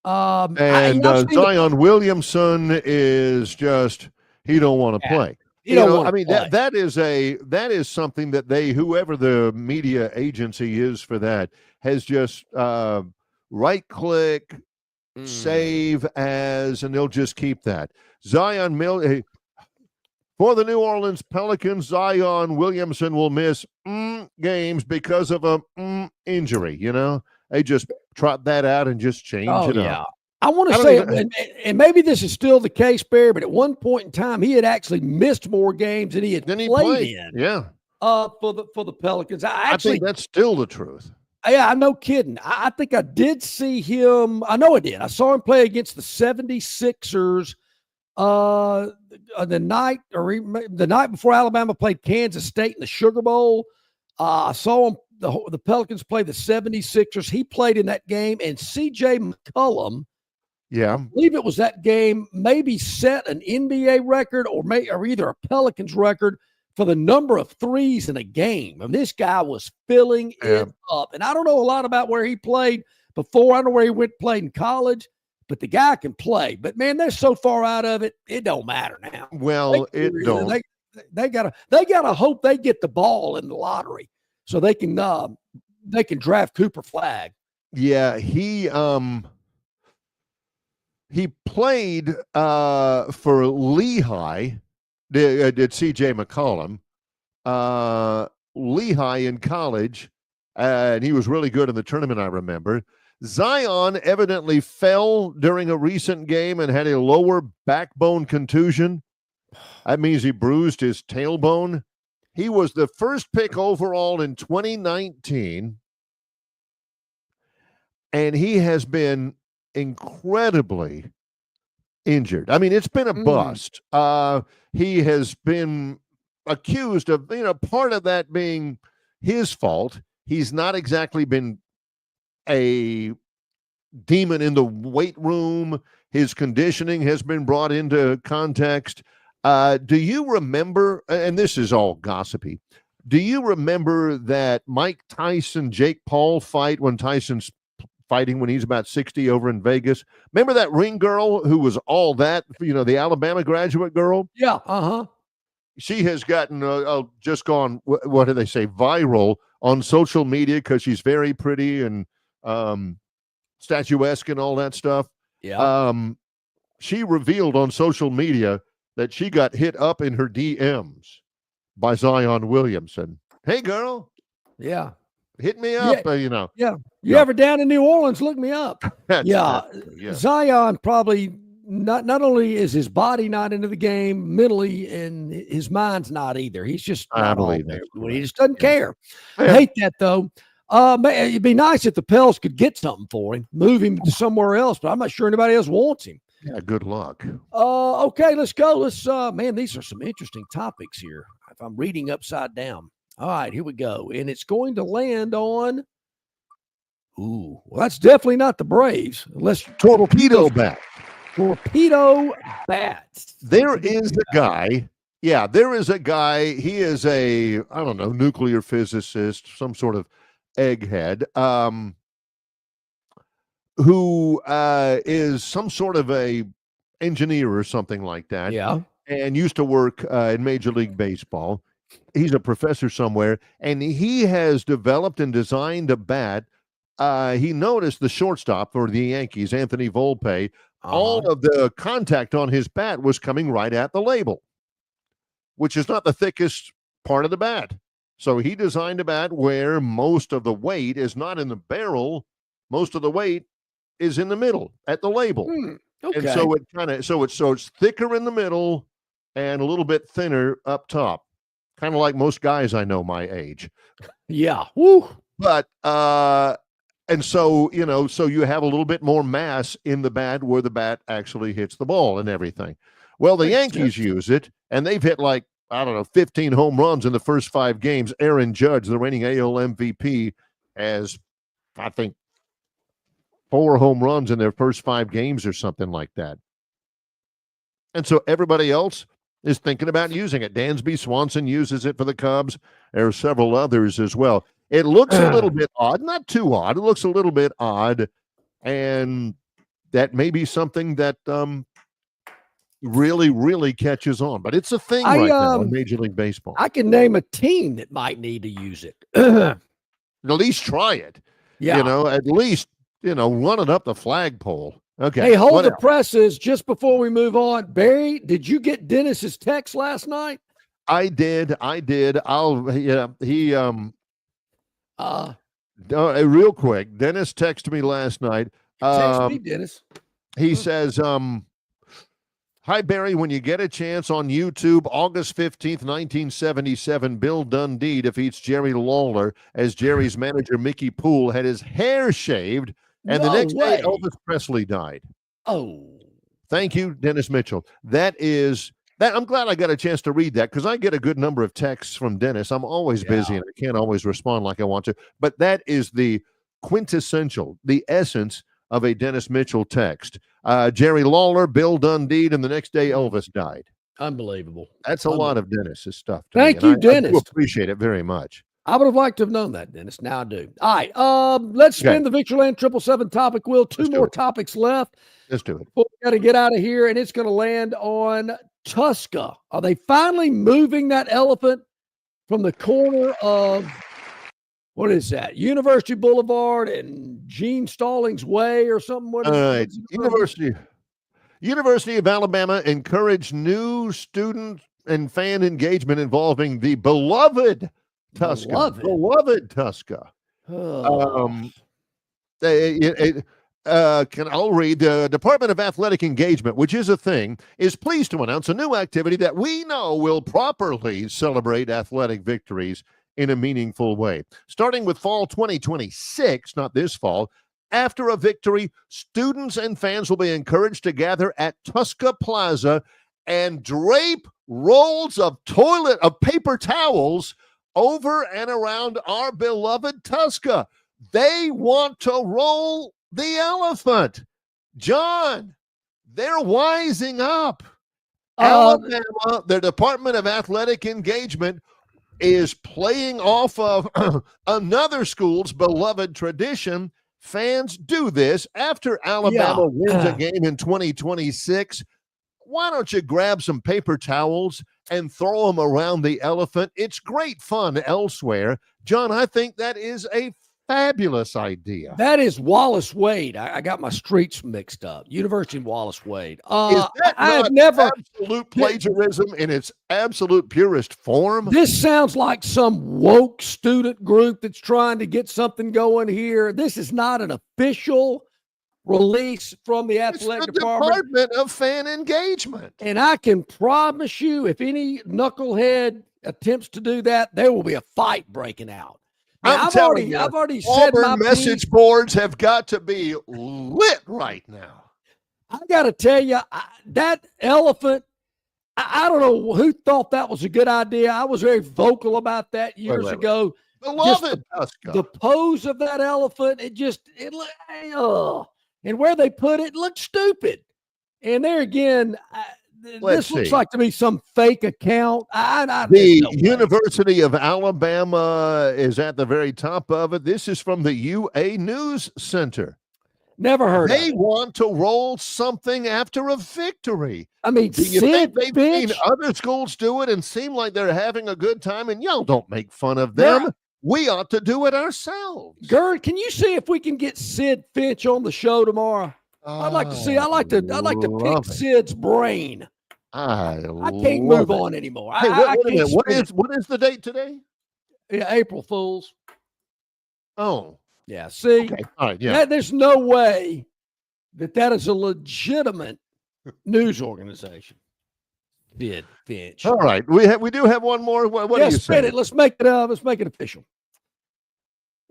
[SPEAKER 1] Zion Williamson is just he don't want to play. That is something that whoever the media agency is for that has just right click, save as, and they'll just keep that. Zion for the New Orleans Pelicans, Zion Williamson will miss games because of a injury. They just trot that out and just change it up.
[SPEAKER 2] I want to say, and maybe this is still the case, Barry, but at one point in time, he had actually missed more games than he played in.
[SPEAKER 1] Yeah.
[SPEAKER 2] For the Pelicans. I
[SPEAKER 1] think that's still the truth.
[SPEAKER 2] Yeah, I'm no kidding. I think I did see him. I know I did. I saw him play against the 76ers the night before Alabama played Kansas State in the Sugar Bowl. I saw him. The Pelicans play the 76ers. He played in that game, and C.J. McCollum, I believe it was that game, maybe set an NBA record or either a Pelicans record for the number of threes in a game. And this guy was filling it up. And I don't know a lot about where he played before. I don't know where he played in college, but the guy can play. But, man, they're so far out of it, it don't matter now.
[SPEAKER 1] Well, it don't.
[SPEAKER 2] They gotta hope they get the ball in the lottery so they can draft Cooper Flagg.
[SPEAKER 1] Yeah, he played for Lehigh. Did C.J. McCollum, Lehigh in college, and he was really good in the tournament, I remember. Zion evidently fell during a recent game and had a lower backbone contusion. That means he bruised his tailbone. He was the first pick overall in 2019, and he has been incredibly injured. I mean, it's been a bust. He has been accused of, part of that being his fault. He's not exactly been a demon in the weight room. His conditioning has been brought into context. Do you remember, and this is all gossipy, do you remember that Mike Tyson-Jake Paul fight when Tyson's fighting when he's about 60 over in Vegas? Remember that ring girl who was all that, the Alabama graduate girl?
[SPEAKER 2] Yeah, uh-huh.
[SPEAKER 1] She has gotten, just gone, what do they say, viral on social media because she's very pretty and statuesque and all that stuff.
[SPEAKER 2] Yeah.
[SPEAKER 1] She revealed on social media that she got hit up in her DMs by Zion Williamson. Hey, girl.
[SPEAKER 2] Yeah.
[SPEAKER 1] Hit me up,
[SPEAKER 2] Yeah. You ever down in New Orleans, look me up.
[SPEAKER 1] Yeah.
[SPEAKER 2] Zion probably not only is his body not into the game mentally, and his mind's not either. He's just not all there. He just doesn't care. I hate that, though. It'd be nice if the Pels could get something for him, move him to somewhere else, but I'm not sure anybody else wants him.
[SPEAKER 1] Yeah, good luck.
[SPEAKER 2] Okay, let's go. Man, these are some interesting topics here. If I'm reading upside down. All right, here we go. And it's going to land on, well, that's definitely not the Braves. Unless
[SPEAKER 1] Torpedo bat.
[SPEAKER 2] Torpedo bats.
[SPEAKER 1] There is a guy. Yeah, there is a guy. He is a, I don't know, nuclear physicist, some sort of egghead, who is some sort of a engineer or something like that.
[SPEAKER 2] Yeah.
[SPEAKER 1] And used to work in Major League Baseball. He's a professor somewhere, and he has developed and designed a bat. He noticed the shortstop for the Yankees, Anthony Volpe, all of the contact on his bat was coming right at the label, which is not the thickest part of the bat. So he designed a bat where most of the weight is not in the barrel. Most of the weight is in the middle at the label.
[SPEAKER 2] Okay.
[SPEAKER 1] And so it it's thicker in the middle and a little bit thinner up top. Kind of like most guys I know my age.
[SPEAKER 2] Yeah. Woo.
[SPEAKER 1] But and so you have a little bit more mass in the bat where the bat actually hits the ball and everything. Well, the Yankees use it, and they've hit 15 home runs in the first 5 games. Aaron Judge, the reigning AL MVP, has, I think, 4 home runs in their first 5 games or something like that. And so everybody else is thinking about using it. Dansby Swanson uses it for the Cubs. There are several others as well. It looks a little bit odd, not too odd. It looks a little bit odd, and that may be something that really, really catches on. But it's a thing right now in Major League Baseball.
[SPEAKER 2] I can name a team that might need to use it.
[SPEAKER 1] At least try it.
[SPEAKER 2] Yeah.
[SPEAKER 1] At least, run it up the flagpole. Okay.
[SPEAKER 2] Hey, hold the presses just before we move on. Barry, did you get Dennis's text last night?
[SPEAKER 1] I did. Real quick, Dennis texted me last night.
[SPEAKER 2] Text me, Dennis.
[SPEAKER 1] He says, hi, Barry, when you get a chance on YouTube, August 15th, 1977, Bill Dundee defeats Jerry Lawler as Jerry's manager, Mickey Poole, had his hair shaved, and the next day, Elvis Presley died.
[SPEAKER 2] Oh.
[SPEAKER 1] Thank you, Dennis Mitchell. I'm glad I got a chance to read that because I get a good number of texts from Dennis. I'm always busy and I can't always respond like I want to. But that is the quintessential, the essence of a Dennis Mitchell text. Jerry Lawler, Bill Dundee, and the next day Elvis died.
[SPEAKER 2] Unbelievable.
[SPEAKER 1] That's a lot of Dennis's stuff.
[SPEAKER 2] Thank you, Dennis.
[SPEAKER 1] I do appreciate it very much.
[SPEAKER 2] I would have liked to have known that, Dennis. Now I do. All right. Let's spin the Victoryland 777 topic wheel. 2 more topics left.
[SPEAKER 1] Let's do it.
[SPEAKER 2] We got to get out of here, and it's going to land on Tuska. Are they finally moving that elephant from the corner of, what is that, University Boulevard and Gene Stallings Way or something? What is
[SPEAKER 1] University of Alabama encouraged new student and fan engagement involving the beloved Tuska. Beloved Tuska. I'll read. The Department of Athletic Engagement, which is a thing, is pleased to announce a new activity that we know will properly celebrate athletic victories in a meaningful way. Starting with fall 2026, not this fall, after a victory, students and fans will be encouraged to gather at Tuska Plaza and drape rolls of paper towels over and around our beloved Tuska. They want to roll the elephant. John, They're wising up. Alabama, their Department of Athletic Engagement, is playing off of another school's beloved tradition. Fans do this after Alabama wins a game in 2026. Why don't you grab some paper towels and throw them around the elephant? It's great fun elsewhere. John, I think that is a fabulous idea.
[SPEAKER 2] That is Wallace Wade. I got my streets mixed up. University of Wallace Wade.
[SPEAKER 1] Is that
[SPEAKER 2] I have
[SPEAKER 1] not
[SPEAKER 2] never
[SPEAKER 1] absolute plagiarism in its absolute purest form?
[SPEAKER 2] This sounds like some woke student group that's trying to get something going here. This is not an official release from the athletic
[SPEAKER 1] department of fan engagement.
[SPEAKER 2] And I can promise you, if any knucklehead attempts to do that, there will be a fight breaking out. Now, I've already said
[SPEAKER 1] Auburn
[SPEAKER 2] my
[SPEAKER 1] message boards have got to be lit right now.
[SPEAKER 2] I got to tell you, that elephant, I don't know who thought that was a good idea. I was very vocal about that years ago.
[SPEAKER 1] Beloved,
[SPEAKER 2] the pose of that elephant, and where they put it looked stupid. And there again, this looks like to me some fake account.
[SPEAKER 1] The University of Alabama is at the very top of it. This is from the UA News Center.
[SPEAKER 2] Never heard of it.
[SPEAKER 1] They want to roll something after a victory.
[SPEAKER 2] I mean,
[SPEAKER 1] do you think they've seen other schools do it and seem like they're having a good time? And y'all don't make fun of them. Yeah. We ought to do it ourselves.
[SPEAKER 2] Gurn, can you see if we can get Sid Finch on the show tomorrow? I'd like to see. I'd like to pick Sid's brain.
[SPEAKER 1] I
[SPEAKER 2] can't move on anymore.
[SPEAKER 1] Hey, wait a minute. What is the date today?
[SPEAKER 2] Yeah, April Fools.
[SPEAKER 1] Oh,
[SPEAKER 2] yeah. See,
[SPEAKER 1] okay. All right, yeah.
[SPEAKER 2] There's no way that is a legitimate news organization. Sid Finch.
[SPEAKER 1] All right, we do have one more. What do you say?
[SPEAKER 2] It. Let's make it official.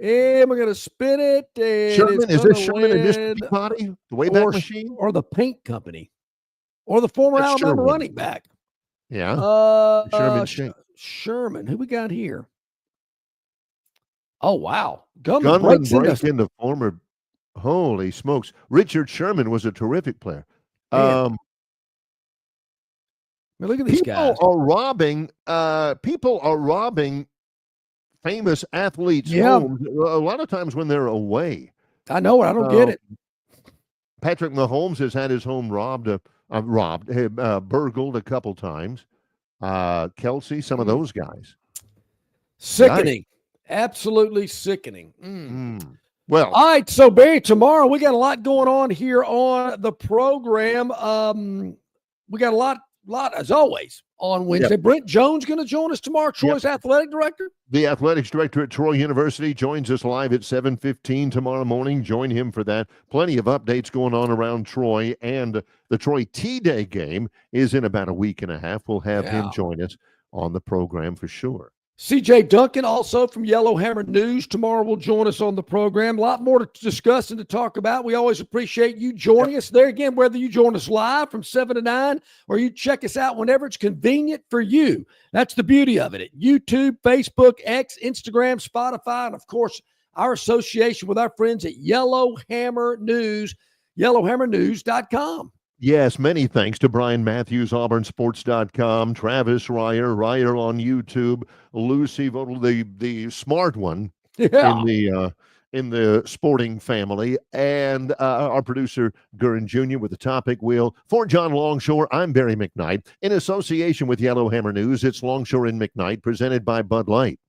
[SPEAKER 2] And we're gonna spin it. And
[SPEAKER 1] Sherman, is this Sherman and Mr. Peabody, the Wayback Machine,
[SPEAKER 2] or the Paint Company, or the former Alabama running back?
[SPEAKER 1] Yeah,
[SPEAKER 2] Sherman. Who we got here? Oh wow,
[SPEAKER 1] Gunman breaks into former. Holy smokes! Richard Sherman was a terrific player.
[SPEAKER 2] Man. Look at these guys.
[SPEAKER 1] People are robbing famous athletes' homes a lot of times when they're away.
[SPEAKER 2] I know it. I don't get it.
[SPEAKER 1] Patrick Mahomes has had his home burgled a couple times. Kelsey, some of those guys.
[SPEAKER 2] Sickening. Absolutely sickening.
[SPEAKER 1] Well,
[SPEAKER 2] all right. So, Barry, tomorrow we got a lot going on here on the program. We got a lot as always on Wednesday. Yep. Brent Jones going to join us tomorrow. Troy's athletic director.
[SPEAKER 1] The athletics director at Troy University joins us live at 7:15 tomorrow morning. Join him for that. Plenty of updates going on around Troy, and the Troy T-Day game is in about a week and a half. We'll have him join us on the program for sure.
[SPEAKER 2] CJ Duncan, also from Yellowhammer News, tomorrow will join us on the program. A lot more to discuss and to talk about. We always appreciate you joining us there again, whether you join us live from 7 to 9 or you check us out whenever it's convenient for you. That's the beauty of it. At YouTube, Facebook, X, Instagram, Spotify, and, of course, our association with our friends at Yellowhammer News, yellowhammernews.com.
[SPEAKER 1] Yes, many thanks to Bryan Matthews, AuburnSports.com, Travis Reier on YouTube, Lucy Vogel, the smart one in the sporting family, and our producer, Gurn Jr. with the topic wheel. For John Longshore, I'm Barry McKnight. In association with Yellowhammer News, it's Longshore and McKnight, presented by Bud Light.